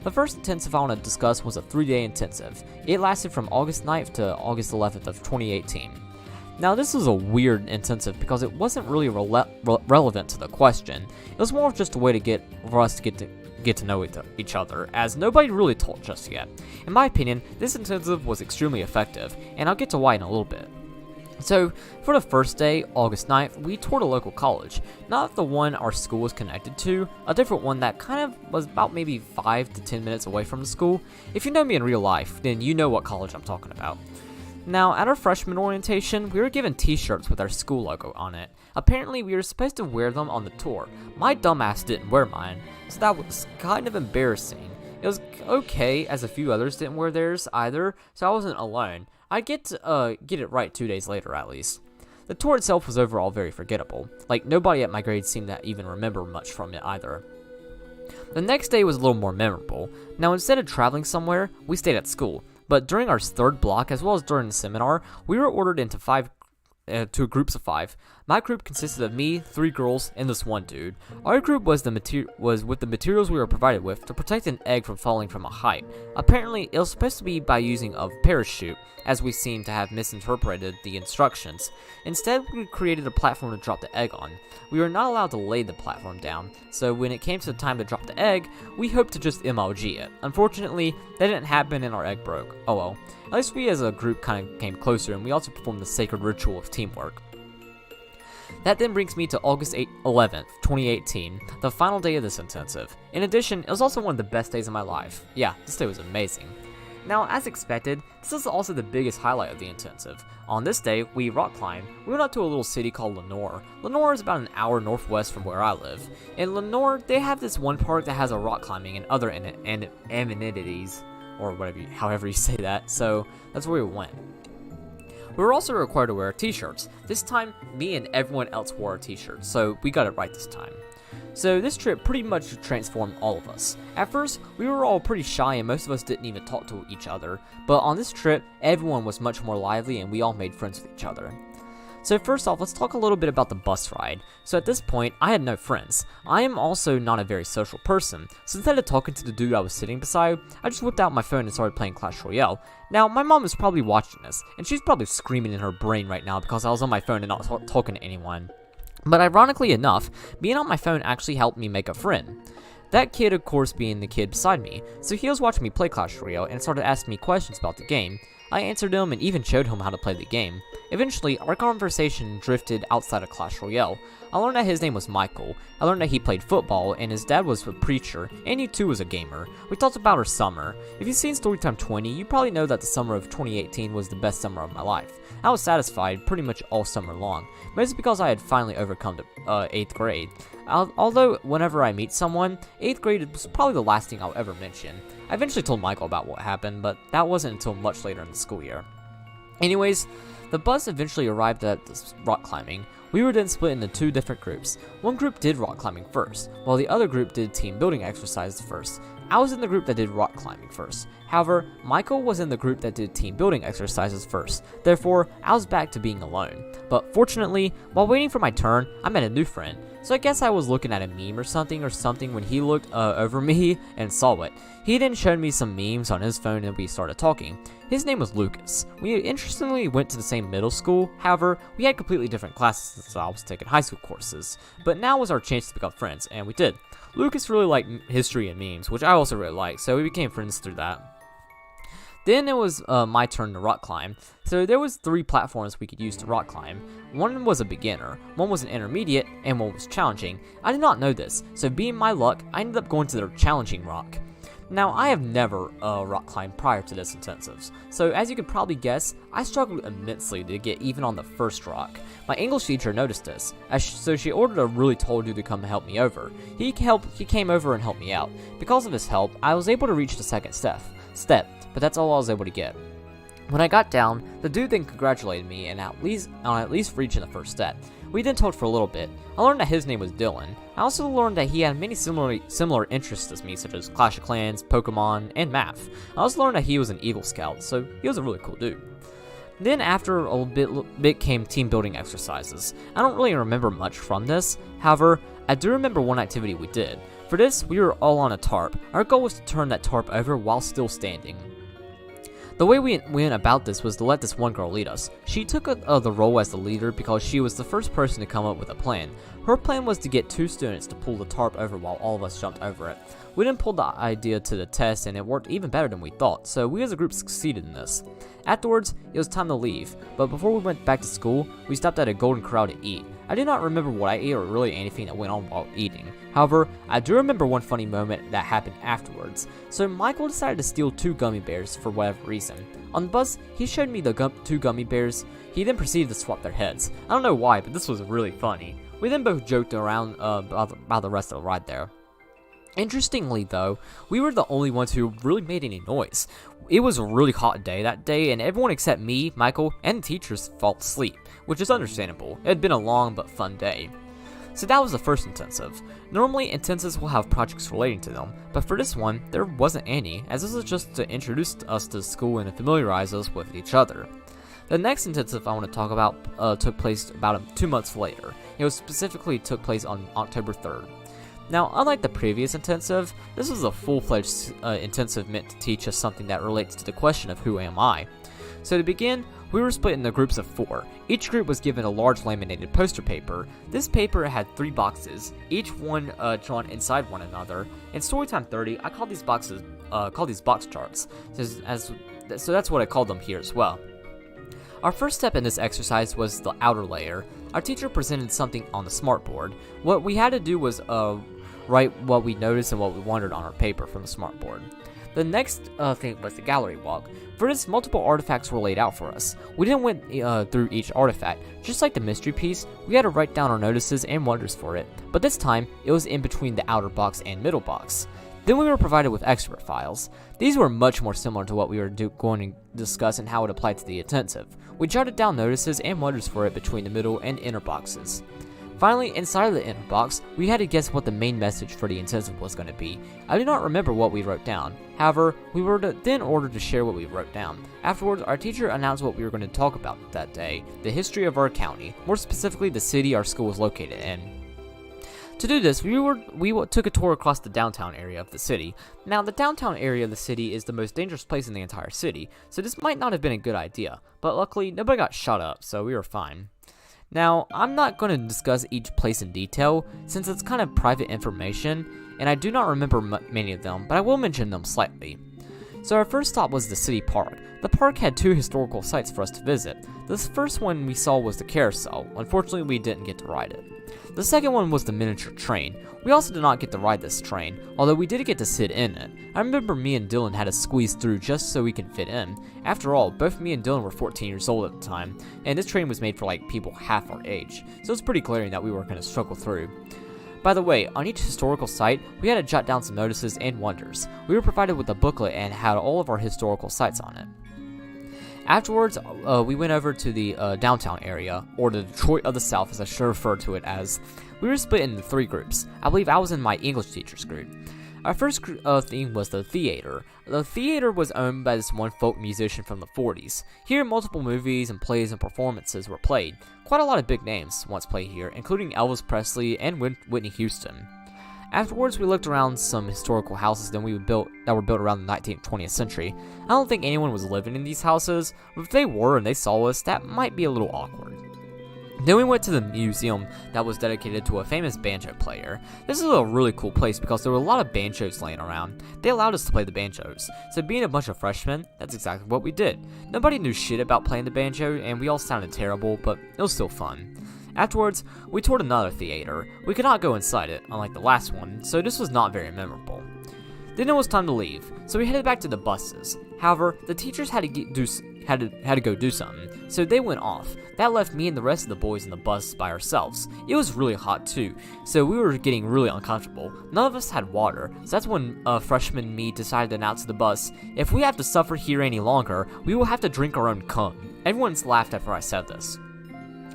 The first intensive I want to discuss was a 3-day intensive. It lasted from August 9th to August 11th of 2018. Now this was a weird intensive because it wasn't really relevant to the question. It was more of just a way for us to get to know each other, as nobody really taught just yet. In my opinion, this intensive was extremely effective, and I'll get to why in a little bit. So, for the first day, August 9th, we toured a local college. Not the one our school was connected to, a different one that kind of was about maybe 5 to 10 minutes away from the school. If you know me in real life, then you know what college I'm talking about. Now, at our freshman orientation, we were given t-shirts with our school logo on it. Apparently, we were supposed to wear them on the tour. My dumbass didn't wear mine, so that was kind of embarrassing. It was okay, as a few others didn't wear theirs either, so I wasn't alone. I'd get it right 2 days later at least. The tour itself was overall very forgettable. Like, nobody at my grade seemed to even remember much from it either. The next day was a little more memorable. Now, instead of traveling somewhere, we stayed at school. But during our 3rd block, as well as during the seminar, we were ordered into two groups of 5. My group consisted of me, 3 girls, and this one dude. Our group was with the materials we were provided with to protect an egg from falling from a height. Apparently, it was supposed to be by using a parachute, as we seem to have misinterpreted the instructions. Instead, we created a platform to drop the egg on. We were not allowed to lay the platform down, so when it came to the time to drop the egg, we hoped to just MLG it. Unfortunately, that didn't happen and our egg broke. Oh well. At least we as a group kind of came closer, and we also performed the sacred ritual of teamwork. That then brings me to August 11th, 2018, the final day of this intensive. In addition, it was also one of the best days of my life. Yeah, this day was amazing. Now, as expected, this is also the biggest highlight of the intensive. On this day, we rock climbed. We went out to a little city called Lenore. Lenore is about an hour northwest from where I live. In Lenore, they have this one park that has a rock climbing and other amenities, or however you say that, so that's where we went. We were also required to wear t-shirts. This time, me and everyone else wore t-shirts, so we got it right this time. So this trip pretty much transformed all of us. At first, we were all pretty shy and most of us didn't even talk to each other, but on this trip, everyone was much more lively and we all made friends with each other. So first off, let's talk a little bit about the bus ride. So at this point, I had no friends. I am also not a very social person, so instead of talking to the dude I was sitting beside, I just whipped out my phone and started playing Clash Royale. Now, my mom is probably watching this, and she's probably screaming in her brain right now because I was on my phone and not talking to anyone. But ironically enough, being on my phone actually helped me make a friend. That kid, of course, being the kid beside me, so he was watching me play Clash Royale and started asking me questions about the game. I answered him and even showed him how to play the game. Eventually, our conversation drifted outside of Clash Royale. I learned that his name was Michael. I learned that he played football and his dad was a preacher, and he too was a gamer. We talked about our summer. If you've seen Storytime 20, you probably know that the summer of 2018 was the best summer of my life. I was satisfied pretty much all summer long, mostly because I had finally overcome to 8th grade. Although, whenever I meet someone, 8th grade was probably the last thing I'll ever mention. I eventually told Michael about what happened, but that wasn't until much later in the school year. Anyways, The bus eventually arrived at the rock climbing. We were then split into 2 different groups. One group did rock climbing first, while the other group did team building exercises first. I was in the group that did rock climbing first. However, Michael was in the group that did team building exercises first. Therefore, I was back to being alone. But fortunately, while waiting for my turn, I met a new friend. So I guess I was looking at a meme or something when he looked over me and saw it. He then showed me some memes on his phone and we started talking. His name was Lucas. We interestingly went to the same middle school. However, we had completely different classes since I was taking high school courses. But now was our chance to become friends, and we did. Lucas really liked history and memes, which I also really liked, so we became friends through that. Then it was my turn to rock climb. So there was 3 platforms we could use to rock climb. One was a beginner, one was an intermediate, and one was challenging. I did not know this, so being my luck, I ended up going to the challenging rock. Now, I have never rock climbed prior to this intensives, so as you could probably guess, I struggled immensely to get even on the first rock. My English teacher noticed this, so she ordered a really tall dude to come help me over. He came over and helped me out. Because of his help, I was able to reach the second step, but that's all I was able to get. When I got down, the dude then congratulated me and at least reaching the first step. We then talked for a little bit. I learned that his name was Dylan. I also learned that he had many similar interests as me, such as Clash of Clans, Pokemon, and math. I also learned that he was an Eagle Scout, so he was a really cool dude. Then after a bit came team building exercises. I don't really remember much from this. However, I do remember one activity we did. For this, we were all on a tarp. Our goal was to turn that tarp over while still standing. The way we went about this was to let this one girl lead us. She took the role as the leader because she was the first person to come up with a plan. Her plan was to get 2 students to pull the tarp over while all of us jumped over it. We then pulled the idea to the test and it worked even better than we thought, so we as a group succeeded in this. Afterwards, it was time to leave, but before we went back to school, we stopped at a Golden Corral to eat. I do not remember what I ate or really anything that went on while eating. However, I do remember one funny moment that happened afterwards. So Michael decided to steal 2 gummy bears for whatever reason. On the bus, he showed me the 2 gummy bears. He then proceeded to swap their heads. I don't know why, but this was really funny. We then both joked around about the rest of the ride there. Interestingly though, we were the only ones who really made any noise. It was a really hot day that day, and everyone except me, Michael, and the teachers fell asleep, which is understandable. It had been a long but fun day. So that was the first intensive. Normally, intensives will have projects relating to them, but for this one, there wasn't any, as this was just to introduce us to school and familiarize us with each other. The next intensive I want to talk about took place about 2 months later. It was specifically took place on October 3rd. Now, unlike the previous intensive, this was a full-fledged intensive meant to teach us something that relates to the question of who am I. So to begin, we were split into groups of 4. Each group was given a large laminated poster paper. This paper had 3 boxes, each one drawn inside one another. In Storytime 30, I call these box charts, so that's what I called them here as well. Our first step in this exercise was the outer layer. Our teacher presented something on the smartboard. What we had to do was write what we noticed and what we wondered on our paper from the smartboard. The next thing was the gallery walk. For this, multiple artifacts were laid out for us. We didn't went through each artifact. Just like the mystery piece, we had to write down our notices and wonders for it, but this time, it was in between the outer box and middle box. Then we were provided with expert files. These were much more similar to what we were going to discuss and how it applied to the intensive. We jotted down notices and wonders for it between the middle and inner boxes. Finally, inside of the inner box, we had to guess what the main message for the intensive was going to be. I do not remember what we wrote down. However, we were then ordered to share what we wrote down. Afterwards, our teacher announced what we were going to talk about that day, the history of our county, more specifically the city our school was located in. To do this, we took a tour across the downtown area of the city. Now, the downtown area of the city is the most dangerous place in the entire city, so this might not have been a good idea, but luckily, nobody got shot up, so we were fine. Now, I'm not going to discuss each place in detail, since it's kind of private information, and I do not remember many of them, but I will mention them slightly. So our first stop was the city park. The park had 2 historical sites for us to visit. This first one we saw was the carousel. Unfortunately, we didn't get to ride it. The second one was the miniature train. We also did not get to ride this train, although we did get to sit in it. I remember me and Dylan had to squeeze through just so we could fit in. After all, both me and Dylan were 14 years old at the time, and this train was made for people half our age, so it's pretty glaring that we were going to struggle through. By the way, on each historical site, we had to jot down some notices and wonders. We were provided with a booklet and had all of our historical sites on it. Afterwards, we went over to the downtown area, or the Detroit of the South as I should refer to it as. We were split into 3 groups. I believe I was in my English teacher's group. Our first theme was the theater. The theater was owned by this one folk musician from the 40s. Here, multiple movies and plays and performances were played. Quite a lot of big names once played here, including Elvis Presley and Whitney Houston. Afterwards, we looked around some historical houses that were built around the 19th, 20th century. I don't think anyone was living in these houses, but if they were and they saw us, that might be a little awkward. Then we went to the museum that was dedicated to a famous banjo player. This is a really cool place because there were a lot of banjos laying around. They allowed us to play the banjos, so being a bunch of freshmen, that's exactly what we did. Nobody knew shit about playing the banjo, and we all sounded terrible, but it was still fun. Afterwards, we toured another theater. We could not go inside it, unlike the last one, so this was not very memorable. Then it was time to leave, so we headed back to the buses. However, the teachers had to go do something, so they went off. That left me and the rest of the boys in the bus by ourselves. It was really hot too, so we were getting really uncomfortable. None of us had water, so that's when freshman me decided to announce to the bus, if we have to suffer here any longer, we will have to drink our own cum. Everyone laughed after I said this.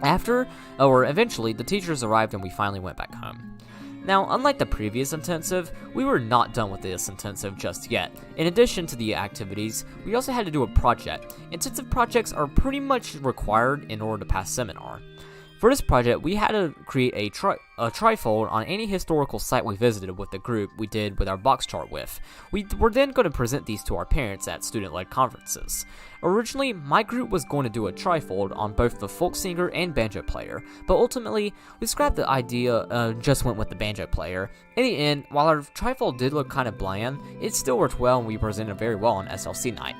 Eventually, the teachers arrived and we finally went back home. Now, unlike the previous intensive, we were not done with this intensive just yet. In addition to the activities, we also had to do a project. Intensive projects are pretty much required in order to pass seminar. For this project, we had to create a trifold on any historical site we visited with the group we did with our box chart with. We were then going to present these to our parents at student-led conferences. Originally, my group was going to do a trifold on both the folk singer and banjo player, but ultimately, we scrapped the idea and just went with the banjo player. In the end, while our trifold did look kind of bland, it still worked well and we presented very well on SLC night.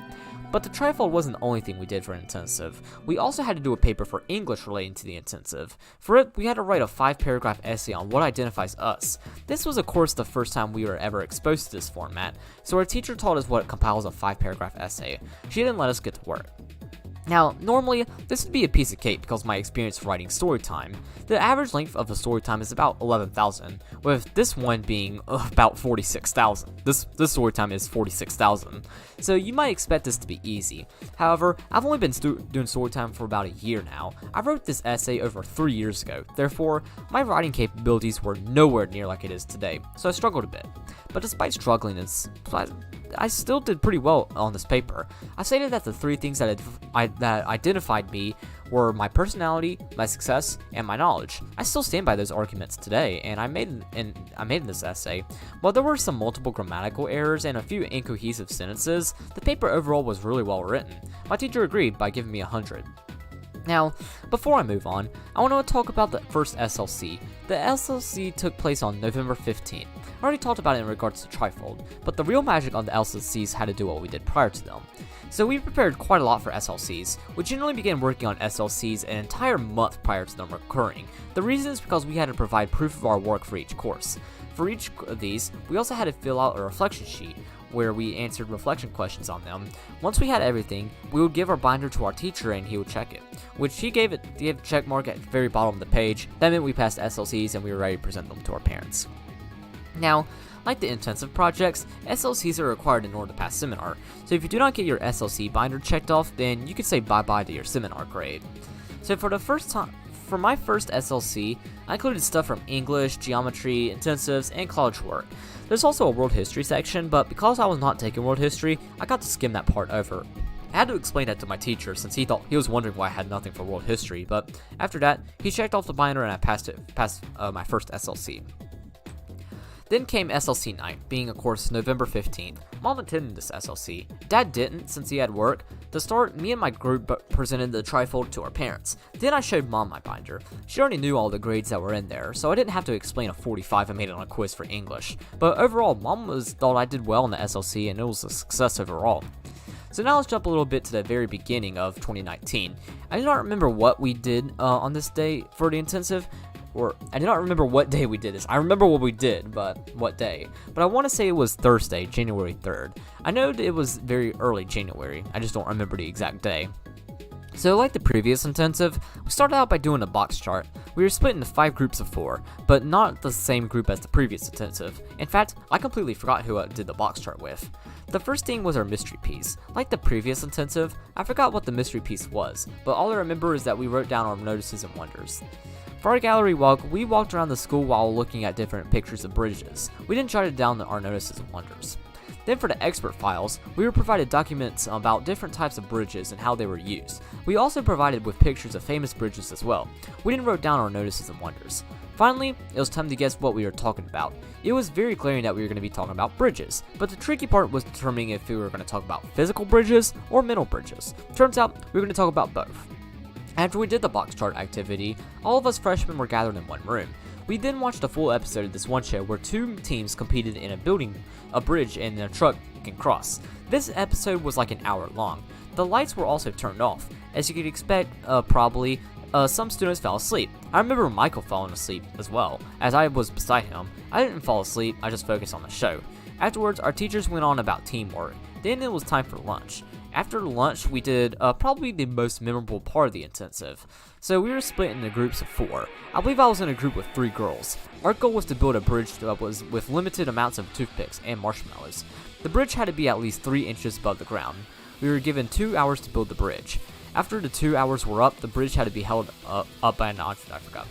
But the trifold wasn't the only thing we did for intensive. We also had to do a paper for English relating to the intensive. For it, we had to write a 5-paragraph essay on what identifies us. This was, of course, the first time we were ever exposed to this format, so our teacher taught us what compiles a 5-paragraph essay. She didn't let us get to work. Now, normally, this would be a piece of cake because of my experience writing Storytime. The average length of a Storytime is about 11,000, with this one being about 46,000. This Storytime is 46,000, so you might expect this to be easy. However, I've only been doing Storytime for about a year now. I wrote this essay over 3 years ago, therefore, my writing capabilities were nowhere near like it is today, so I struggled a bit. But despite struggling, I still did pretty well on this paper. I stated that the 3 things that identified me were my personality, my success, and my knowledge. I still stand by those arguments today, and I made in this essay. While there were some multiple grammatical errors and a few incohesive sentences, the paper overall was really well written. My teacher agreed by giving me 100. Now, before I move on, I want to talk about the first SLC. The SLC took place on November 15th. I already talked about it in regards to trifold, but the real magic on the SLCs had to do what we did prior to them. So we prepared quite a lot for SLCs. We generally began working on SLCs an entire month prior to them occurring. The reason is because we had to provide proof of our work for each course. For each of these, we also had to fill out a reflection sheet, where we answered reflection questions on them. Once we had everything, we would give our binder to our teacher and he would check it, which he gave a check mark at the very bottom of the page. That meant we passed SLCs and we were ready to present them to our parents. Now, like the intensive projects, SLCs are required in order to pass seminar, so if you do not get your SLC binder checked off, then you could say bye-bye to your seminar grade. So for my first SLC, I included stuff from English, geometry, intensives, and college work. There's also a world history section, but because I was not taking world history, I got to skim that part over. I had to explain that to my teacher since he was wondering why I had nothing for world history, but after that, he checked off the binder and I passed my first SLC. Then came SLC night, being of course November 15th. Mom attended this SLC. Dad didn't since he had work. To start, me and my group presented the trifold to our parents. Then I showed Mom my binder. She already knew all the grades that were in there, so I didn't have to explain a 45 I made on a quiz for English. But overall, Mom thought I did well in the SLC and it was a success overall. So now let's jump a little bit to the very beginning of 2019. I do not remember what we did on this day for the intensive. I do not remember what day we did this. I remember what we did, but what day. But I want to say it was Thursday, January 3rd. I know it was very early January. I just don't remember the exact day. So like the previous intensive, we started out by doing a box chart. We were split into 5 groups of 4, but not the same group as the previous intensive. In fact, I completely forgot who I did the box chart with. The first thing was our mystery piece. Like the previous intensive, I forgot what the mystery piece was, but all I remember is that we wrote down our notices and wonders. For our gallery walk, we walked around the school while looking at different pictures of bridges. We didn't jot down our notices and wonders. Then for the expert files, we were provided documents about different types of bridges and how they were used. We also provided with pictures of famous bridges as well. We didn't write down our notices and wonders. Finally, it was time to guess what we were talking about. It was very glaring that we were going to be talking about bridges, but the tricky part was determining if we were going to talk about physical bridges or mental bridges. Turns out, we were going to talk about both. After we did the box chart activity, all of us freshmen were gathered in one room. We then watched a full episode of this one show where 2 teams competed in a bridge and a truck can cross. This episode was like an hour long. The lights were also turned off. As you could expect, probably, some students fell asleep. I remember Michael falling asleep as well, as I was beside him. I didn't fall asleep, I just focused on the show. Afterwards, our teachers went on about teamwork. Then it was time for lunch. After lunch, we did probably the most memorable part of the intensive. So we were split into groups of 4. I believe I was in a group with 3 girls. Our goal was to build a bridge that was with limited amounts of toothpicks and marshmallows. The bridge had to be at least 3 inches above the ground. We were given 2 hours to build the bridge. After the 2 hours were up, the bridge had to be held up by an object. I forgot.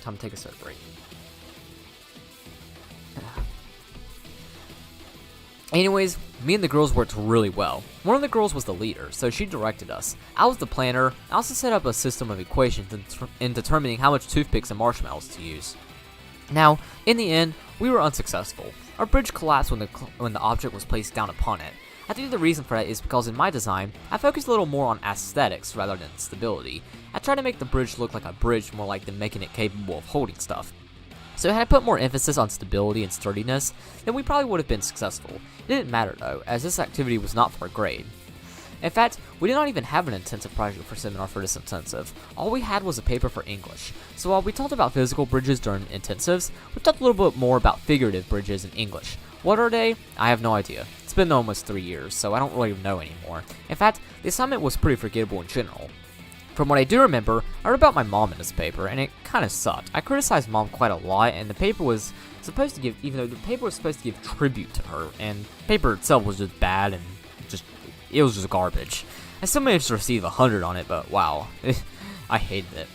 Time to take a soda break. Anyways, me and the girls worked really well. One of the girls was the leader, so she directed us. I was the planner. I also set up a system of equations in determining how much toothpicks and marshmallows to use. Now, in the end, we were unsuccessful. Our bridge collapsed when the object was placed down upon it. I think the reason for that is because in my design, I focused a little more on aesthetics rather than stability. I tried to make the bridge look like a bridge more like than making it capable of holding stuff. So had I put more emphasis on stability and sturdiness, then we probably would have been successful. It didn't matter though, as this activity was not for a grade. In fact, we did not even have an intensive project for seminar for this intensive. All we had was a paper for English. So while we talked about physical bridges during intensives, we talked a little bit more about figurative bridges in English. What are they? I have no idea. It's been almost 3 years, so I don't really know anymore. In fact, the assignment was pretty forgettable in general. From what I do remember, I wrote about my mom in this paper, and it kinda sucked. I criticized mom quite a lot, and the paper was supposed to give, even though the paper was supposed to give tribute to her, and the paper itself was just bad, and it was just garbage. I still managed to receive 100 on it, but wow, I hated it.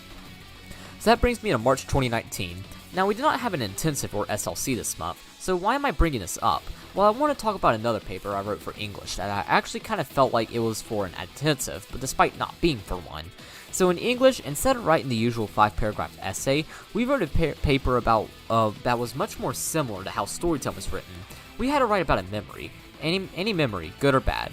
So that brings me to March 2019. Now, we did not have an intensive or SLC this month, so why am I bringing this up? Well, I want to talk about another paper I wrote for English that I actually kind of felt like it was for an intensive, but despite not being for one. So in English, instead of writing the usual 5-paragraph essay, we wrote a paper about that was much more similar to how Storytime was written. We had to write about a memory, any memory, good or bad.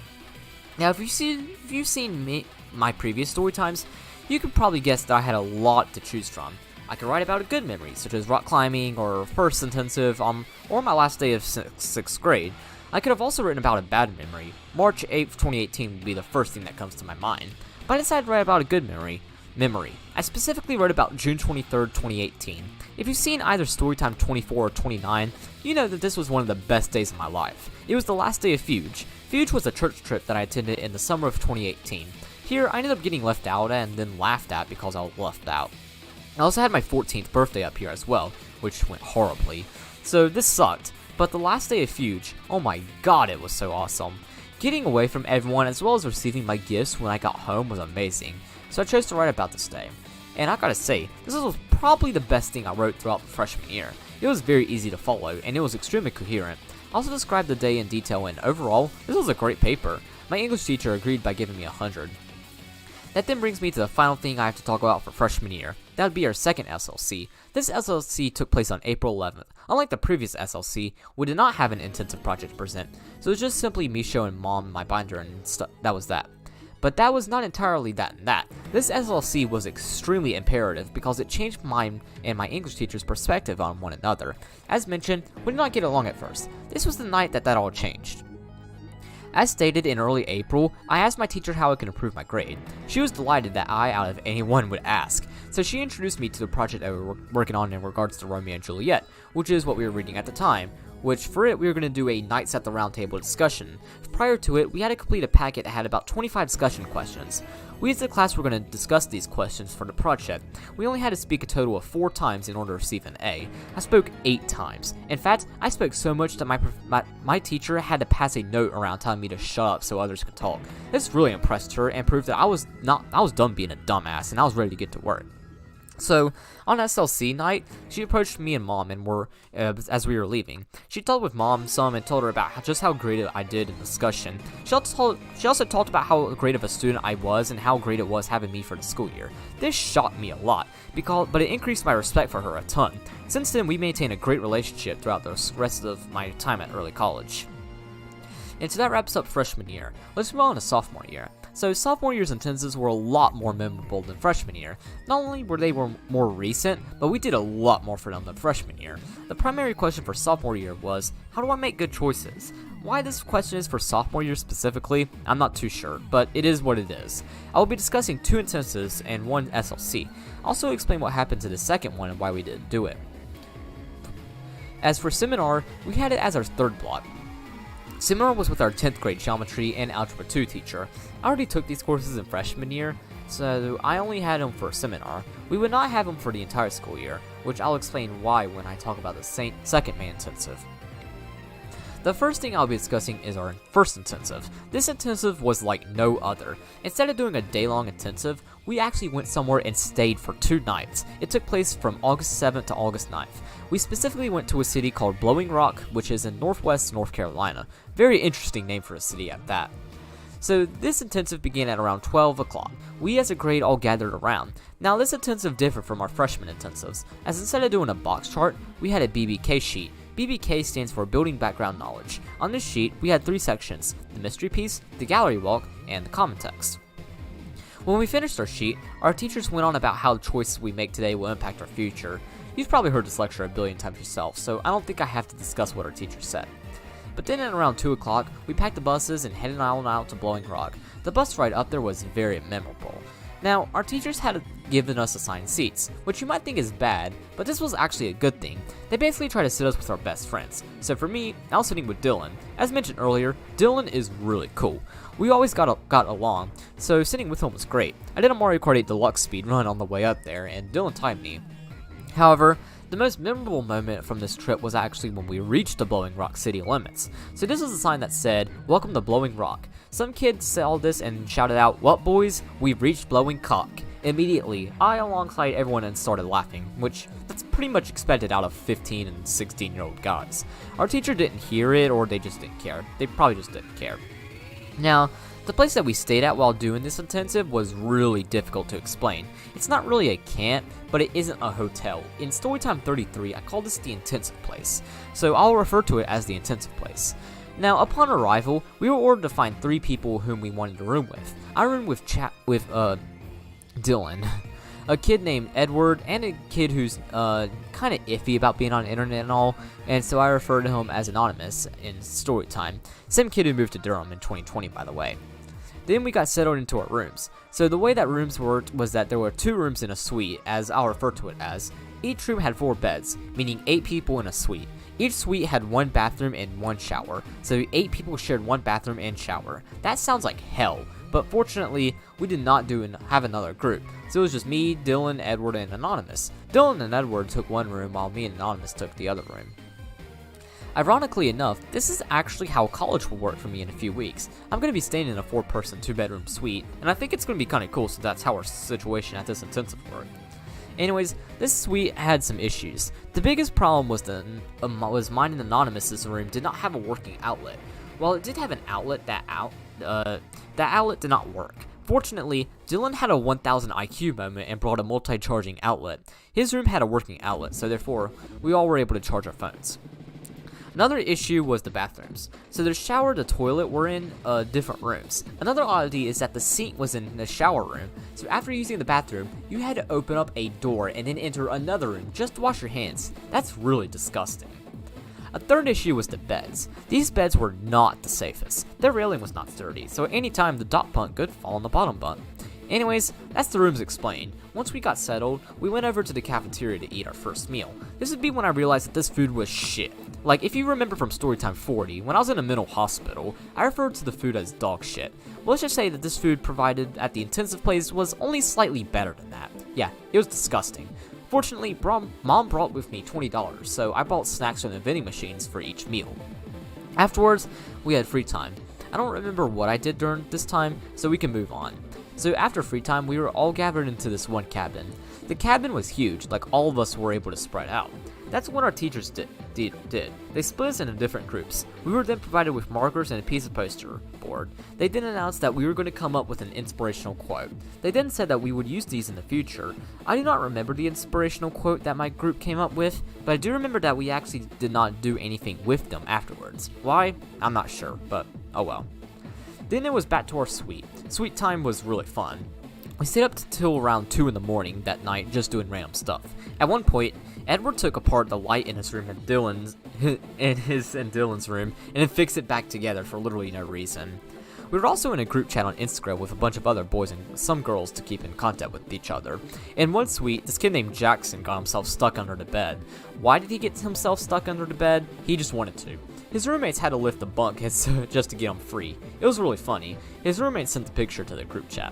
Now, if you've seen my previous Storytimes, you could probably guess that I had a lot to choose from. I could write about a good memory, such as rock climbing, or first intensive, or my last day of 6th grade. I could have also written about a bad memory. March 8th, 2018 would be the first thing that comes to my mind. But I decided to write about a good memory. I specifically wrote about June 23rd, 2018. If you've seen either Storytime 24 or 29, you know that this was one of the best days of my life. It was the last day of Fuge. Fuge was a church trip that I attended in the summer of 2018. Here, I ended up getting left out and then laughed at because I was left out. I also had my 14th birthday up here as well, which went horribly. So this sucked, but the last day of Fuge, oh my god, it was so awesome. Getting away from everyone as well as receiving my gifts when I got home was amazing, so I chose to write about this day. And I gotta say, this was probably the best thing I wrote throughout the freshman year. It was very easy to follow, and it was extremely coherent. I also described the day in detail, and overall, this was a great paper. My English teacher agreed by giving me 100. That then brings me to the final thing I have to talk about for freshman year. That would be our second SLC. This SLC took place on April 11th. Unlike the previous SLC, we did not have an intensive project to present, so it was just simply me showing mom my binder and that was that. But that was not entirely that and that. This SLC was extremely imperative because it changed mine and my English teacher's perspective on one another. As mentioned, we did not get along at first. This was the night that all changed. As stated in early April, I asked my teacher how I could improve my grade. She was delighted that I, out of anyone, would ask, so she introduced me to the project that we were working on in regards to Romeo and Juliet, which is what we were reading at the time. which for it we were going to do a Knights at the Round Table discussion. Prior to it, we had to complete a packet that had about 25 discussion questions. We as a class were going to discuss these questions for the project. We only had to speak a total of 4 times in order to receive an A. I spoke 8 times. In fact, I spoke so much that my teacher had to pass a note around telling me to shut up so others could talk. This really impressed her and proved that I was done being a dumbass and I was ready to get to work. So, on SLC night, she approached me and Mom as we were leaving. She talked with Mom some and told her about just how great I did in the discussion. She also talked about how great of a student I was and how great it was having me for the school year. This shocked me a lot, but it increased my respect for her a ton. Since then, we maintained a great relationship throughout the rest of my time at early college. And so that wraps up freshman year. Let's move on to sophomore year. So sophomore year's intensives were a lot more memorable than freshman year. Not only were they more recent, but we did a lot more for them than freshman year. The primary question for sophomore year was, how do I make good choices? Why this question is for sophomore year specifically, I'm not too sure, but it is what it is. I will be discussing 2 intensives and 1 SLC. I'll also explain what happened to the second one and why we didn't do it. As for seminar, we had it as our 3rd block. Seminar was with our 10th grade geometry and algebra 2 teacher. I already took these courses in freshman year, so I only had them for a seminar. We would not have them for the entire school year, which I'll explain why when I talk about the second main intensive. The first thing I'll be discussing is our first intensive. This intensive was like no other. Instead of doing a day-long intensive, we actually went somewhere and stayed for 2 nights. It took place from August 7th to August 9th. We specifically went to a city called Blowing Rock, which is in northwest North Carolina. Very interesting name for a city at that. So this intensive began at around 12 o'clock. We as a grade all gathered around. Now this intensive differed from our freshman intensives, as instead of doing a box chart, we had a BBK sheet. BBK stands for Building Background Knowledge. On this sheet, we had 3 sections: the mystery piece, the gallery walk, and the common text. When we finished our sheet, our teachers went on about how the choices we make today will impact our future. You've probably heard this lecture a billion times yourself, so I don't think I have to discuss what our teacher said. But then at around 2 o'clock, we packed the buses and headed on out to Blowing Rock. The bus ride up there was very memorable. Now, our teachers had given us assigned seats, which you might think is bad, but this was actually a good thing. They basically tried to sit us with our best friends. So for me, I was sitting with Dylan. As mentioned earlier, Dylan is really cool. We always got along, so sitting with him was great. I did a Mario Kart 8 Deluxe speed run on the way up there, and Dylan timed me. However, the most memorable moment from this trip was actually when we reached the Blowing Rock city limits. So this was a sign that said, "Welcome to Blowing Rock." Some kids saw this and shouted out, "What boys? We've reached Blowing Cock." Immediately, I alongside everyone and started laughing, which that's pretty much expected out of 15 and 16-year-old guys. Our teacher didn't hear it, or they just didn't care. They probably just didn't care. Now, the place that we stayed at while doing this intensive was really difficult to explain. It's not really a camp, but it isn't a hotel. In Storytime 33, I call this the intensive place, so I'll refer to it as the intensive place. Now, upon arrival, we were ordered to find 3 people whom we wanted to room with. I roomed with Dylan, a kid named Edward, and a kid who's kind of iffy about being on the internet and all, and so I refer to him as Anonymous in Storytime. Same kid who moved to Durham in 2020, by the way. Then we got settled into our rooms. So the way that rooms worked was that there were 2 rooms in a suite, as I'll refer to it as. Each room had 4 beds, meaning 8 people in a suite. Each suite had 1 bathroom and 1 shower, so 8 people shared 1 bathroom and shower. That sounds like hell, but fortunately, we did not have another group. So it was just me, Dylan, Edward, and Anonymous. Dylan and Edward took 1 room while me and Anonymous took the other room. Ironically enough, this is actually how college will work for me in a few weeks. I'm going to be staying in a 4-person 2-bedroom suite, and I think it's going to be kind of cool, so that's how our situation at this intensive worked. Anyways, this suite had some issues. The biggest problem was mine and Anonymous's room did not have a working outlet. While it did have an outlet, that outlet did not work. Fortunately, Dylan had a 1000 IQ moment and brought a multi-charging outlet. His room had a working outlet, so therefore, we all were able to charge our phones. Another issue was the bathrooms. So the shower and the toilet were in different rooms. Another oddity is that the sink was in the shower room. So after using the bathroom, you had to open up a door and then enter another room just to wash your hands. That's really disgusting. A third issue was the beds. These beds were not the safest. Their railing was not sturdy, so at any time the top bunk could fall on the bottom bunk. Anyways, that's the rooms explained. Once we got settled, we went over to the cafeteria to eat our first meal. This would be when I realized that this food was shit. Like, if you remember from Storytime 40, when I was in a mental hospital, I referred to the food as dog shit. Well, let's just say that this food provided at the intensive place was only slightly better than that. Yeah, it was disgusting. Fortunately, Mom brought with me $20, so I bought snacks from the vending machines for each meal. Afterwards, we had free time. I don't remember what I did during this time, so we can move on. So after free time, we were all gathered into this one cabin. The cabin was huge, like all of us were able to spread out. That's what our teachers did. They split us into different groups. We were then provided with markers and a piece of poster board. They then announced that we were going to come up with an inspirational quote. They then said that we would use these in the future. I do not remember the inspirational quote that my group came up with, but I do remember that we actually did not do anything with them afterwards. Why? I'm not sure, but oh well. Then it was back to our suite. Suite time was really fun. We stayed up till around 2 in the morning that night just doing random stuff. At one point, Edward took apart the light in his room and Dylan's room and then fixed it back together for literally no reason. We were also in a group chat on Instagram with a bunch of other boys and some girls to keep in contact with each other. In one suite, this kid named Jackson got himself stuck under the bed. Why did he get himself stuck under the bed? He just wanted to. His roommates had to lift the bunk just to get him free. It was really funny. His roommate sent the picture to the group chat.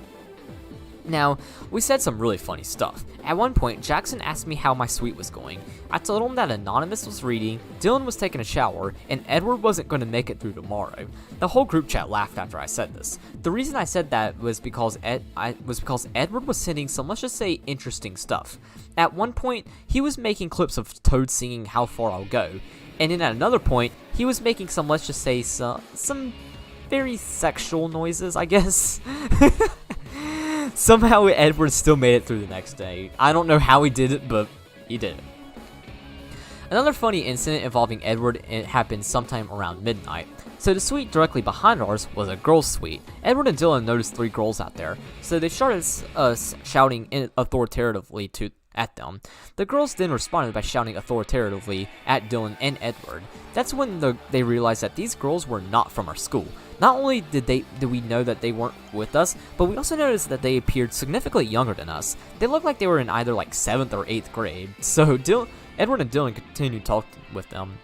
Now, we said some really funny stuff. At one point, Jackson asked me how my suite was going. I told him that Anonymous was reading, Dylan was taking a shower, and Edward wasn't going to make it through tomorrow. The whole group chat laughed after I said this. The reason I said that was because Edward was sending some, let's just say, interesting stuff. At one point, he was making clips of Toad singing How Far I'll Go, and then at another point, he was making some, let's just say, some very sexual noises, I guess. Somehow Edward still made it through the next day. I don't know how he did it, but he did it. Another funny incident involving Edward happened sometime around midnight. So the suite directly behind ours was a girls' suite. Edward and Dylan noticed 3 girls out there, so they started shouting authoritatively at them. The girls then responded by shouting authoritatively at Dylan and Edward. That's when they realized that these girls were not from our school. Not only did we know that they weren't with us, but we also noticed that they appeared significantly younger than us. They looked like they were in either like 7th or 8th grade. So Edward and Dylan continued talking with them.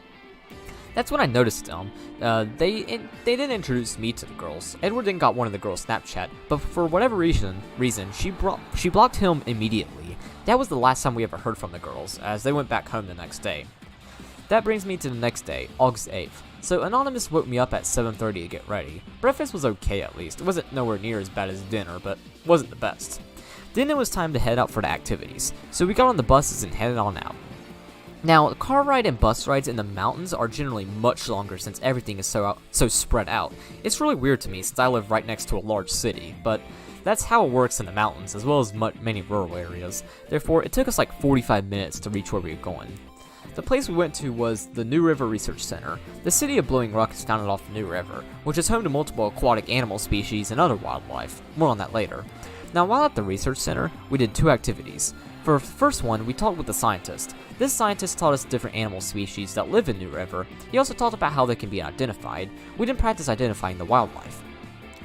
That's when I noticed them. They didn't introduce me to the girls. Edward then got one of the girls' Snapchat, but for whatever reason she blocked him immediately. That was the last time we ever heard from the girls, as they went back home the next day. That brings me to the next day, August 8th. So Anonymous woke me up at 7:30 to get ready. Breakfast was okay at least. It wasn't nowhere near as bad as dinner, but wasn't the best. Then it was time to head out for the activities. So we got on the buses and headed on out. Now, the car ride and bus rides in the mountains are generally much longer since everything is so spread out. It's really weird to me since I live right next to a large city, but that's how it works in the mountains as well as many rural areas. Therefore, it took us like 45 minutes to reach where we were going. The place we went to was the New River Research Center. The city of Blowing Rock is founded off the New River, which is home to multiple aquatic animal species and other wildlife. More on that later. Now, while at the research center, we did 2 activities. For the first one, we talked with a scientist. This scientist taught us different animal species that live in New River. He also talked about how they can be identified. We didn't practice identifying the wildlife.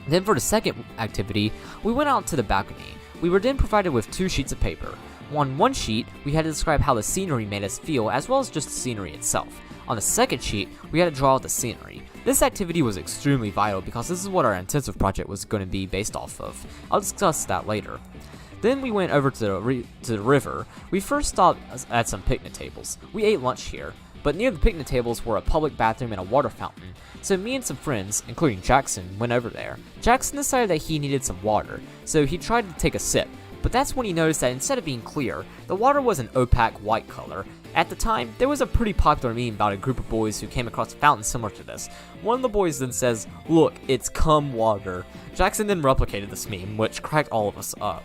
Then for the second activity, we went out to the balcony. We were then provided with 2 sheets of paper. On one sheet, we had to describe how the scenery made us feel, as well as just the scenery itself. On the second sheet, we had to draw out the scenery. This activity was extremely vital because this is what our intensive project was going to be based off of. I'll discuss that later. Then we went over to the river. We first stopped at some picnic tables. We ate lunch here, but near the picnic tables were a public bathroom and a water fountain. So me and some friends, including Jackson, went over there. Jackson decided that he needed some water, so he tried to take a sip. But that's when he noticed that instead of being clear, the water was an opaque white color. At the time, there was a pretty popular meme about a group of boys who came across a fountain similar to this. One of the boys then says, "Look, it's cum water." Jackson then replicated this meme, which cracked all of us up.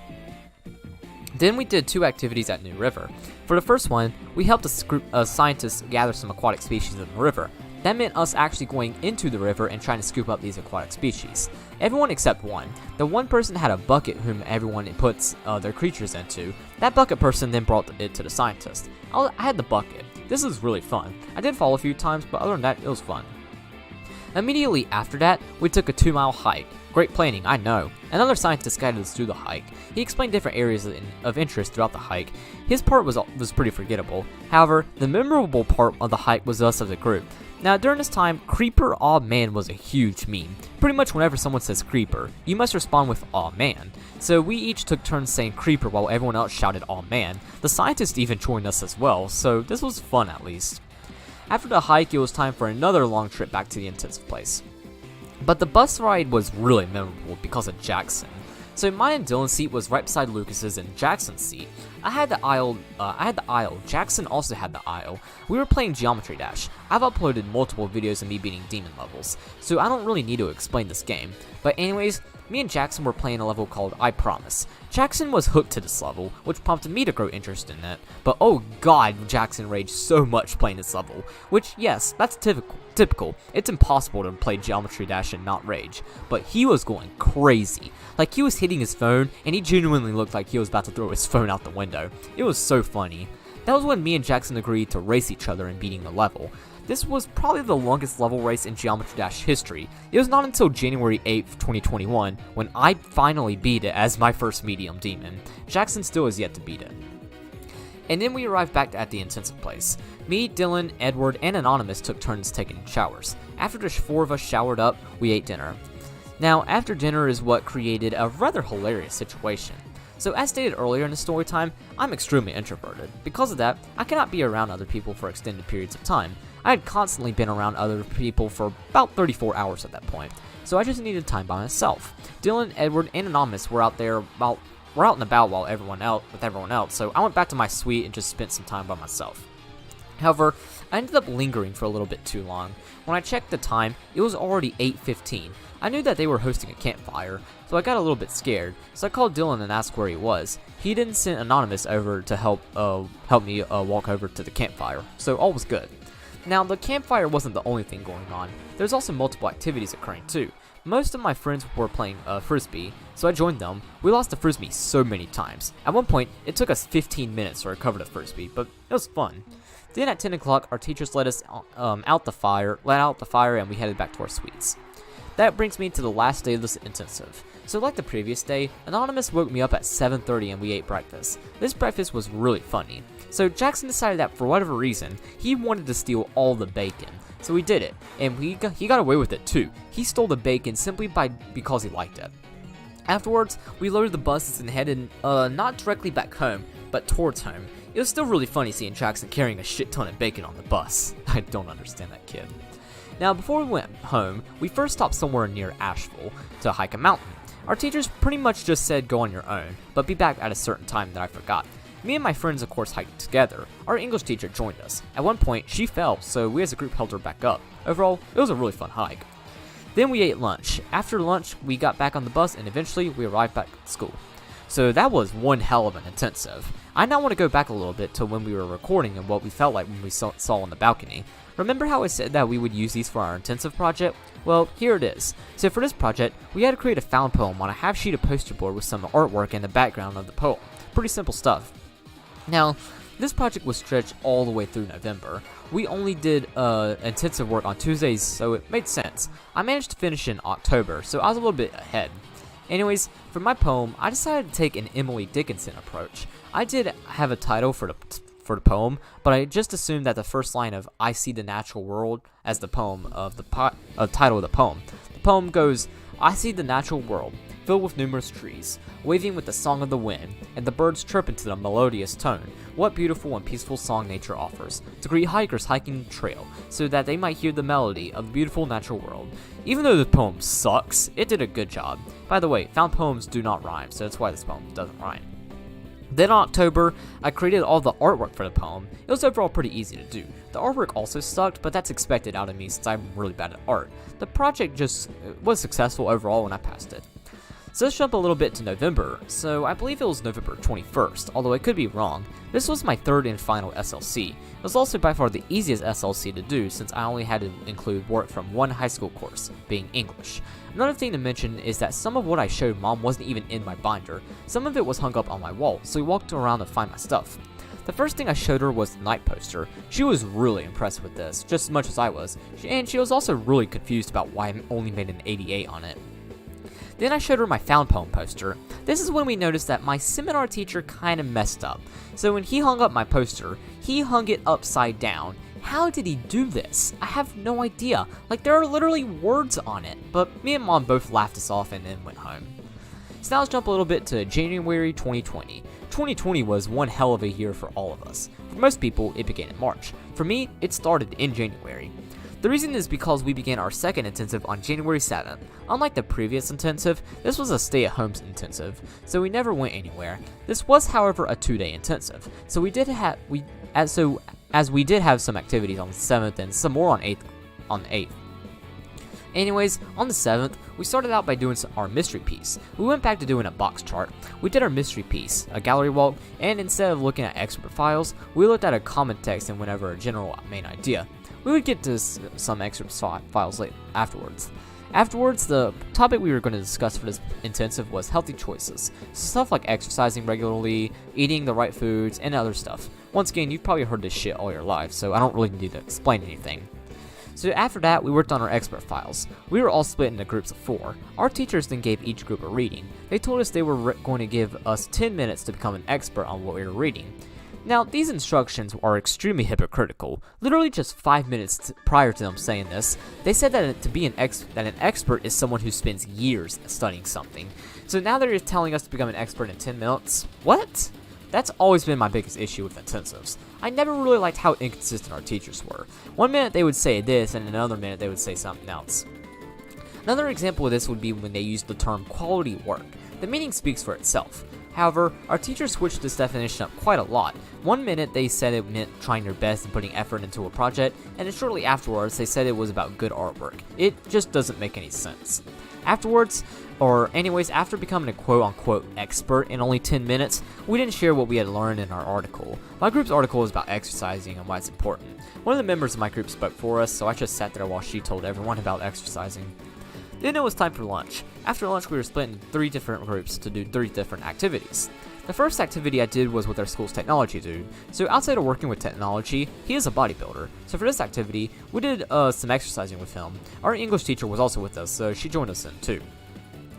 Then we did 2 activities at New River. For the first one, we helped a group of scientists gather some aquatic species in the river. That meant us actually going into the river and trying to scoop up these aquatic species. Everyone except one. The one person had a bucket whom everyone puts their creatures into. That bucket person then brought it to the scientist. I had the bucket. This was really fun. I did fall a few times, but other than that, it was fun. Immediately after that, we took a 2-mile hike. Great planning, I know. Another scientist guided us through the hike. He explained different areas of interest throughout the hike. His part was pretty forgettable. However, the memorable part of the hike was us as a group. Now, during this time, Creeper Aw Man was a huge meme. Pretty much whenever someone says Creeper, you must respond with Aw Man. So we each took turns saying Creeper while everyone else shouted Aw Man. The scientist even joined us as well, so this was fun at least. After the hike, it was time for another long trip back to the intensive place. But the bus ride was really memorable because of Jackson. So mine and Dylan's seat was right beside Lucas's and Jackson's seat. I had the aisle. Jackson also had the aisle. We were playing Geometry Dash. I've uploaded multiple videos of me beating demon levels, so I don't really need to explain this game. But anyways, me and Jackson were playing a level called I Promise. Jackson was hooked to this level, which prompted me to grow interest in it. But oh god, Jackson raged so much playing this level. Which, yes, that's typical. It's impossible to play Geometry Dash and not rage. But he was going crazy. Like, he was hitting his phone, and he genuinely looked like he was about to throw his phone out the window. It was so funny. That was when me and Jackson agreed to race each other in beating the level. This was probably the longest level race in Geometry Dash history. It was not until January 8th, 2021, when I finally beat it as my first medium demon. Jackson still has yet to beat it. And then we arrived back at the intensive place. Me, Dylan, Edward, and Anonymous took turns taking showers. After the 4 of us showered up, we ate dinner. Now, after dinner is what created a rather hilarious situation. So as stated earlier in the story time, I'm extremely introverted. Because of that, I cannot be around other people for extended periods of time. I had constantly been around other people for about 34 hours at that point, so I just needed time by myself. Dylan, Edward, and Anonymous were out and about with everyone else, so I went back to my suite and just spent some time by myself. However, I ended up lingering for a little bit too long. When I checked the time, it was already 8:15. I knew that they were hosting a campfire, so I got a little bit scared, so I called Dylan and asked where he was. He didn't send Anonymous over to help me walk over to the campfire, so all was good. Now, the campfire wasn't the only thing going on. There's also multiple activities occurring too. Most of my friends were playing Frisbee, so I joined them. We lost the Frisbee so many times. At one point, it took us 15 minutes to recover the Frisbee, but it was fun. Then at 10 o'clock, our teachers let us out the fire, and we headed back to our suites. That brings me to the last day of this intensive. So like the previous day, Anonymous woke me up at 7:30 and we ate breakfast. This breakfast was really funny. So Jackson decided that for whatever reason, he wanted to steal all the bacon. So he did it, and he got away with it too. He stole the bacon simply because he liked it. Afterwards, we loaded the buses and headed not directly back home, but towards home. It was still really funny seeing Jackson carrying a shit ton of bacon on the bus. I don't understand that kid. Now, before we went home, we first stopped somewhere near Asheville to hike a mountain. Our teachers pretty much just said go on your own, but be back at a certain time that I forgot. Me and my friends of course hiked together. Our English teacher joined us. At one point, she fell, so we as a group helped her back up. Overall, it was a really fun hike. Then we ate lunch. After lunch, we got back on the bus and eventually we arrived back at school. So that was one hell of an intensive. I now want to go back a little bit to when we were recording and what we felt like when we saw on the balcony. Remember how I said that we would use these for our intensive project? Well, here it is. So for this project, we had to create a found poem on a half sheet of poster board with some artwork in the background of the poem. Pretty simple stuff. Now, this project was stretched all the way through November. We only did intensive work on Tuesdays, so it made sense. I managed to finish in October, so I was a little bit ahead. Anyways, for my poem, I decided to take an Emily Dickinson approach. I did have a title for the poem, but I just assumed that the first line of "I see the natural world" as the title of the poem. The poem goes, "I see the natural world, filled with numerous trees, waving with the song of the wind, and the birds chirping to the melodious tone. What beautiful and peaceful song nature offers, to greet hikers hiking the trail, so that they might hear the melody of the beautiful natural world." Even though the poem sucks, it did a good job. By the way, found poems do not rhyme, so that's why this poem doesn't rhyme. Then in October, I created all the artwork for the poem. It was overall pretty easy to do. The artwork also sucked, but that's expected out of me since I'm really bad at art. The project just was successful overall when I passed it. So let's jump a little bit to November. So I believe it was November 21st, although I could be wrong. This was my third and final SLC. It was also by far the easiest SLC to do since I only had to include work from one high school course, being English. Another thing to mention is that some of what I showed Mom wasn't even in my binder. Some of it was hung up on my wall, so we walked around to find my stuff. The first thing I showed her was the night poster. She was really impressed with this, just as much as I was, and she was also really confused about why I only made an 88 on it. Then I showed her my found poem poster. This is when we noticed that my seminar teacher kind of messed up. So when he hung up my poster, he hung it upside down. How did he do this? I have no idea. Like, there are literally words on it. But me and Mom both laughed us off and then went home. So now let's jump a little bit to January 2020. 2020 was one hell of a year for all of us. For most people, it began in March. For me, it started in January. The reason is because we began our second intensive on January 7th. Unlike the previous intensive, this was a stay-at-home intensive, so we never went anywhere. This was, however, a 2-day intensive, so we did have some activities on the 7th and some more on the 8th. Anyways, on the 7th, we started out by doing our mystery piece. We went back to doing a box chart. We did our mystery piece, a gallery walk, and instead of looking at expert files, we looked at a common text and went over a general main idea. We would get to some excerpt files afterwards. Afterwards, the topic we were going to discuss for this intensive was healthy choices. Stuff like exercising regularly, eating the right foods, and other stuff. Once again, you've probably heard this shit all your life, so I don't really need to explain anything. So after that, we worked on our expert files. We were all split into groups of 4. Our teachers then gave each group a reading. They told us they were going to give us 10 minutes to become an expert on what we were reading. Now, these instructions are extremely hypocritical. Literally just 5 minutes prior to them saying this, they said that an expert is someone who spends years studying something. So now they're just telling us to become an expert in 10 minutes? What? That's always been my biggest issue with intensives. I never really liked how inconsistent our teachers were. One minute they would say this, and another minute they would say something else. Another example of this would be when they used the term quality work. The meaning speaks for itself. However, our teachers switched this definition up quite a lot. One minute they said it meant trying your best and putting effort into a project, and then shortly afterwards they said it was about good artwork. It just doesn't make any sense. After becoming a quote-unquote expert in only 10 minutes, we didn't share what we had learned in our article. My group's article was about exercising and why it's important. One of the members of my group spoke for us, so I just sat there while she told everyone about exercising. Then it was time for lunch. After lunch, we were split in 3 different groups to do 3 different activities. The first activity I did was with our school's technology dude. So outside of working with technology, he is a bodybuilder. So for this activity, we did some exercising with him. Our English teacher was also with us, so she joined us in too.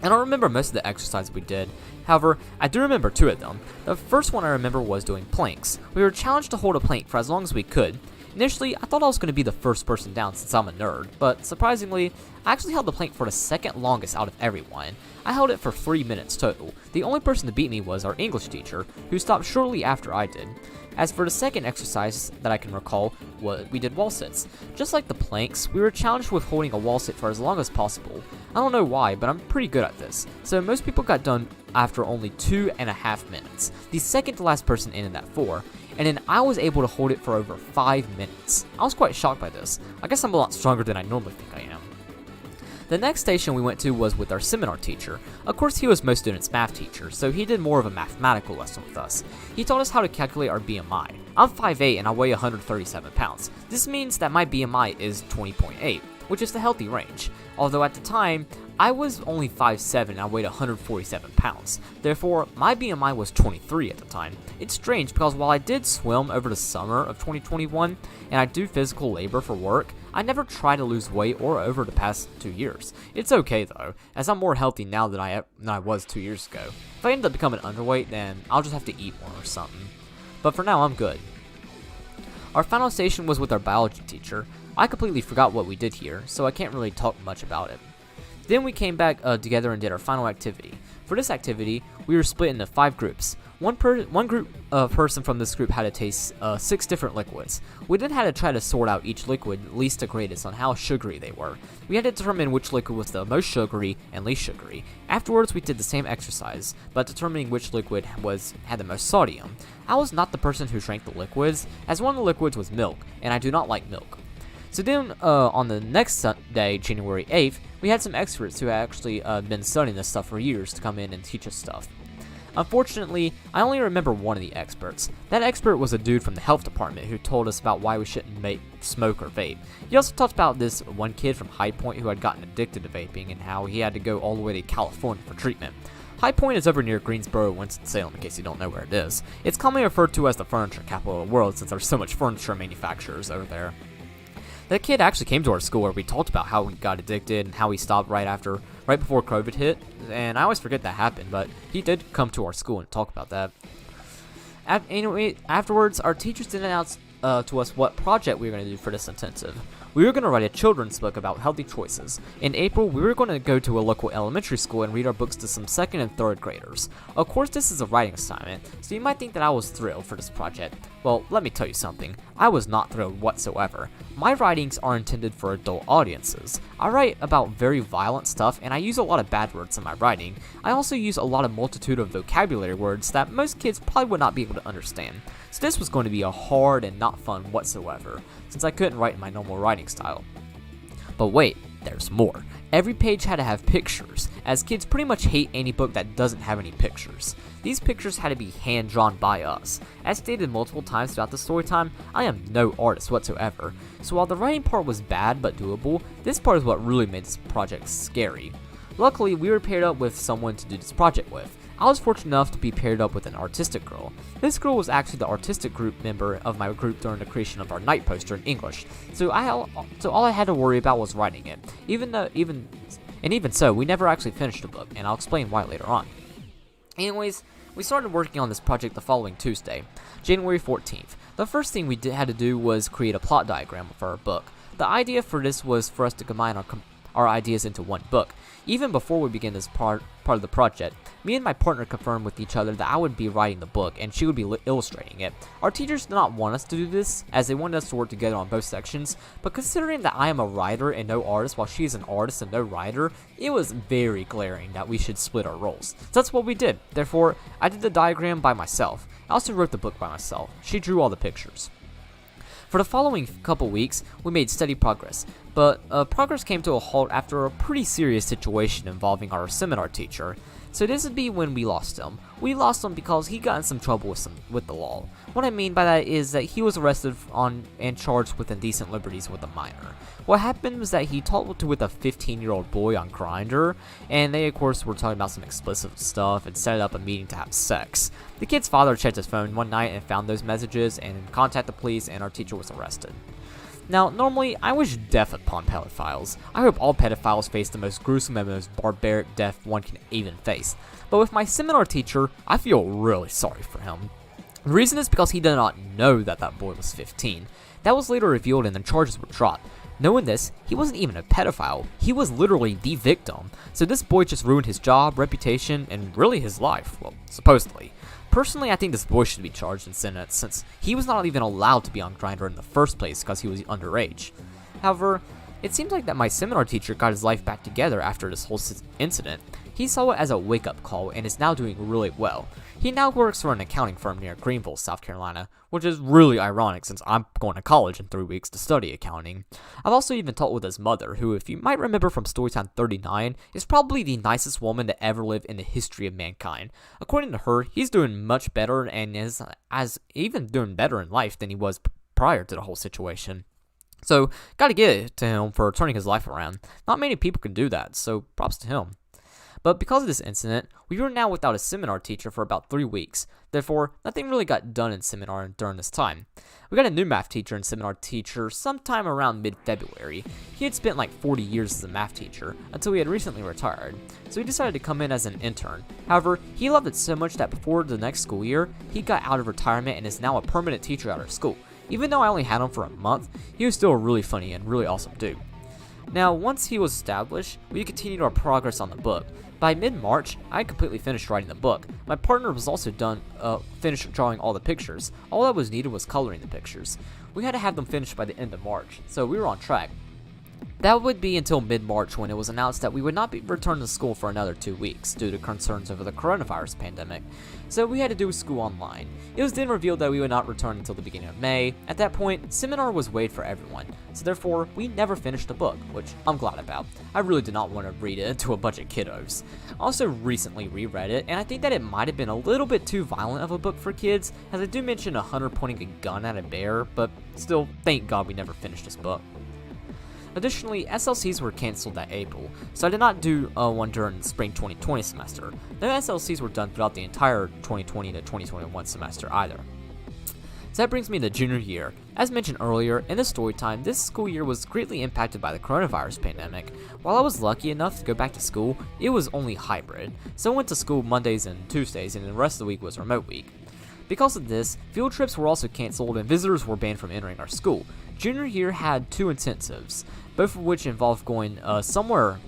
I don't remember most of the exercises we did. However, I do remember 2 of them. The first one I remember was doing planks. We were challenged to hold a plank for as long as we could. Initially, I thought I was going to be the first person down since I'm a nerd, but surprisingly, I actually held the plank for the second longest out of everyone. I held it for 3 minutes total. The only person to beat me was our English teacher, who stopped shortly after I did. As for the second exercise that I can recall, we did wall sits. Just like the planks, we were challenged with holding a wall sit for as long as possible. I don't know why, but I'm pretty good at this. So most people got done after only 2.5 minutes. The second to last person ended at 4. And then I was able to hold it for over 5 minutes. I was quite shocked by this. I guess I'm a lot stronger than I normally think I am. The next station we went to was with our seminar teacher. Of course, he was most students' math teacher, so he did more of a mathematical lesson with us. He taught us how to calculate our BMI. I'm 5'8" and I weigh 137 pounds. This means that my BMI is 20.8, which is the healthy range. Although at the time, I was only 5'7" and I weighed 147 pounds. Therefore, my BMI was 23 at the time. It's strange because while I did swim over the summer of 2021 and I do physical labor for work, I never tried to lose weight or over the past 2 years. It's okay though, as I'm more healthy now than I was 2 years ago. If I end up becoming underweight, then I'll just have to eat more or something. But for now, I'm good. Our final station was with our biology teacher. I completely forgot what we did here, so I can't really talk much about it. Then we came back together and did our final activity. For this activity, we were split into 5 groups. One person from this group had to taste 6 different liquids. We then had to try to sort out each liquid least to greatest on how sugary they were. We had to determine which liquid was the most sugary and least sugary. Afterwards, we did the same exercise, but determining which liquid had the most sodium. I was not the person who drank the liquids, as one of the liquids was milk, and I do not like milk. So then, on the next day, January 8th, we had some experts who had actually been studying this stuff for years to come in and teach us stuff. Unfortunately, I only remember one of the experts. That expert was a dude from the health department who told us about why we shouldn't smoke or vape. He also talked about this one kid from High Point who had gotten addicted to vaping and how he had to go all the way to California for treatment. High Point is over near Greensboro, Winston-Salem, in case you don't know where it is. It's commonly referred to as the furniture capital of the world since there's so much furniture manufacturers over there. That kid actually came to our school where we talked about how he got addicted and how he stopped right before COVID hit, and I always forget that happened, but he did come to our school and talk about that. Anyway, afterwards, our teachers did announce to us what project we were going to do for this intensive. We were going to write a children's book about healthy choices. In April, we were going to go to a local elementary school and read our books to some 2nd and 3rd graders. Of course, this is a writing assignment, so you might think that I was thrilled for this project. Well, let me tell you something. I was not thrilled whatsoever. My writings are intended for adult audiences. I write about very violent stuff, and I use a lot of bad words in my writing. I also use a lot of multitude of vocabulary words that most kids probably would not be able to understand. So this was going to be a hard and not fun whatsoever, since I couldn't write in my normal writing style. But wait, there's more. Every page had to have pictures, as kids pretty much hate any book that doesn't have any pictures. These pictures had to be hand-drawn by us. As stated multiple times throughout the story time, I am no artist whatsoever, so while the writing part was bad but doable, this part is what really made this project scary. Luckily, we were paired up with someone to do this project with. I was fortunate enough to be paired up with an artistic girl. This girl was actually the artistic group member of my group during the creation of our night poster in English, so all I had to worry about was writing it. Even so, we never actually finished the book, and I'll explain why later on. Anyways, we started working on this project the following Tuesday, January 14th. The first thing we had to do was create a plot diagram for our book. The idea for this was for us to combine our ideas into one book. Even before we began this part of the project, me and my partner confirmed with each other that I would be writing the book and she would be illustrating it. Our teachers did not want us to do this, as they wanted us to work together on both sections, but considering that I am a writer and no artist while she is an artist and no writer, it was very glaring that we should split our roles. So that's what we did. Therefore, I did the diagram by myself. I also wrote the book by myself. She drew all the pictures. For the following couple weeks, we made steady progress, but progress came to a halt after a pretty serious situation involving our seminar teacher. So this would be when we lost him. We lost him because he got in some trouble with the law. What I mean by that is that he was arrested and charged with indecent liberties with a minor. What happened was that he talked with a 15-year-old boy on Grindr, and they of course were talking about some explicit stuff and set up a meeting to have sex. The kid's father checked his phone one night and found those messages and contacted the police, and our teacher was arrested. Now, normally, I wish death upon pedophiles. I hope all pedophiles face the most gruesome and most barbaric death one can even face. But with my seminar teacher, I feel really sorry for him. The reason is because he did not know that that boy was 15. That was later revealed and the charges were dropped. Knowing this, he wasn't even a pedophile. He was literally the victim. So this boy just ruined his job, reputation, and really his life. Well, supposedly. Personally, I think this boy should be charged and sentenced, since he was not even allowed to be on Grindr in the first place because he was underage. However, it seems like that my seminar teacher got his life back together after this whole incident. He saw it as a wake-up call and is now doing really well. He now works for an accounting firm near Greenville, South Carolina, which is really ironic since I'm going to college in 3 weeks to study accounting. I've also even talked with his mother, who, if you might remember from Storytime 39, is probably the nicest woman to ever live in the history of mankind. According to her, he's doing much better and is even doing better in life than he was prior to the whole situation. So, gotta give it to him for turning his life around. Not many people can do that, so props to him. But because of this incident, we were now without a seminar teacher for about 3 weeks. Therefore, nothing really got done in seminar during this time. We got a new math teacher and seminar teacher sometime around mid-February. He had spent like 40 years as a math teacher until he had recently retired, so he decided to come in as an intern. However, he loved it so much that before the next school year, he got out of retirement and is now a permanent teacher at our school. Even though I only had him for a month, he was still a really funny and really awesome dude. Now, once he was established, we continued our progress on the book. By mid-March, I had completely finished writing the book. My partner was also finished drawing all the pictures. All that was needed was coloring the pictures. We had to have them finished by the end of March, so we were on track. That would be until mid-March when it was announced that we would not be returned to school for another 2 weeks due to concerns over the coronavirus pandemic, so we had to do school online. It was then revealed that we would not return until the beginning of May. At that point, seminar was waived for everyone, so therefore, we never finished the book, which I'm glad about. I really did not want to read it to a bunch of kiddos. I also recently reread it, and I think that it might have been a little bit too violent of a book for kids, as I do mention a hunter pointing a gun at a bear, but still, thank God we never finished this book. Additionally, SLCs were cancelled that April, so I did not do one during the spring 2020 semester. No SLCs were done throughout the entire 2020 to 2021 semester either. So that brings me to junior year. As mentioned earlier, in the story time, this school year was greatly impacted by the coronavirus pandemic. While I was lucky enough to go back to school, it was only hybrid, so I went to school Mondays and Tuesdays, and the rest of the week was remote week. Because of this, field trips were also cancelled and visitors were banned from entering our school. Junior year had 2 intensives, both of which involved going somewhere.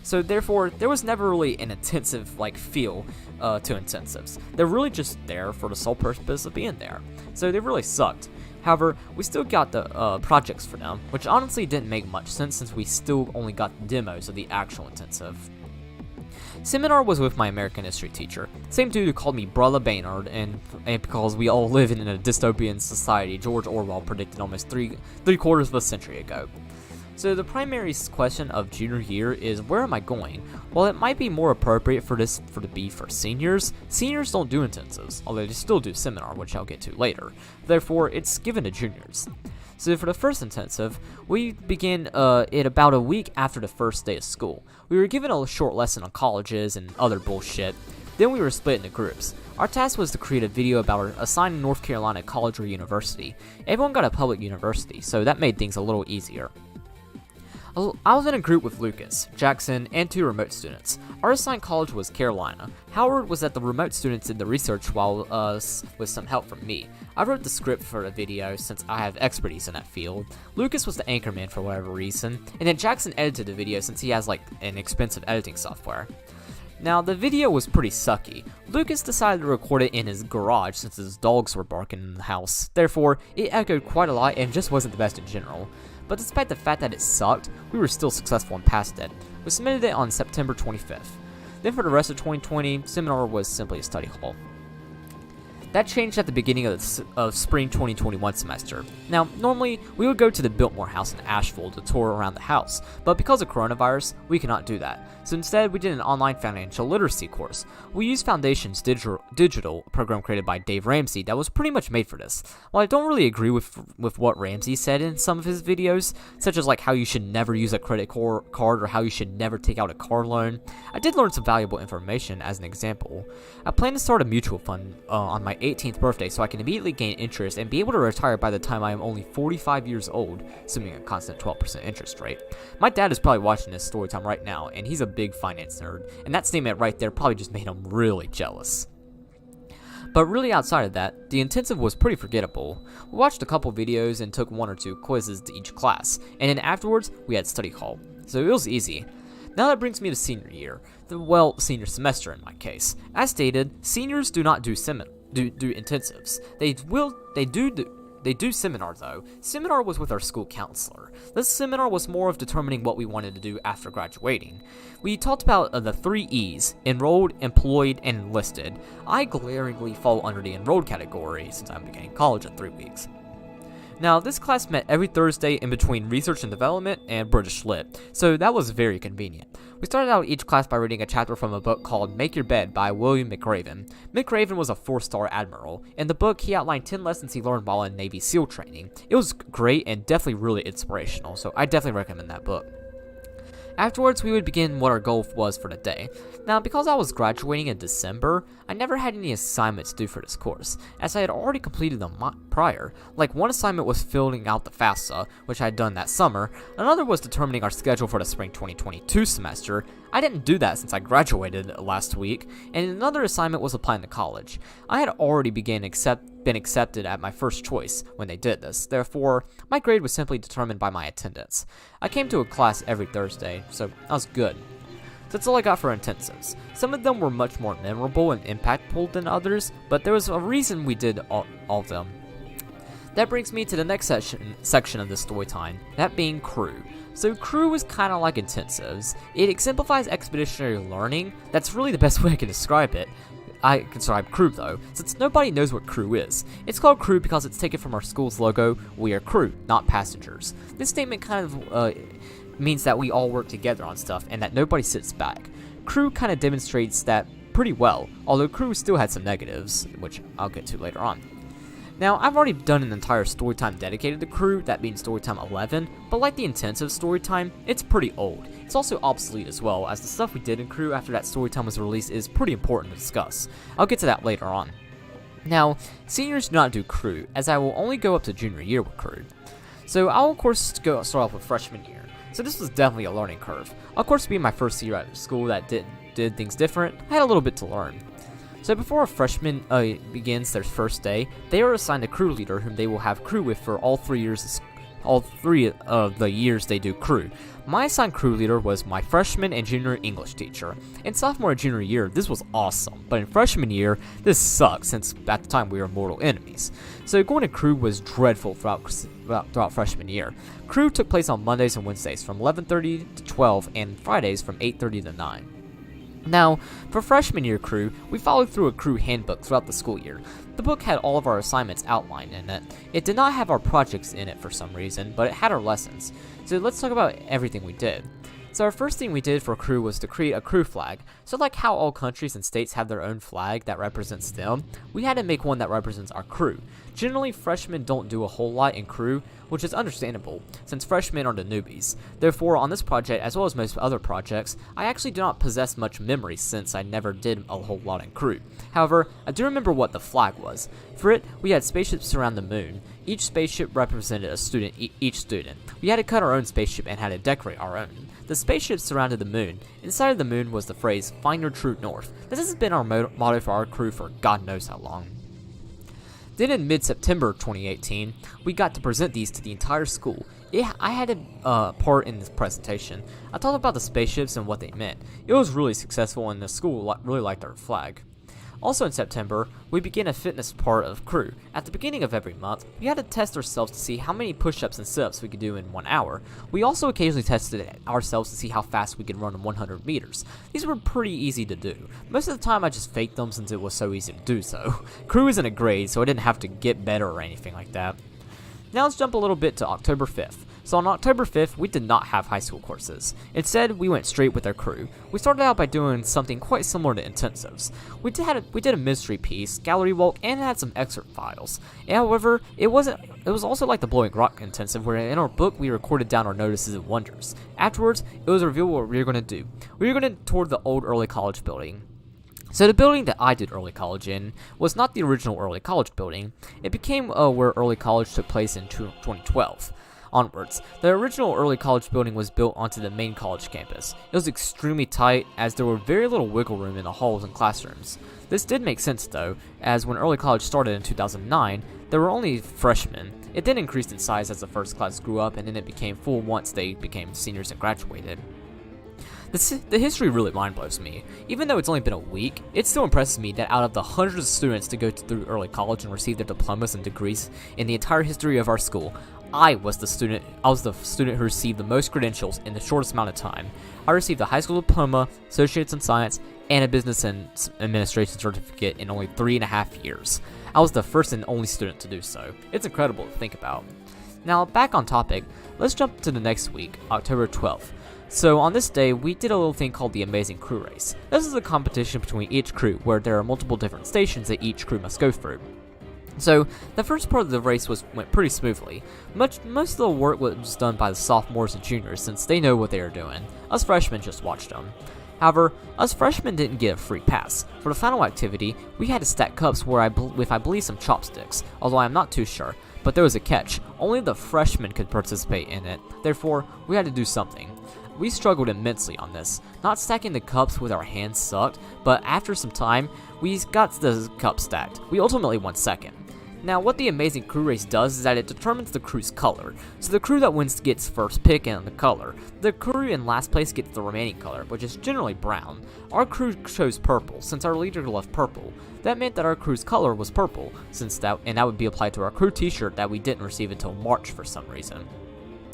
So therefore, there was never really an intensive feel to intensives. They're really just there for the sole purpose of being there. So they really sucked. However, we still got the projects for them, which honestly didn't make much sense since we still only got demos of the actual intensive. Seminar was with my American history teacher, same dude who called me Brother Baynard, and because we all live in a dystopian society George Orwell predicted almost three quarters of a century ago. So the primary question of junior year is, where am I going? While it might be more appropriate for seniors, seniors don't do intensives, although they still do seminar, which I'll get to later. Therefore, it's given to juniors. So for the first intensive, we began it about a week after the first day of school. We were given a short lesson on colleges and other bullshit. Then we were split into groups. Our task was to create a video about our assigned North Carolina college or university. Everyone got a public university, so that made things a little easier. I was in a group with Lucas, Jackson, and 2 remote students. Our assigned college was Carolina. Howard was that the remote students did the research while with some help from me. I wrote the script for the video since I have expertise in that field. Lucas was the anchorman for whatever reason, and then Jackson edited the video since he has an expensive editing software. Now, the video was pretty sucky. Lucas decided to record it in his garage since his dogs were barking in the house. Therefore, it echoed quite a lot and just wasn't the best in general. But despite the fact that it sucked, we were still successful and passed it. We submitted it on September 25th. Then for the rest of 2020, seminar was simply a study hall. That changed at the beginning of spring 2021 semester. Now, normally, we would go to the Biltmore house in Asheville to tour around the house, but because of coronavirus, we cannot do that. So instead, we did an online financial literacy course. We used Foundation's digital program created by Dave Ramsey that was pretty much made for this. While I don't really agree with what Ramsey said in some of his videos, such as how you should never use a credit card or how you should never take out a car loan, I did learn some valuable information as an example. I plan to start a mutual fund on my 18th birthday so I can immediately gain interest and be able to retire by the time I am only 45 years old, assuming a constant 12% interest rate. My dad is probably watching this story time right now, and he's a big finance nerd, and that statement right there probably just made him really jealous. But really outside of that, the intensive was pretty forgettable. We watched a couple videos and took 1 or 2 quizzes to each class, and then afterwards, we had study hall, so it was easy. Now that brings me to senior year, senior semester in my case. As stated, seniors do not do intensives. They do seminar though. Seminar was with our school counselor. This seminar was more of determining what we wanted to do after graduating. We talked about the 3 E's: enrolled, employed, and enlisted. I glaringly fall under the enrolled category since I'm beginning college in 3 weeks. Now, this class met every Thursday in between Research and Development and British Lit, so that was very convenient. We started out each class by reading a chapter from a book called Make Your Bed by William McRaven. McRaven was a 4-star admiral. In the book, he outlined 10 lessons he learned while in Navy SEAL training. It was great and definitely really inspirational, so I definitely recommend that book. Afterwards, we would begin what our goal was for the day. Now, because I was graduating in December, I never had any assignments due for this course, as I had already completed them prior. One assignment was filling out the FAFSA, which I had done that summer. Another was determining our schedule for the spring 2022 semester. I didn't do that since I graduated last week, and another assignment was applying to college. I had already been accepted at my first choice when they did this, therefore, my grade was simply determined by my attendance. I came to a class every Thursday, so I was good. That's all I got for intensives. Some of them were much more memorable and impactful than others, but there was a reason we did all of them. That brings me to the next section of this story time, that being crew. So crew is kind of like intensives. It exemplifies expeditionary learning. That's really the best way I can describe it. I can describe crew though, since nobody knows what crew is. It's called crew because it's taken from our school's logo, we are crew, not passengers. This statement kind of means that we all work together on stuff and that nobody sits back. Crew kind of demonstrates that pretty well, although crew still had some negatives, which I'll get to later on. Now, I've already done an entire storytime dedicated to crew, that being storytime 11, but like the intensive storytime, it's pretty old. It's also obsolete as well, as the stuff we did in crew after that storytime was released is pretty important to discuss. I'll get to that later on. Now, seniors do not do crew, as I will only go up to junior year with crew. So I'll of course start off with freshman year. So this was definitely a learning curve. Of course, being my first year at school that did things different, I had a little bit to learn. So before a freshman begins their first day, they are assigned a crew leader whom they will have crew with for all 3 of the years they do crew. My assigned crew leader was my freshman and junior English teacher. In sophomore and junior year, this was awesome, but in freshman year, this sucked since at the time we were mortal enemies. So going to crew was dreadful throughout freshman year. Crew took place on Mondays and Wednesdays from 11:30 to 12 and Fridays from 8:30 to 9. Now, for freshman year crew, we followed through a crew handbook throughout the school year. The book had all of our assignments outlined in it. It did not have our projects in it for some reason, but it had our lessons. So let's talk about everything we did. So our first thing we did for crew was to create a crew flag. So like how all countries and states have their own flag that represents them, we had to make one that represents our crew. Generally, freshmen don't do a whole lot in crew, which is understandable, since freshmen are the newbies. Therefore, on this project, as well as most other projects, I actually do not possess much memory since I never did a whole lot in crew. However, I do remember what the flag was. For it, we had spaceships around the moon. Each spaceship represented a student, each student. We had to cut our own spaceship and had to decorate our own. The spaceship surrounded the moon. Inside of the moon was the phrase, "Find your true north." This has been our motto for our crew for God knows how long. Then in mid-September 2018, we got to present these to the entire school. I had a part in this presentation. I talked about the spaceships and what they meant. It was really successful and the school really liked our flag. Also in September, we began a fitness part of crew. At the beginning of every month, we had to test ourselves to see how many push-ups and sit-ups we could do in 1 hour. We also occasionally tested ourselves to see how fast we could run in 100 meters. These were pretty easy to do. Most of the time I just faked them since it was so easy to do so. Crew isn't a grade, so I didn't have to get better or anything like that. Now let's jump a little bit to October 5th. So on October 5th, we did not have high school courses. Instead, we went straight with our crew. We started out by doing something quite similar to intensives. We did a mystery piece, gallery walk, and had some excerpt files. However, it was also like the Blowing Rock intensive, where in our book we recorded down our notices and wonders. Afterwards, it was revealed what we were going to do. We were going to tour the old early college building. So the building that I did early college in was not the original early college building. It became where early college took place in 2012. Onwards. The original early college building was built onto the main college campus. It was extremely tight, as there were very little wiggle room in the halls and classrooms. This did make sense though, as when early college started in 2009, there were only freshmen. It then increased in size as the first class grew up, and then it became full once they became seniors and graduated. The history really mind blows me. Even though it's only been a week, it still impresses me that out of the hundreds of students to go through early college and receive their diplomas and degrees in the entire history of our school, I was the student who received the most credentials in the shortest amount of time. I received a high school diploma, associates in science, and a business and administration certificate in only 3.5 years. I was the first and only student to do so. It's incredible to think about. Now, back on topic, let's jump to the next week, October 12th. So on this day, we did a little thing called the Amazing Crew Race. This is a competition between each crew, where there are multiple different stations that each crew must go through. So, the first part of the race went pretty smoothly. Most of the work was done by the sophomores and juniors since they know what they are doing. Us freshmen just watched them. However, us freshmen didn't get a free pass. For the final activity, we had to stack cups with I believe some chopsticks, although I am not too sure. But there was a catch. Only the freshmen could participate in it. Therefore, we had to do something. We struggled immensely on this. Not stacking the cups with our hands sucked, but after some time, we got the cups stacked. We ultimately won second. Now, what the Amazing Crew Race does is that it determines the crew's color. So the crew that wins gets first pick and the color. The crew in last place gets the remaining color, which is generally brown. Our crew chose purple, since our leader loved purple. That meant that our crew's color was purple, and that would be applied to our crew t-shirt that we didn't receive until March for some reason.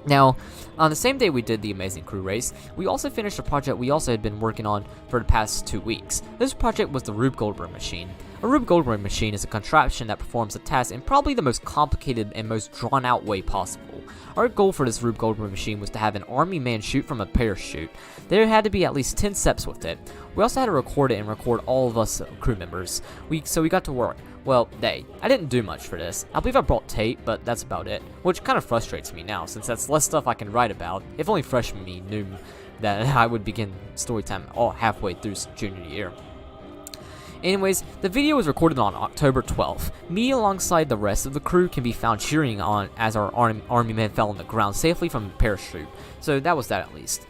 Now, on the same day we did the Amazing Crew Race, we also finished a project we also had been working on for the past 2 weeks. This project was the Rube Goldberg machine. A Rube Goldberg machine is a contraption that performs a task in probably the most complicated and most drawn-out way possible. Our goal for this Rube Goldberg machine was to have an army man shoot from a parachute. There had to be at least 10 steps with it. We also had to record it and record all of us crew members. So we got to work. Well, I didn't do much for this. I believe I brought tape, but that's about it, which kind of frustrates me now, since that's less stuff I can write about. If only freshman me knew that I would begin Storytime all halfway through junior year. Anyways, the video was recorded on October 12th. Me alongside the rest of the crew can be found cheering on as our army men fell on the ground safely from a parachute. So that was that at least.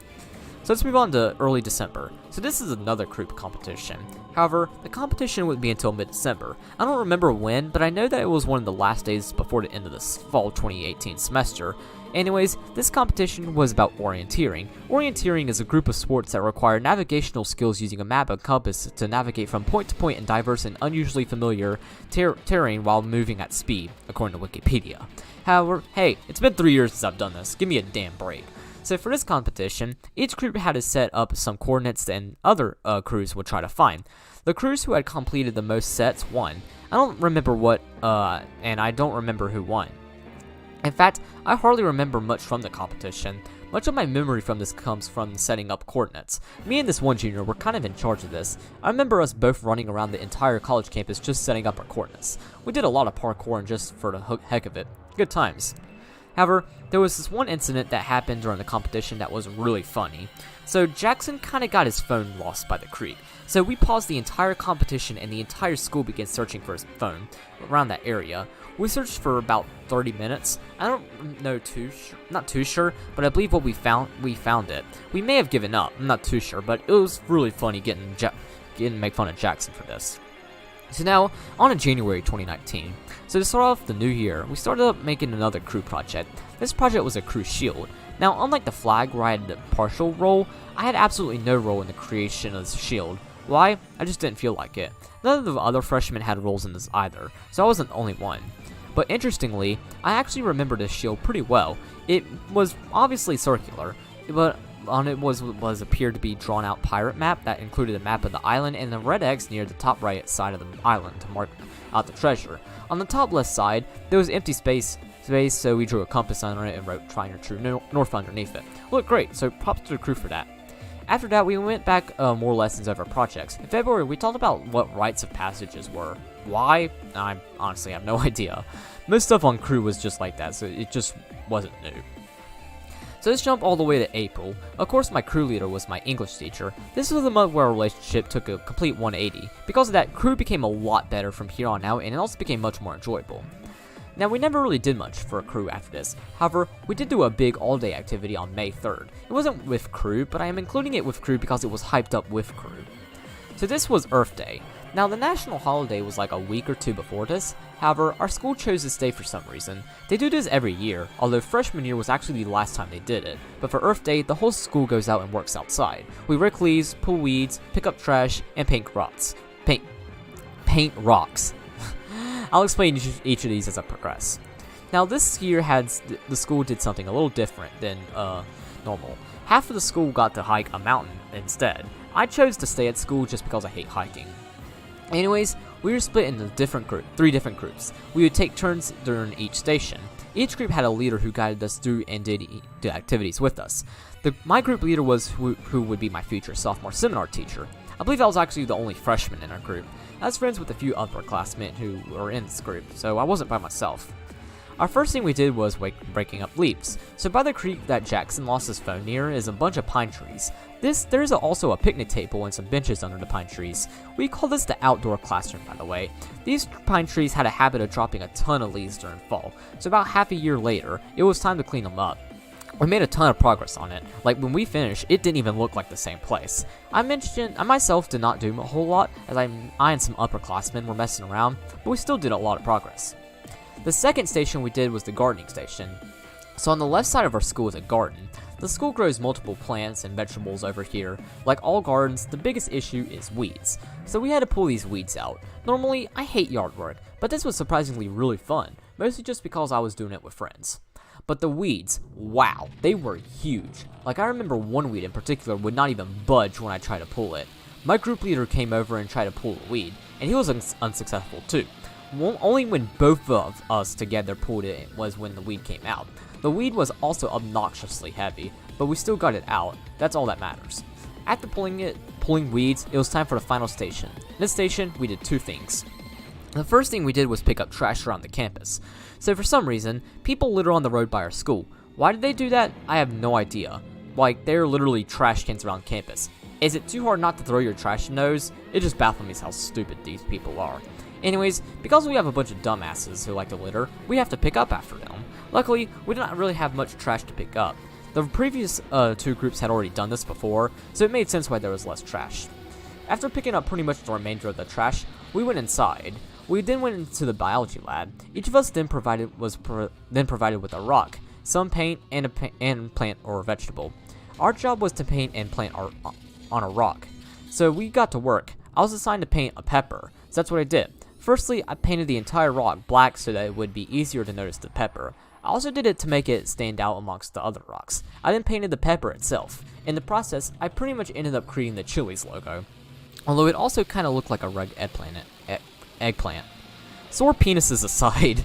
So let's move on to early December. So this is another group competition. However, the competition would be until mid-December. I don't remember when, but I know that it was one of the last days before the end of the fall 2018 semester. Anyways, this competition was about orienteering. Orienteering is a group of sports that require navigational skills using a map and compass to navigate from point to point in diverse and unusually familiar terrain while moving at speed, according to Wikipedia. However, hey, it's been 3 years since I've done this. Give me a damn break. So for this competition, each group had to set up some coordinates and other crews would try to find. The crews who had completed the most sets won. I don't remember what, and I don't remember who won. In fact, I hardly remember much from the competition. Much of my memory from this comes from setting up coordinates. Me and this one junior were kind of in charge of this. I remember us both running around the entire college campus just setting up our coordinates. We did a lot of parkour and just for the heck of it. Good times. However, there was this one incident that happened during the competition that was really funny. So Jackson kind of got his phone lost by the creek. So we paused the entire competition and the entire school began searching for his phone around that area. We searched for about 30 minutes. I don't know not too sure, but I believe what we found it. We may have given up, I'm not too sure, but it was really funny getting make fun of Jackson for this. So now, on to January 2019. So to start off the new year, we started up making another crew project. This project was a crew shield. Now, unlike the flag where I had a partial role, I had absolutely no role in the creation of the shield. Why? I just didn't feel like it. None of the other freshmen had roles in this either, so I wasn't the only one. But interestingly, I actually remember this shield pretty well. It was obviously circular, but on it was appeared to be drawn out pirate map that included a map of the island and the red X near the top right side of the island to mark out the treasure. On the top left side, there was empty space, so we drew a compass on it and wrote "Try your true north" underneath it. Looked great, so props to the crew for that. After that, we went back more lessons of our projects. In February, we talked about what rites of passages were. Why? I honestly have no idea. Most stuff on crew was just like that, so it just wasn't new. So let's jump all the way to April. Of course, my crew leader was my English teacher. This was the month where our relationship took a complete 180. Because of that, crew became a lot better from here on out, and it also became much more enjoyable. Now, we never really did much for a crew after this. However, we did do a big all-day activity on May 3rd. It wasn't with crew, but I am including it with crew because it was hyped up with crew. So this was Earth Day. Now, the national holiday was like a week or two before this. However, our school chose to stay for some reason. They do this every year, although freshman year was actually the last time they did it. But for Earth Day, the whole school goes out and works outside. We rake leaves, pull weeds, pick up trash, and paint rocks. Paint rocks. I'll explain each of these as I progress. Now, this year the school did something a little different than normal. Half of the school got to hike a mountain instead. I chose to stay at school just because I hate hiking. Anyways, we were split into three different groups. We would take turns during each station. Each group had a leader who guided us through and did the activities with us. My group leader was who would be my future sophomore seminar teacher. I believe I was actually the only freshman in our group. I was friends with a few upperclassmen who were in this group, so I wasn't by myself. Our first thing we did was breaking up leaves. So by the creek that Jackson lost his phone near is a bunch of pine trees. There's also a picnic table and some benches under the pine trees. We call this the outdoor classroom, by the way. These pine trees had a habit of dropping a ton of leaves during fall, so about half a year later, it was time to clean them up. We made a ton of progress on it. Like, when we finished, it didn't even look like the same place. I myself did not do a whole lot, as I and some upperclassmen were messing around, but we still did a lot of progress. The second station we did was the gardening station. So on the left side of our school is a garden. The school grows multiple plants and vegetables over here. Like all gardens, the biggest issue is weeds. So we had to pull these weeds out. Normally, I hate yard work, but this was surprisingly really fun, mostly just because I was doing it with friends. But the weeds, wow, they were huge. Like, I remember one weed in particular would not even budge when I tried to pull it. My group leader came over and tried to pull the weed, and he was unsuccessful too. Only when both of us together pulled it was when the weed came out. The weed was also obnoxiously heavy, but we still got it out. That's all that matters. After pulling weeds, it was time for the final station. In this station, we did two things. The first thing we did was pick up trash around the campus. So for some reason, people litter on the road by our school. Why did they do that? I have no idea. Like, there are literally trash cans around campus. Is it too hard not to throw your trash in those? It just baffles me how stupid these people are. Anyways, because we have a bunch of dumbasses who like to litter, we have to pick up after them. Luckily, we did not really have much trash to pick up. The previous two groups had already done this before, so it made sense why there was less trash. After picking up pretty much the remainder of the trash, we went inside. We then went into the biology lab. Each of us then provided with a rock, some paint, and plant or vegetable. Our job was to paint and plant art on a rock. So we got to work. I was assigned to paint a pepper, so that's what I did. Firstly, I painted the entire rock black so that it would be easier to notice the pepper. I also did it to make it stand out amongst the other rocks. I then painted the pepper itself. In the process, I pretty much ended up creating the Chili's logo. Although it also kind of looked like a red eggplant. Sore penises aside,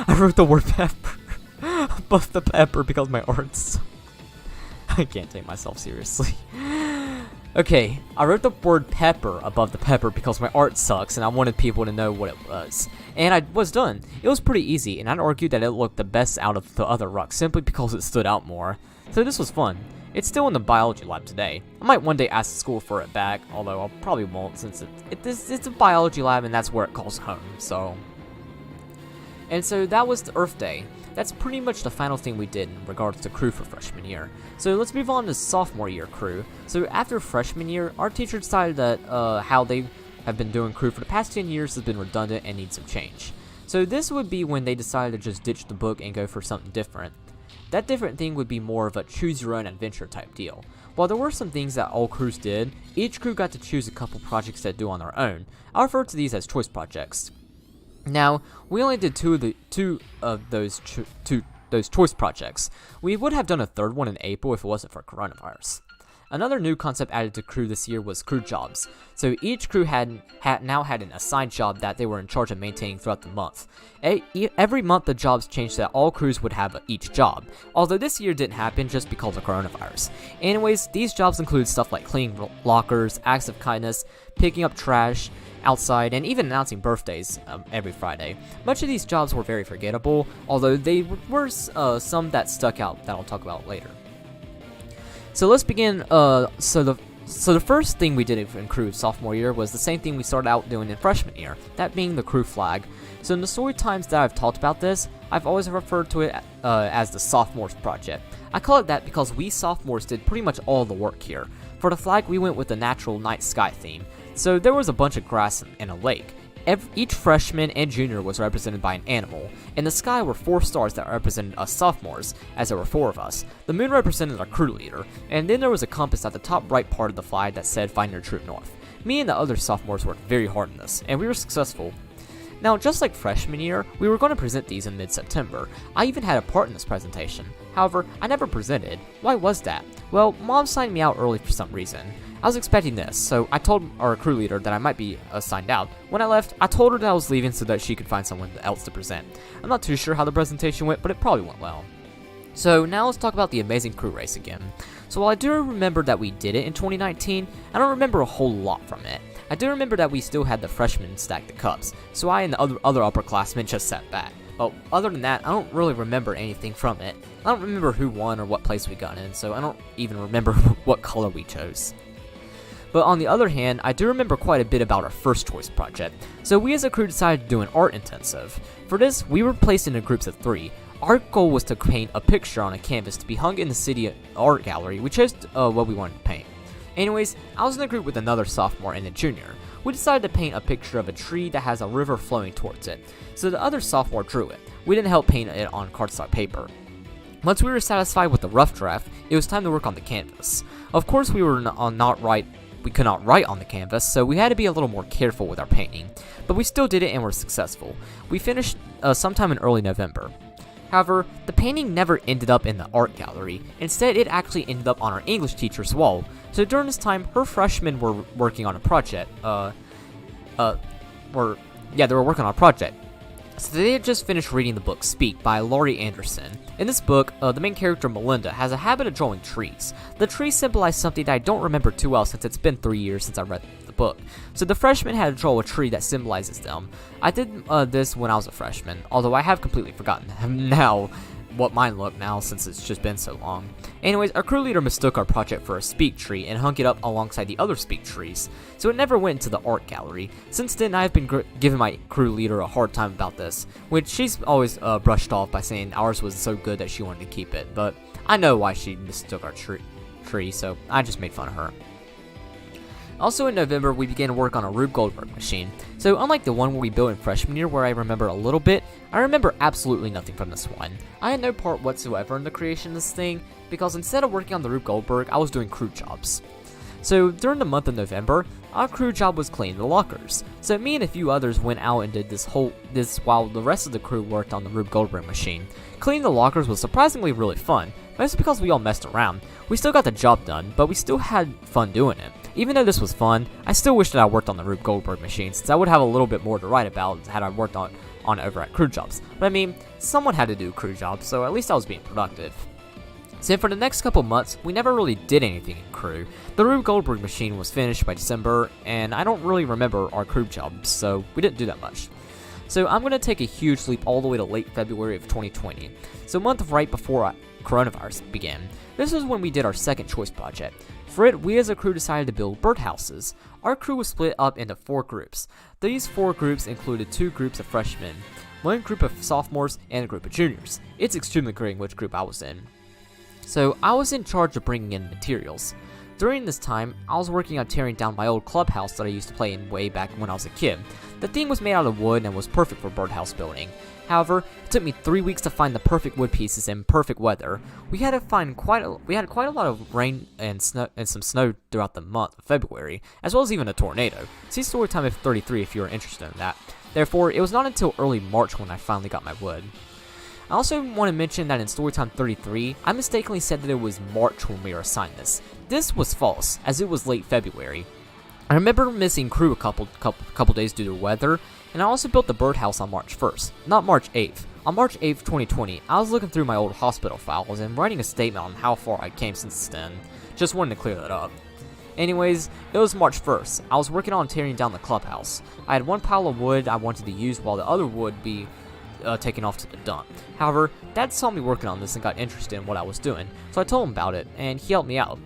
I wrote the word pepper above the pepper because my art's... I can't take myself seriously. Okay, I wrote the word pepper above the pepper because my art sucks and I wanted people to know what it was. And I was done. It was pretty easy, and I'd argue that it looked the best out of the other rocks simply because it stood out more. So this was fun. It's still in the biology lab today. I might one day ask the school for it back, although I probably won't since it's a biology lab and that's where it calls home, so... And so that was the Earth Day. That's pretty much the final thing we did in regards to crew for freshman year. So let's move on to sophomore year crew. So after freshman year, our teacher decided that how they have been doing crew for the past 10 years has been redundant and needs some change. So this would be when they decided to just ditch the book and go for something different. That different thing would be more of a choose your own adventure type deal. While there were some things that all crews did, each crew got to choose a couple projects to do on their own. I refer to these as choice projects. Now, we only did two of those choice projects. We would have done a third one in April if it wasn't for coronavirus. Another new concept added to crew this year was crew jobs. So each crew now had an assigned job that they were in charge of maintaining throughout the month. Every month the jobs changed so that all crews would have each job, although this year didn't happen just because of coronavirus. Anyways, these jobs include stuff like cleaning lockers, acts of kindness, picking up trash outside, and even announcing birthdays every Friday. Much of these jobs were very forgettable, although they were some that stuck out that I'll talk about later. So let's begin. So the first thing we did in crew sophomore year was the same thing we started out doing in freshman year, that being the crew flag. So in the story times that I've talked about this, I've always referred to it as the sophomores project. I call it that because we sophomores did pretty much all the work here. For the flag, we went with the natural night sky theme. So there was a bunch of grass and a lake. Each freshman and junior was represented by an animal. In the sky were 4 stars that represented us sophomores, as there were 4 of us. The moon represented our crew leader, and then there was a compass at the top right part of the flag that said find your true north. Me and the other sophomores worked very hard on this, and we were successful. Now, just like freshman year, we were going to present these in mid-September. I even had a part in this presentation. However, I never presented. Why was that? Well, Mom signed me out early for some reason. I was expecting this, so I told our crew leader that I might be assigned out. When I left, I told her that I was leaving so that she could find someone else to present. I'm not too sure how the presentation went, but it probably went well. So now let's talk about the amazing crew race again. So while I do remember that we did it in 2019, I don't remember a whole lot from it. I do remember that we still had the freshmen stack the cups, so I and the other upperclassmen just sat back. But other than that, I don't really remember anything from it. I don't remember who won or what place we got in, so I don't even remember what color we chose. But on the other hand, I do remember quite a bit about our first choice project. So we as a crew decided to do an art intensive. For this, we were placed into groups of 3. Our goal was to paint a picture on a canvas to be hung in the city art gallery. We chose what we wanted to paint. Anyways, I was in a group with another sophomore and a junior. We decided to paint a picture of a tree that has a river flowing towards it. So the other sophomore drew it. We didn't help paint it on cardstock paper. Once we were satisfied with the rough draft, it was time to work on the canvas. Of course, we could not write on the canvas, so we had to be a little more careful with our painting. But we still did it and were successful. We finished sometime in early November. However, the painting never ended up in the art gallery. Instead, it actually ended up on our English teacher's wall. So during this time, her freshmen were working on a project. They were working on a project. So they had just finished reading the book Speak by Laurie Anderson. In this book, the main character Melinda has a habit of drawing trees. The trees symbolize something that I don't remember too well since it's been 3 years since I read the book. So the freshmen had to draw a tree that symbolizes them. I did this when I was a freshman, although I have completely forgotten now what mine look now since it's just been so long. Anyways, our crew leader mistook our project for a speak tree and hung it up alongside the other speak trees, so it never went into the art gallery. Since then, I have been giving my crew leader a hard time about this, which she's always brushed off by saying ours was so good that she wanted to keep it, but I know why she mistook our tree, so I just made fun of her. Also in November, we began work on a Rube Goldberg machine. So unlike the one we built in freshman year where I remember a little bit, I remember absolutely nothing from this one. I had no part whatsoever in the creation of this thing, because instead of working on the Rube Goldberg, I was doing crew jobs. So during the month of November, our crew job was cleaning the lockers. So me and a few others went out and did this while the rest of the crew worked on the Rube Goldberg machine. Cleaning the lockers was surprisingly really fun, mostly because we all messed around. We still got the job done, but we still had fun doing it. Even though this was fun, I still wish that I worked on the Rube Goldberg machine, since I would have a little bit more to write about had I worked on over at crew jobs. But I mean, someone had to do crew jobs, so at least I was being productive. So for the next couple months, we never really did anything in crew. The Rube Goldberg machine was finished by December, and I don't really remember our crew jobs, so we didn't do that much. So I'm going to take a huge leap all the way to late February of 2020, so a month right before coronavirus began. This was when we did our second choice project. For it, we as a crew decided to build birdhouses. Our crew was split up into 4 groups. These 4 groups included 2 groups of freshmen, 1 group of sophomores, and a group of juniors. It's extremely clear which group I was in. So I was in charge of bringing in materials. During this time, I was working on tearing down my old clubhouse that I used to play in way back when I was a kid. The thing was made out of wood and was perfect for birdhouse building. However, it took me 3 weeks to find the perfect wood pieces in perfect weather. We had quite a lot of rain and some snow throughout the month of February, as well as even a tornado. See Storytime 33 if you're interested in that. Therefore, it was not until early March when I finally got my wood. I also want to mention that in Storytime 33, I mistakenly said that it was March when we were assigned this. This was false, as it was late February. I remember missing crew a couple days due to weather, and I also built the birdhouse on March 1st, not March 8th. On March 8th, 2020, I was looking through my old hospital files and writing a statement on how far I came since then. Just wanted to clear that up. Anyways, it was March 1st. I was working on tearing down the clubhouse. I had 1 pile of wood I wanted to use while the other would be taken off to the dump. However, Dad saw me working on this and got interested in what I was doing, so I told him about it, and he helped me out.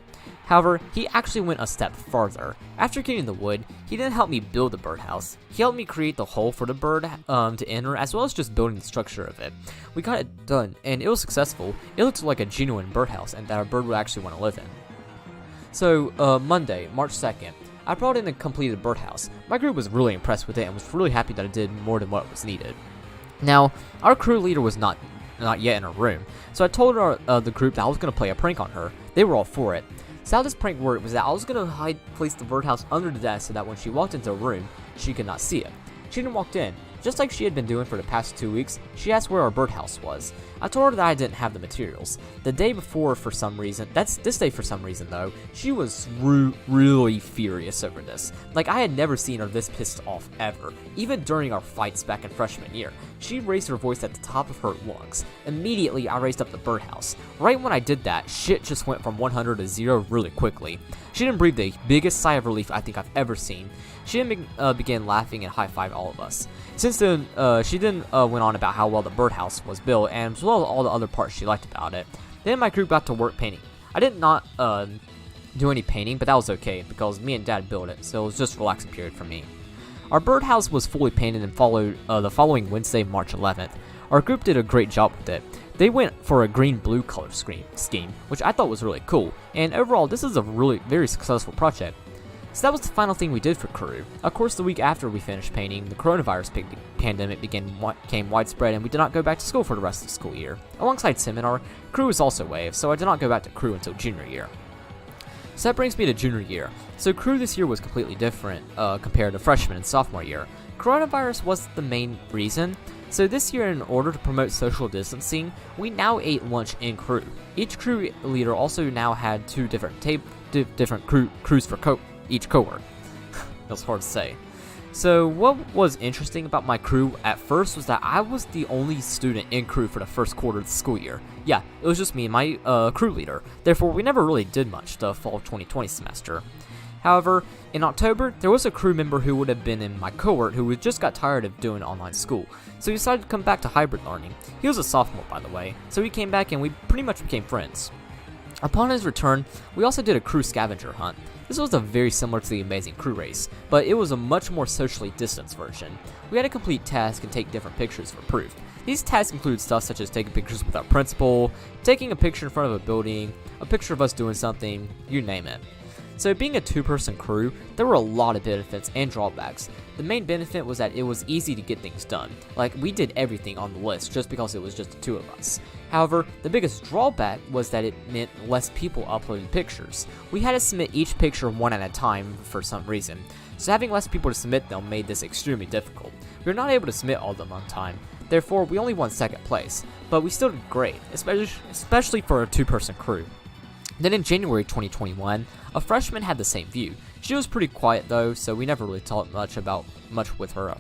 However, he actually went a step farther. After getting the wood, he didn't help me build the birdhouse. He helped me create the hole for the bird to enter, as well as just building the structure of it. We got it done, and it was successful. It looked like a genuine birdhouse, and that a bird would actually want to live in. So, Monday, March 2nd, I brought in a completed birdhouse. My group was really impressed with it and was really happy that it did more than what was needed. Now, our crew leader was not yet in her room, so I told the group that I was going to play a prank on her. They were all for it. So how this prank worked was that I was going to place the birdhouse under the desk so that when she walked into a room, she could not see it. She then walked in. Just like she had been doing for the past 2 weeks, she asked where our birdhouse was. I told her that I didn't have the materials. The day before, for some reason, this day for some reason though, she was really furious over this. Like, I had never seen her this pissed off ever, even during our fights back in freshman year. She raised her voice at the top of her lungs. Immediately, I raised up the birdhouse. Right when I did that, shit just went from 100 to 0 really quickly. She didn't breathe the biggest sigh of relief I think I've ever seen. She then began laughing and high-fived all of us. Since then, she then went on about how well the birdhouse was built, and as well as all the other parts she liked about it. Then my group got to work painting. I did not do any painting, but that was okay, because me and Dad built it, so it was just a relaxing period for me. Our birdhouse was fully painted and followed the following Wednesday, March 11th. Our group did a great job with it. They went for a green-blue color scheme, which I thought was really cool, and overall, this is a very successful project. So that was the final thing we did for crew. Of course, the week after we finished painting, the coronavirus pandemic became widespread, and we did not go back to school for the rest of the school year. Alongside seminar, crew was also waived, so I did not go back to crew until junior year. So that brings me to junior year. So crew this year was completely different compared to freshman and sophomore year. Coronavirus was the main reason. So this year, in order to promote social distancing, we now ate lunch in crew. Each crew leader also now had 2 different crews for each cohort. That's hard to say. So what was interesting about my crew at first was that I was the only student in crew for the first quarter of the school year. Yeah, it was just me and my crew leader. Therefore, we never really did much the fall 2020 semester. However, in October, there was a crew member who would have been in my cohort who just got tired of doing online school, so he decided to come back to hybrid learning. He was a sophomore, by the way, so he came back and we pretty much became friends. Upon his return, we also did a crew scavenger hunt. This was very similar to the Amazing Crew Race, but it was a much more socially distanced version. We had to complete tasks and take different pictures for proof. These tasks include stuff such as taking pictures with our principal, taking a picture in front of a building, a picture of us doing something, you name it. So being a two-person crew, there were a lot of benefits and drawbacks. The main benefit was that it was easy to get things done. Like, we did everything on the list just because it was just the two of us. However, the biggest drawback was that it meant less people uploading pictures. We had to submit each picture one at a time for some reason, so having less people to submit them made this extremely difficult. We were not able to submit all of them on time, therefore we only won second place, but we still did great, especially for a two-person crew. Then in January 2021, a freshman had the same view. She was pretty quiet though, so we never really talked much with her.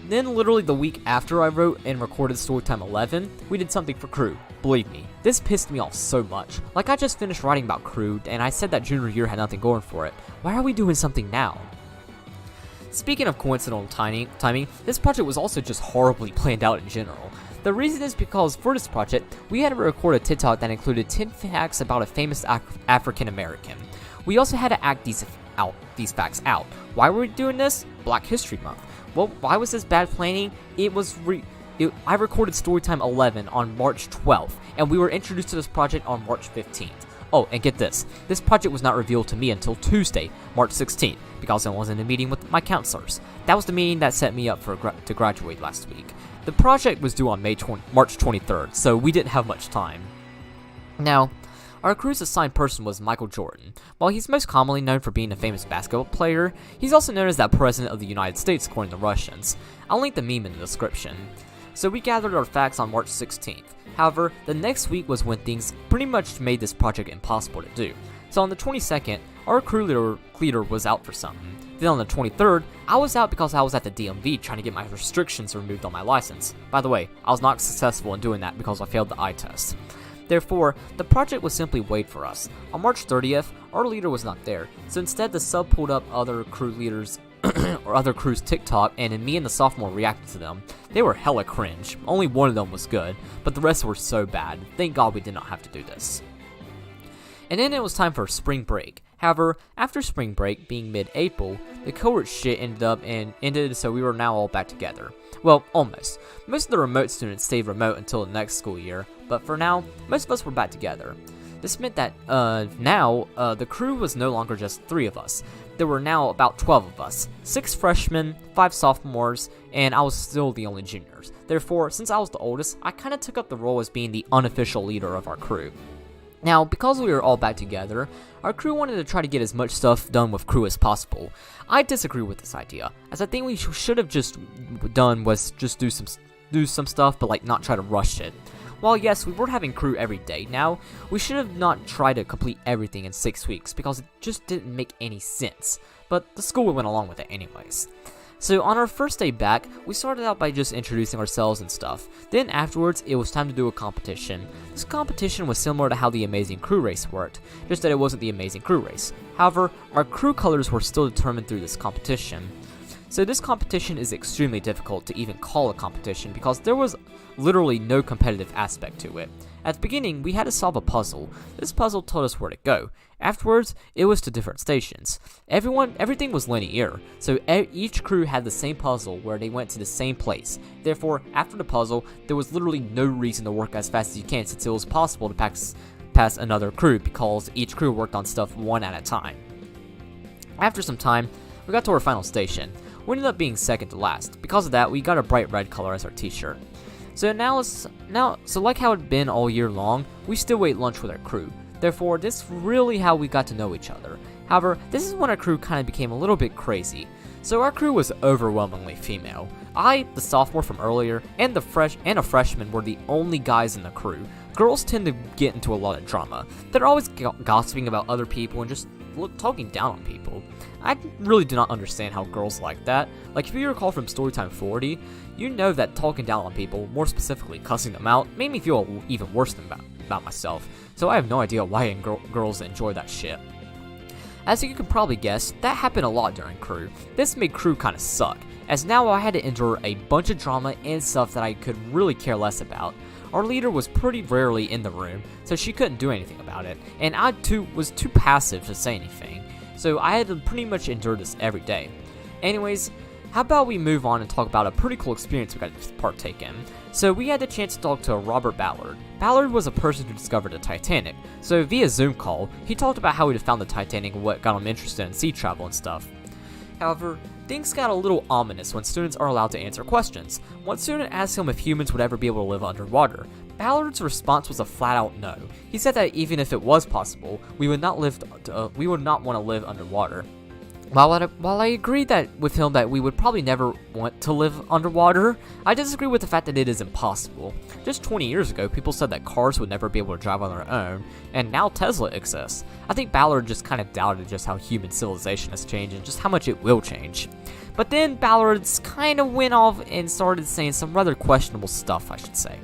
Then literally the week after I wrote and recorded Storytime 11, we did something for crew. Believe me, this pissed me off so much. Like, I just finished writing about crew, and I said that junior year had nothing going for it. Why are we doing something now? Speaking of coincidental timing, this project was also just horribly planned out in general. The reason is because for this project, we had to record a TikTok that included 10 facts about a famous African American. We also had to act these facts out. Why were we doing this? Black History Month. Well, why was this bad planning? I recorded Storytime 11 on March 12th, and we were introduced to this project on March 15th. Oh, and get this project was not revealed to me until Tuesday, March 16th, because I was in a meeting with my counselors. That was the meeting that set me up to graduate last week. The project was due on March 23rd, so we didn't have much time. Now, our crew's assigned person was Michael Jordan. While he's most commonly known for being a famous basketball player, he's also known as the President of the United States according to Russians. I'll link the meme in the description. So we gathered our facts on March 16th. However, the next week was when things pretty much made this project impossible to do. So on the 22nd, our crew leader was out for something. Then on the 23rd, I was out because I was at the DMV trying to get my restrictions removed on my license. By the way, I was not successful in doing that because I failed the eye test. Therefore, the project was simply wait for us. On March 30th, our leader was not there, so instead the sub pulled up other crew leaders or other crew's TikTok, and me and the sophomore reacted to them. They were hella cringe. Only one of them was good, but the rest were so bad. Thank God we did not have to do this. And then it was time for spring break. However, after spring break, being mid-April, the cohort shit ended, so we were now all back together. Well, almost. Most of the remote students stayed remote until the next school year, but for now, most of us were back together. This meant that, now, the crew was no longer just 3 of us. There were now about 12 of us, 6 freshmen, 5 sophomores, and I was still the only juniors. Therefore, since I was the oldest, I kinda took up the role as being the unofficial leader of our crew. Now, because we were all back together, our crew wanted to try to get as much stuff done with crew as possible. I disagree with this idea, as I think we should have just done was just do some stuff, but like not try to rush it. While yes, we were having crew every day now, we should have not tried to complete everything in 6 weeks because it just didn't make any sense. But the school went along with it anyways. So on our first day back, we started out by just introducing ourselves and stuff. Then afterwards, it was time to do a competition. This competition was similar to how the Amazing Crew Race worked, just that it wasn't the Amazing Crew Race. However, our crew colors were still determined through this competition. So this competition is extremely difficult to even call a competition because there was literally no competitive aspect to it. At the beginning, we had to solve a puzzle. This puzzle told us where to go. Afterwards, it was to different stations. Everything was linear, so each crew had the same puzzle where they went to the same place. Therefore, after the puzzle, there was literally no reason to work as fast as you can since it was possible to pass another crew because each crew worked on stuff one at a time. After some time, we got to our final station. We ended up being second to last. Because of that, we got a bright red color as our t-shirt. So like how it'd been all year long, we still ate lunch with our crew. Therefore, this is really how we got to know each other. However, this is when our crew kind of became a little bit crazy. So our crew was overwhelmingly female. I, the sophomore from earlier, and a freshman were the only guys in the crew. Girls tend to get into a lot of drama. They're always gossiping about other people and just talking down on people. I really do not understand how girls like that. Like, if you recall from Storytime 40, you know that talking down on people, more specifically cussing them out, made me feel even worse than about myself. So I have no idea why girls enjoy that shit. As you can probably guess, that happened a lot during crew. This made crew kinda suck, as now I had to endure a bunch of drama and stuff that I could really care less about. Our leader was pretty rarely in the room, so she couldn't do anything about it, and I too was too passive to say anything, so I had to pretty much endure this every day. Anyways, how about we move on and talk about a pretty cool experience we got to partake in. So we had the chance to talk to Robert Ballard. Ballard was a person who discovered the Titanic, so via Zoom call, he talked about how he found the Titanic and what got him interested in sea travel and stuff. However, things got a little ominous when students are allowed to answer questions. One student asked him if humans would ever be able to live underwater. Ballard's response was a flat-out no. He said that even if it was possible, we would not want to live underwater. While I agree with him that we would probably never want to live underwater, I disagree with the fact that it is impossible. Just 20 years ago, people said that cars would never be able to drive on their own, and now Tesla exists. I think Ballard just kind of doubted just how human civilization has changed and just how much it will change. But then Ballard's kind of went off and started saying some rather questionable stuff, I should say.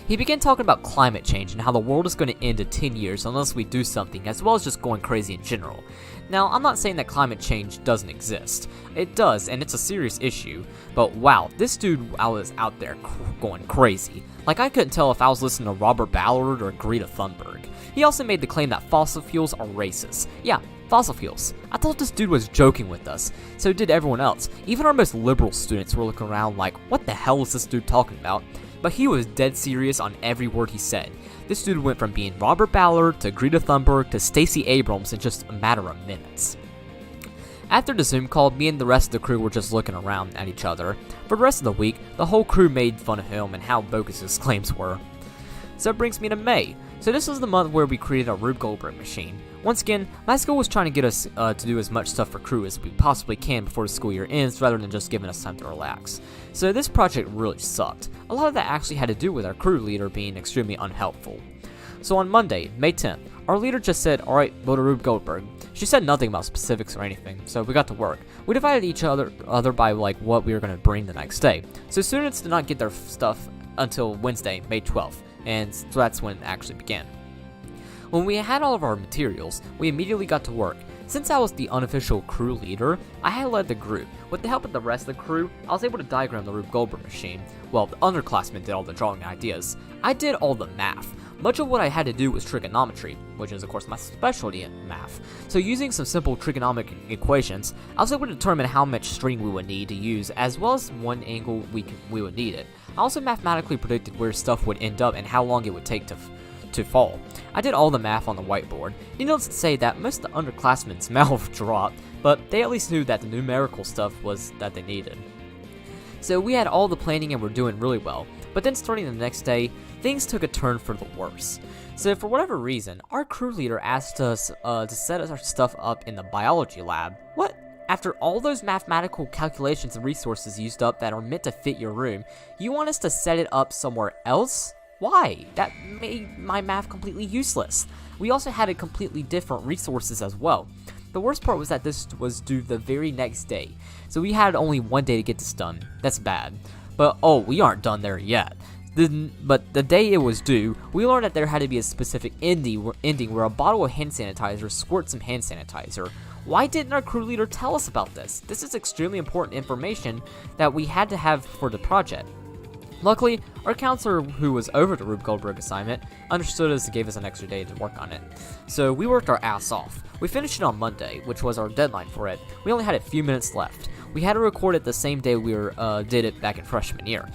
He began talking about climate change and how the world is going to end in 10 years unless we do something, as well as just going crazy in general. Now, I'm not saying that climate change doesn't exist. It does, and it's a serious issue. But wow, this dude was out there going crazy. Like, I couldn't tell if I was listening to Robert Ballard or Greta Thunberg. He also made the claim that fossil fuels are racist. Yeah, fossil fuels. I thought this dude was joking with us. So did everyone else. Even our most liberal students were looking around like, what the hell is this dude talking about? But he was dead serious on every word he said. This dude went from being Robert Ballard to Greta Thunberg to Stacey Abrams in just a matter of minutes. After the Zoom call, me and the rest of the crew were just looking around at each other. For the rest of the week, the whole crew made fun of him and how bogus his claims were. So that brings me to May. So this was the month where we created a Rube Goldberg machine. Once again, my school was trying to get us to do as much stuff for crew as we possibly can before the school year ends, rather than just giving us time to relax. So this project really sucked. A lot of that actually had to do with our crew leader being extremely unhelpful. So on Monday, May 10th, our leader just said, alright, go to Rube Goldberg. She said nothing about specifics or anything, so we got to work. We divided each other by like what we were going to bring the next day. So students did not get their stuff until Wednesday, May 12th, and so that's when it actually began. When we had all of our materials, we immediately got to work. Since I was the unofficial crew leader, I had led the group. With the help of the rest of the crew, I was able to diagram the Rube Goldberg machine. Well, the underclassmen did all the drawing ideas. I did all the math. Much of what I had to do was trigonometry, which is of course my specialty in math. So using some simple trigonometric equations, I was able to determine how much string we would need to use, as well as one angle we would need it. I also mathematically predicted where stuff would end up and how long it would take to fall. I did all the math on the whiteboard. Needless to say that most of the underclassmen's mouth dropped, but they at least knew that the numerical stuff was that they needed. So we had all the planning and were doing really well. But then starting the next day, things took a turn for the worse. So for whatever reason, our crew leader asked us to set our stuff up in the biology lab. What? After all those mathematical calculations and resources used up that are meant to fit your room, you want us to set it up somewhere else? Why? That made my math completely useless. We also had a completely different resources as well. The worst part was that this was due the very next day, so we had only one day to get this done. That's bad. But oh, we aren't done there yet. But the day it was due, we learned that there had to be a specific ending where a bottle of hand sanitizer squirts some hand sanitizer. Why didn't our crew leader tell us about this? This is extremely important information that we had to have for the project. Luckily, our counselor, who was over the Rube Goldberg assignment, understood us and gave us an extra day to work on it. So we worked our ass off. We finished it on Monday, which was our deadline for it. We only had a few minutes left. We had to record it the same day we did it back in freshman year.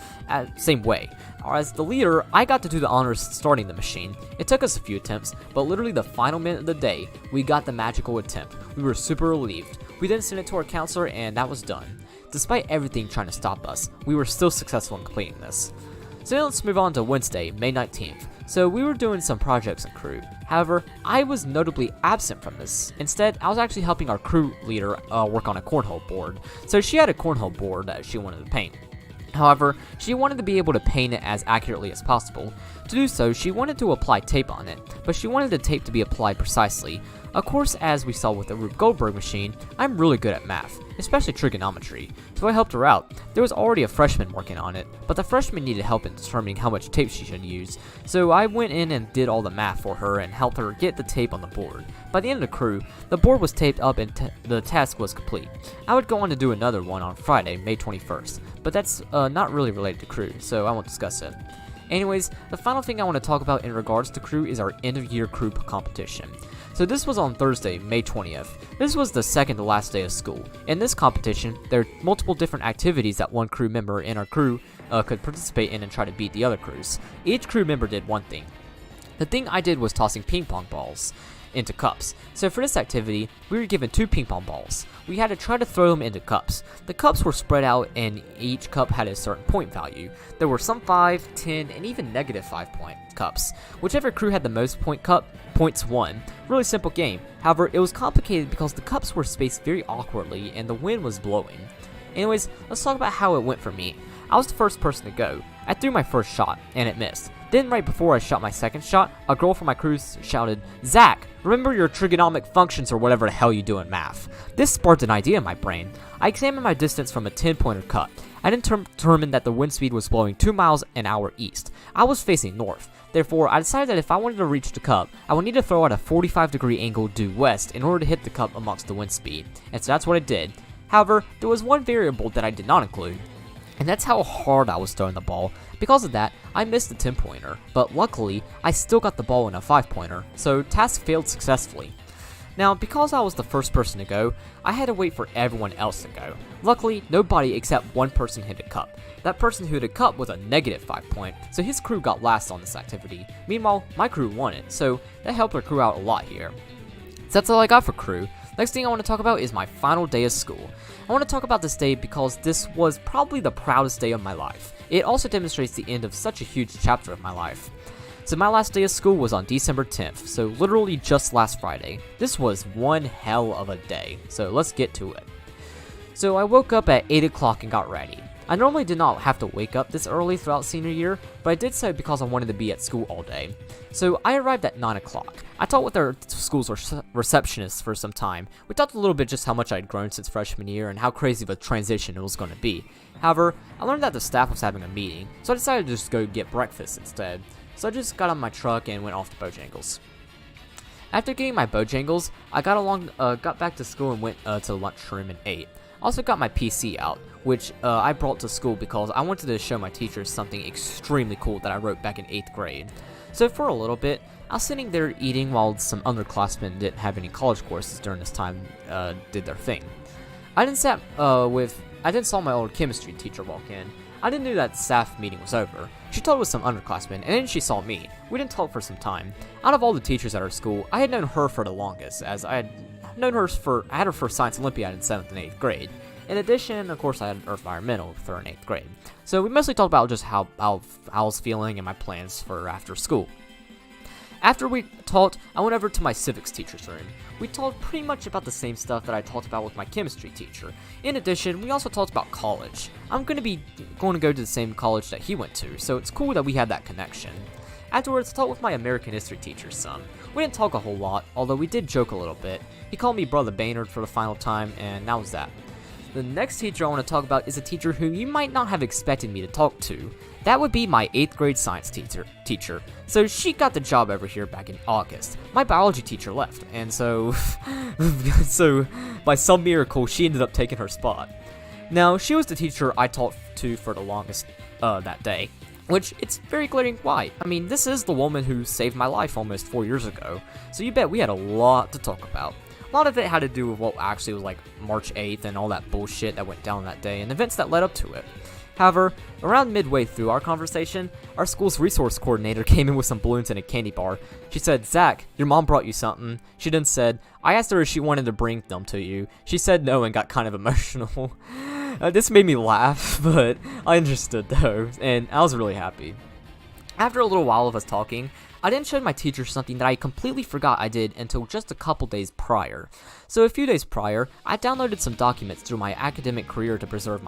Same way. As the leader, I got to do the honors starting the machine. It took us a few attempts, but literally the final minute of the day, we got the magical attempt. We were super relieved. We then sent it to our counselor, and that was done. Despite everything trying to stop us, we were still successful in completing this. So now let's move on to Wednesday, May 19th. So we were doing some projects in crew. However, I was notably absent from this. Instead, I was actually helping our crew leader work on a cornhole board. So she had a cornhole board that she wanted to paint. However, she wanted to be able to paint it as accurately as possible. To do so, she wanted to apply tape on it, but she wanted the tape to be applied precisely. Of course, as we saw with the Rube Goldberg machine, I'm really good at math, especially trigonometry, so I helped her out. There was already a freshman working on it, but the freshman needed help in determining how much tape she should use, so I went in and did all the math for her and helped her get the tape on the board. By the end of the crew, the board was taped up and the task was complete. I would go on to do another one on Friday, May 21st, but that's not really related to crew, so I won't discuss it. Anyways, the final thing I want to talk about in regards to crew is our end-of-year crew competition. So this was on Thursday, May 20th. This was the second to last day of school. In this competition, there are multiple different activities that one crew member in our crew could participate in and try to beat the other crews. Each crew member did one thing. The thing I did was tossing ping pong balls into cups. So for this activity, we were given 2 ping pong balls. We had to try to throw them into cups. The cups were spread out and each cup had a certain point value. There were some 5, 10, and even -5 point cups. Whichever crew had the most points won. Really simple game. However, it was complicated because the cups were spaced very awkwardly and the wind was blowing. Anyways, let's talk about how it went for me. I was the first person to go. I threw my first shot, and it missed. Then right before I shot my second shot, a girl from my crew shouted, "Zach, remember your trigonomic functions or whatever the hell you do in math." This sparked an idea in my brain. I examined my distance from a 10-pointer cut. I determined that the wind speed was blowing 2 miles an hour east. I was facing north. Therefore, I decided that if I wanted to reach the cup, I would need to throw at a 45-degree angle due west in order to hit the cup amongst the wind speed. And so that's what I did. However, there was one variable that I did not include, and that's how hard I was throwing the ball. Because of that, I missed the 10-pointer, but luckily, I still got the ball in a 5-pointer, so task failed successfully. Now, because I was the first person to go, I had to wait for everyone else to go. Luckily, nobody except one person hit a cup. That person who hit a cup was a -5 point, so his crew got last on this activity. Meanwhile, my crew won it, so that helped our crew out a lot here. So that's all I got for crew. Next thing I want to talk about is my final day of school. I want to talk about this day because this was probably the proudest day of my life. It also demonstrates the end of such a huge chapter of my life. So my last day of school was on December 10th, so literally just last Friday. This was one hell of a day, so let's get to it. So I woke up at 8 o'clock and got ready. I normally did not have to wake up this early throughout senior year, but I did so because I wanted to be at school all day. So I arrived at 9 o'clock. I talked with our school's receptionist for some time. We talked a little bit just how much I'd grown since freshman year and how crazy of a transition it was going to be. However, I learned that the staff was having a meeting, so I decided to just go get breakfast instead. So I just got on my truck and went off to Bojangles. After getting my Bojangles, I got back to school and went to the lunchroom and ate. I also got my PC out, which I brought to school because I wanted to show my teachers something extremely cool that I wrote back in 8th grade. So for a little bit, I was sitting there eating while some underclassmen didn't have any college courses during this time did their thing. I then saw my old chemistry teacher walk in. I didn't know that staff meeting was over. She talked with some underclassmen, and then she saw me. We didn't talk for some time. Out of all the teachers at our school, I had known her for the longest, as I had her for Science Olympiad in 7th and 8th grade. In addition, of course, I had Earth Environmental with her in 8th grade. So we mostly talked about just how I was feeling and my plans for after school. After we talked, I went over to my civics teacher's room. We talked pretty much about the same stuff that I talked about with my chemistry teacher. In addition, we also talked about college. I'm going to go to the same college that he went to, so it's cool that we had that connection. Afterwards, I talked with my American history teacher some. We didn't talk a whole lot, although we did joke a little bit. He called me Brother Baynard for the final time, and that was that. The next teacher I want to talk about is a teacher who you might not have expected me to talk to. That would be my 8th grade science teacher. So she got the job over here back in August. My biology teacher left, and so by some miracle, she ended up taking her spot. Now, she was the teacher I talked to for the longest that day, which it's very glaring why. I mean, this is the woman who saved my life almost 4 years ago, so you bet we had a lot to talk about. A lot of it had to do with what actually was like March 8th and all that bullshit that went down that day and events that led up to it. However, around midway through our conversation, our school's resource coordinator came in with some balloons and a candy bar. She said, "Zach, your mom brought you something." She then said, "I asked her if she wanted to bring them to you. She said no and got kind of emotional." This made me laugh, but I understood though, and I was really happy. After a little while of us talking, I then showed my teacher something that I completely forgot I did until just a couple days prior. So a few days prior, I downloaded some documents through my academic career to preserve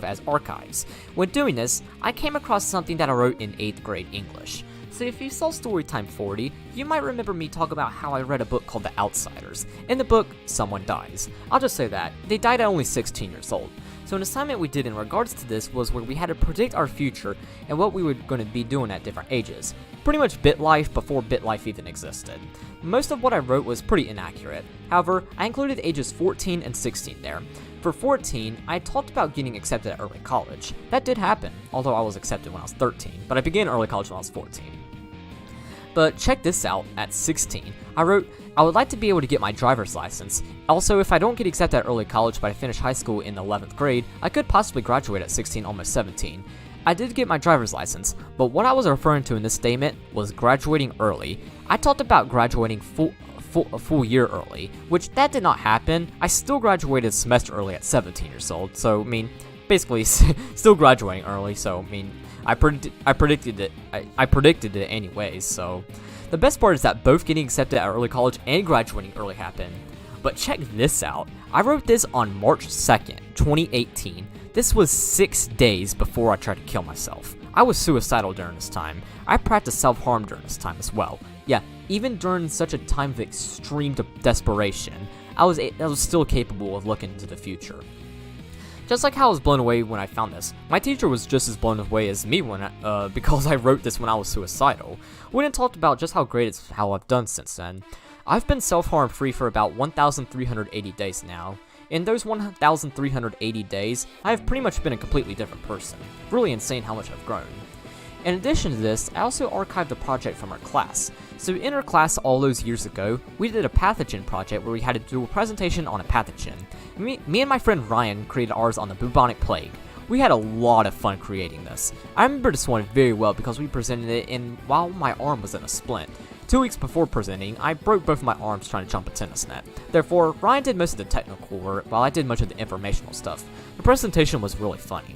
as archives. When doing this, I came across something that I wrote in 8th grade English. So if you saw Storytime 40, you might remember me talk about how I read a book called The Outsiders. In the book, someone dies. I'll just say that. They died at only 16 years old. So an assignment we did in regards to this was where we had to predict our future and what we were going to be doing at different ages. Pretty much BitLife before BitLife even existed. Most of what I wrote was pretty inaccurate. However, I included ages 14 and 16 there. For 14, I talked about getting accepted at early college. That did happen, although I was accepted when I was 13, but I began early college when I was 14. But check this out, at 16, I wrote, I would like to be able to get my driver's license. Also, if I don't get accepted at early college but I finish high school in the 11th grade, I could possibly graduate at 16, almost 17. I did get my driver's license, but what I was referring to in this statement was graduating early. I talked about graduating a full year early, which that did not happen. I still graduated a semester early at 17 years old, so, basically, still graduating early, so, I predicted it anyways, so. The best part is that both getting accepted at early college and graduating early happened. But check this out. I wrote this on March 2nd, 2018. This was 6 days before I tried to kill myself. I was suicidal during this time. I practiced self-harm during this time as well. Yeah, even during such a time of extreme desperation, I was still capable of looking into the future. Just like how I was blown away when I found this, my teacher was just as blown away as me because I wrote this when I was suicidal. We then talked about just how great it's how I've done since then. I've been self-harm free for about 1,380 days now. In those 1,380 days, I have pretty much been a completely different person. Really insane how much I've grown. In addition to this, I also archived a project from our class. So in our class all those years ago, we did a pathogen project where we had to do a presentation on a pathogen. Me and my friend Ryan created ours on the bubonic plague. We had a lot of fun creating this. I remember this one very well because we presented it while my arm was in a splint. 2 weeks before presenting, I broke both of my arms trying to jump a tennis net. Therefore, Ryan did most of the technical work while I did much of the informational stuff. The presentation was really funny.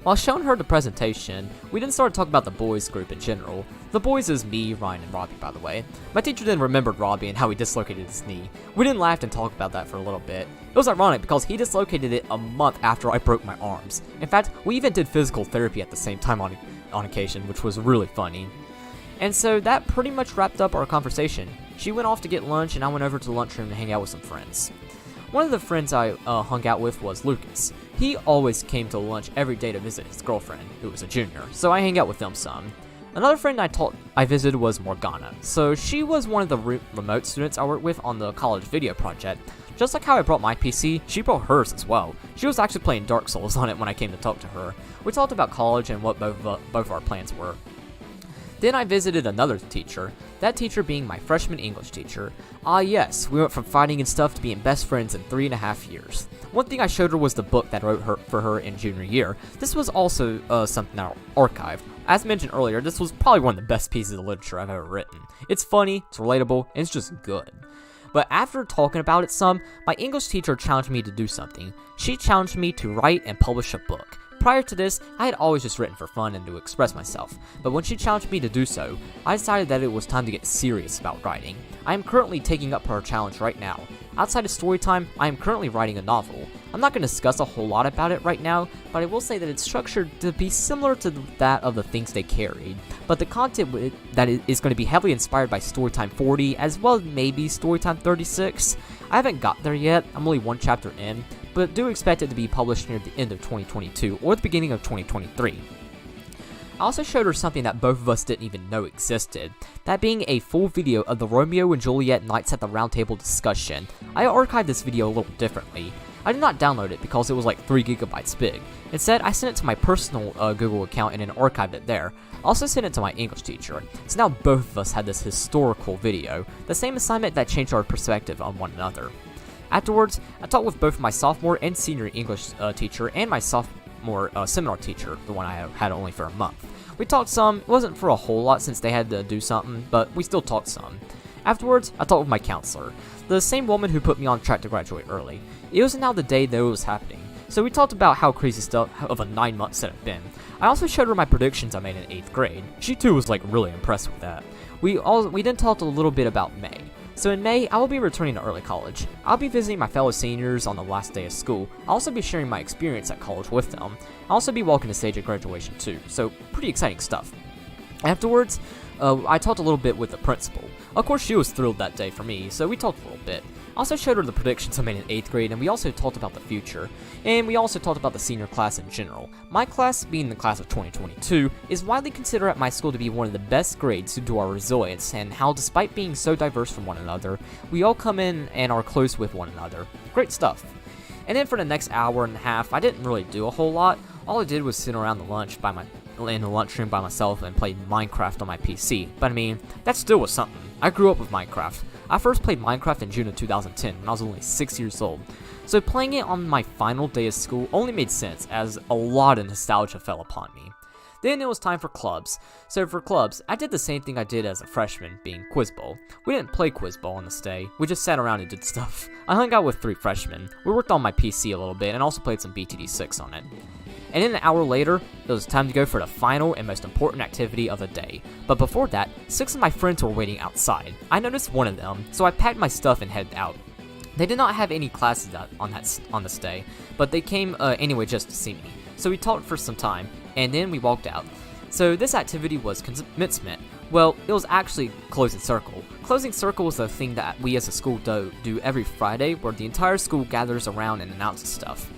While showing her the presentation, we then started talking about the boys group in general. The boys is me, Ryan, and Robbie, by the way. My teacher then remembered Robbie and how he dislocated his knee. We then laughed and talked about that for a little bit. It was ironic because he dislocated it a month after I broke my arms. In fact, we even did physical therapy at the same time on occasion, which was really funny. And so that pretty much wrapped up our conversation. She went off to get lunch and I went over to the lunchroom to hang out with some friends. One of the friends I hung out with was Lucas. He always came to lunch every day to visit his girlfriend, who was a junior, so I hang out with them some. Another friend I visited was Morgana, so she was one of the remote students I worked with on the college video project. Just like how I brought my PC, she brought hers as well. She was actually playing Dark Souls on it when I came to talk to her. We talked about college and what both of our plans were. Then I visited another teacher, that teacher being my freshman English teacher. Yes, we went from fighting and stuff to being best friends in 3.5 years. One thing I showed her was the book that I wrote for her in junior year. This was also something I archived. As mentioned earlier, this was probably one of the best pieces of literature I've ever written. It's funny, it's relatable, and it's just good. But after talking about it some, my English teacher challenged me to do something. She challenged me to write and publish a book. Prior to this, I had always just written for fun and to express myself, but when she challenged me to do so, I decided that it was time to get serious about writing. I am currently taking up her challenge right now. Outside of Storytime, I am currently writing a novel. I'm not going to discuss a whole lot about it right now, but I will say that it's structured to be similar to that of the things they carried, but the content that is going to be heavily inspired by Storytime 40, as well as maybe Storytime 36. I haven't got there yet, I'm only one chapter in, but do expect it to be published near the end of 2022 or the beginning of 2023. I also showed her something that both of us didn't even know existed, that being a full video of the Romeo and Juliet Knights at the Round Table discussion. I archived this video a little differently. I did not download it because it was like 3 gigabytes big. Instead, I sent it to my personal Google account and then archived it there. I also sent it to my English teacher, so now both of us had this historical video, the same assignment that changed our perspective on one another. Afterwards, I talked with both my sophomore and senior English teacher and my sophomore seminar teacher, the one I had only for a month. We talked some, it wasn't for a whole lot since they had to do something, but we still talked some. Afterwards, I talked with my counselor, the same woman who put me on track to graduate early. It was now the day that it was happening, so we talked about how crazy stuff of a 9 months it had been. I also showed her my predictions I made in 8th grade. She too was like really impressed with that. We then talked a little bit about May. So in May, I will be returning to early college. I'll be visiting my fellow seniors on the last day of school. I'll also be sharing my experience at college with them. I'll also be walking the stage at graduation too, so pretty exciting stuff. Afterwards, I talked a little bit with the principal. Of course, she was thrilled that day for me, so we talked a little bit. I also showed her the predictions I made in 8th grade, and we also talked about the future. And we also talked about the senior class in general. My class, being the class of 2022, is widely considered at my school to be one of the best grades due to our resilience, and how despite being so diverse from one another, we all come in and are close with one another. Great stuff. And then for the next hour and a half, I didn't really do a whole lot. All I did was sit around in the lunchroom by myself and played Minecraft on my PC. But I mean, that still was something. I grew up with Minecraft. I first played Minecraft in June of 2010 when I was only 6 years old. So playing it on my final day of school only made sense, as a lot of nostalgia fell upon me. Then it was time for clubs. So for clubs, I did the same thing I did as a freshman, being Quiz Bowl. We didn't play Quiz Bowl on this day, we just sat around and did stuff. I hung out with 3 freshmen. We worked on my PC a little bit and also played some BTD6 on it. And then an hour later, it was time to go for the final and most important activity of the day. But before that, 6 of my friends were waiting outside. I noticed one of them, so I packed my stuff and headed out. They did not have any classes on this day, but they came anyway just to see me. So we talked for some time, and then we walked out. So this activity was commencement. Well, it was actually closing circle. Closing circle is a thing that we as a school do every Friday, where the entire school gathers around and announces stuff.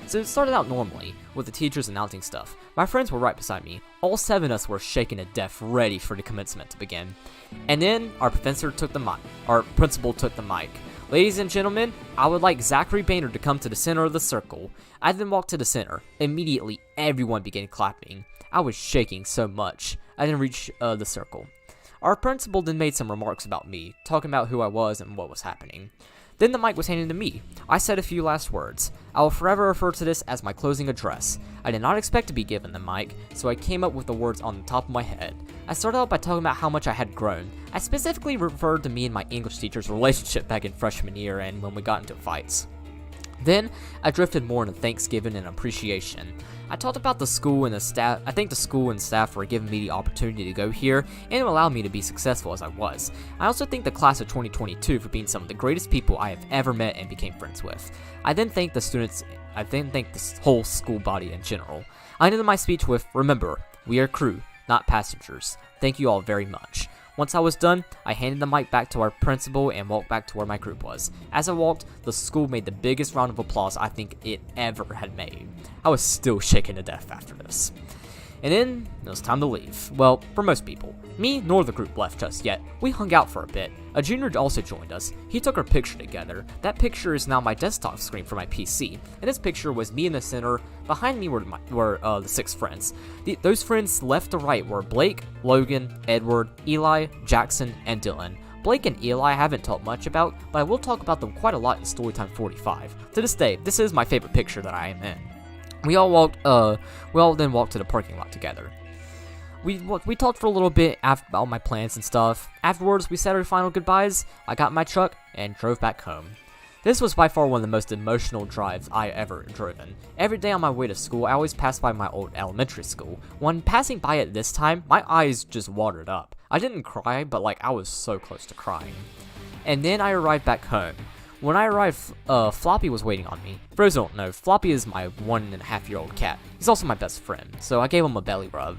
So it started out normally, with the teachers announcing stuff. My friends were right beside me. All 7 of us were shaken to death, ready for the commencement to begin. And then our principal took the mic. Ladies and gentlemen, I would like Zachary Boehner to come to the center of the circle. I then walked to the center. Immediately, everyone began clapping. I was shaking so much. I didn't reach the circle. Our principal then made some remarks about me, talking about who I was and what was happening. Then the mic was handed to me. I said a few last words. I will forever refer to this as my closing address. I did not expect to be given the mic, so I came up with the words on the top of my head. I started out by talking about how much I had grown. I specifically referred to me and my English teacher's relationship back in freshman year and when we got into fights. Then, I drifted more into Thanksgiving and appreciation. I talked about the school and the staff. I think the school and staff for giving me the opportunity to go here, and it allowed me to be successful as I was. I also thank the class of 2022 for being some of the greatest people I have ever met and became friends with. I then thanked the students. I then thanked the whole school body in general. I ended my speech with, "Remember, we are crew, not passengers. Thank you all very much." Once I was done, I handed the mic back to our principal and walked back to where my group was. As I walked, the school made the biggest round of applause I think it ever had made. I was still shaken to death after this. And then, it was time to leave. Well, for most people. Me nor the group left just yet. We hung out for a bit. A junior also joined us. He took our picture together. That picture is now my desktop screen for my PC. And this picture was me in the center. Behind me were the 6 friends. Those friends left to right were Blake, Logan, Edward, Eli, Jackson, and Dylan. Blake and Eli I haven't talked much about, but I will talk about them quite a lot in Storytime 45. To this day, this is my favorite picture that I am in. We all then walked to the parking lot together. We talked for a little bit about my plans and stuff. Afterwards, we said our final goodbyes. I got in my truck and drove back home. This was by far one of the most emotional drives I ever driven. Every day on my way to school, I always passed by my old elementary school. When passing by it this time, my eyes just watered up. I didn't cry, but I was so close to crying. And then I arrived back home. When I arrived, Floppy was waiting on me. For those who don't know, Floppy is my 1.5-year-old cat. He's also my best friend, so I gave him a belly rub.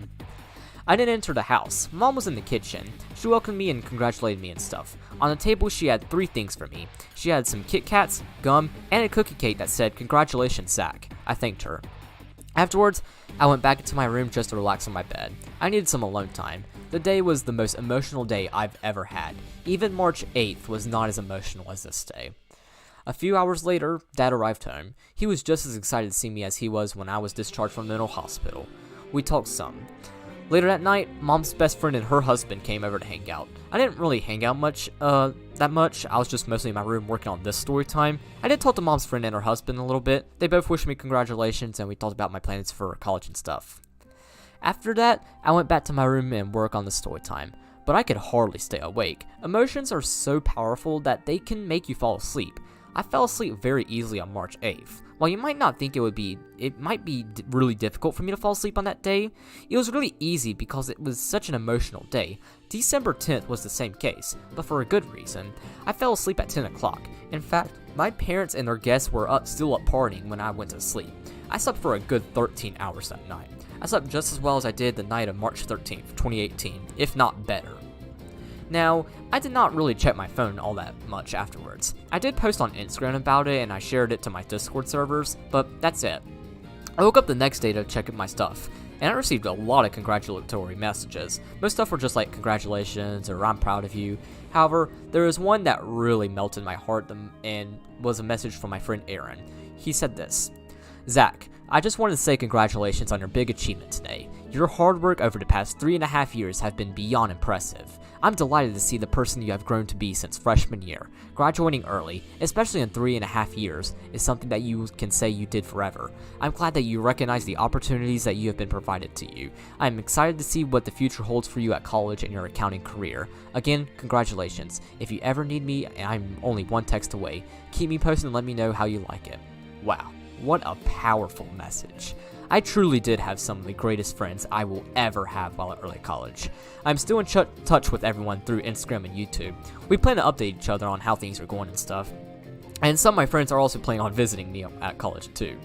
I then entered the house. Mom was in the kitchen. She welcomed me and congratulated me and stuff. On the table, she had 3 things for me. She had some Kit Kats, gum, and a cookie cake that said, "Congratulations, Zach." I thanked her. Afterwards, I went back into my room just to relax on my bed. I needed some alone time. The day was the most emotional day I've ever had. Even March 8th was not as emotional as this day. A few hours later, Dad arrived home. He was just as excited to see me as he was when I was discharged from the mental hospital. We talked some. Later that night, Mom's best friend and her husband came over to hang out. I didn't really hang out that much. I was just mostly in my room working on this story time. I did talk to Mom's friend and her husband a little bit. They both wished me congratulations and we talked about my plans for college and stuff. After that, I went back to my room and work on the story time. But I could hardly stay awake. Emotions are so powerful that they can make you fall asleep. I fell asleep very easily on March 8th. While you might not think it might be really difficult for me to fall asleep on that day, it was really easy because it was such an emotional day. December 10th was the same case, but for a good reason. I fell asleep at 10 o'clock. In fact, my parents and their guests were still up partying when I went to sleep. I slept for a good 13 hours that night. I slept just as well as I did the night of March 13th, 2018, if not better. Now, I did not really check my phone all that much afterwards. I did post on Instagram about it and I shared it to my Discord servers, but that's it. I woke up the next day to check my stuff, and I received a lot of congratulatory messages. Most stuff were just like, congratulations, or I'm proud of you. However, there was one that really melted my heart and was a message from my friend Aaron. He said this: Zach, I just wanted to say congratulations on your big achievement today. Your hard work over the past 3.5 years have been beyond impressive. I'm delighted to see the person you have grown to be since freshman year. Graduating early, especially in 3.5 years, is something that you can say you did forever. I'm glad that you recognize the opportunities that you have been provided to you. I am excited to see what the future holds for you at college and your accounting career. Again, congratulations. If you ever need me, I'm only one text away. Keep me posted and let me know how you like it. Wow, what a powerful message. I truly did have some of the greatest friends I will ever have while at early college. I'm still in touch with everyone through Instagram and YouTube. We plan to update each other on how things are going and stuff. And some of my friends are also planning on visiting me at college too.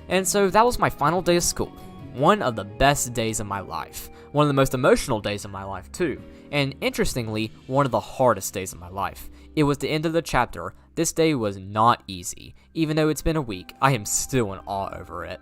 And so that was my final day of school. One of the best days of my life. One of the most emotional days of my life too. And interestingly, one of the hardest days of my life. It was the end of the chapter. This day was not easy. Even though it's been a week, I am still in awe over it.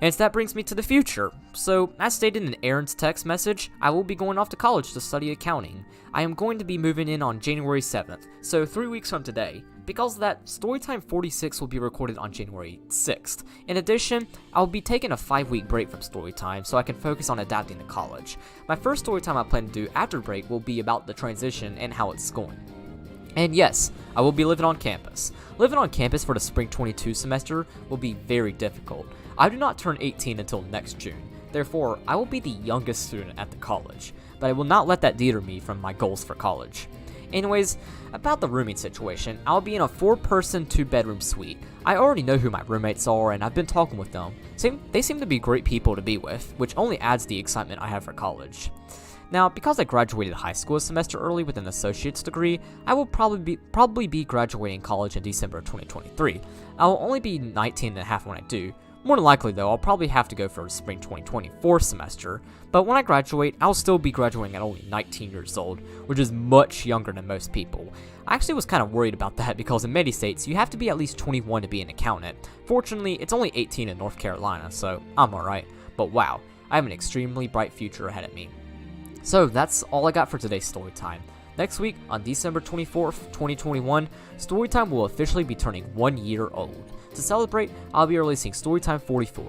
And that brings me to the future. So, as stated in Aaron's text message, I will be going off to college to study accounting. I am going to be moving in on January 7th, so 3 weeks from today. Because of that, Storytime 46 will be recorded on January 6th. In addition, I'll be taking a 5-week break from Storytime so I can focus on adapting to college. My first Storytime I plan to do after break will be about the transition and how it's going. And yes, I will be living on campus. Living on campus for the spring 22 semester will be very difficult. I do not turn 18 until next June. Therefore, I will be the youngest student at the college, but I will not let that deter me from my goals for college. Anyways, about the rooming situation, I'll be in a 4-person, 2-bedroom suite. I already know who my roommates are and I've been talking with them. They seem to be great people to be with, which only adds the excitement I have for college. Now, because I graduated high school a semester early with an associate's degree, I will probably be graduating college in December of 2023. I will only be 19 and a half when I do. More than likely though, I'll probably have to go for a spring 2024 semester, but when I graduate, I'll still be graduating at only 19 years old, which is much younger than most people. I actually was kind of worried about that because in many states, you have to be at least 21 to be an accountant. Fortunately, it's only 18 in North Carolina, so I'm alright. But wow, I have an extremely bright future ahead of me. So that's all I got for today's Storytime. Next week, on December 24th, 2021, Storytime will officially be turning 1 year old. To celebrate, I'll be releasing Storytime 44,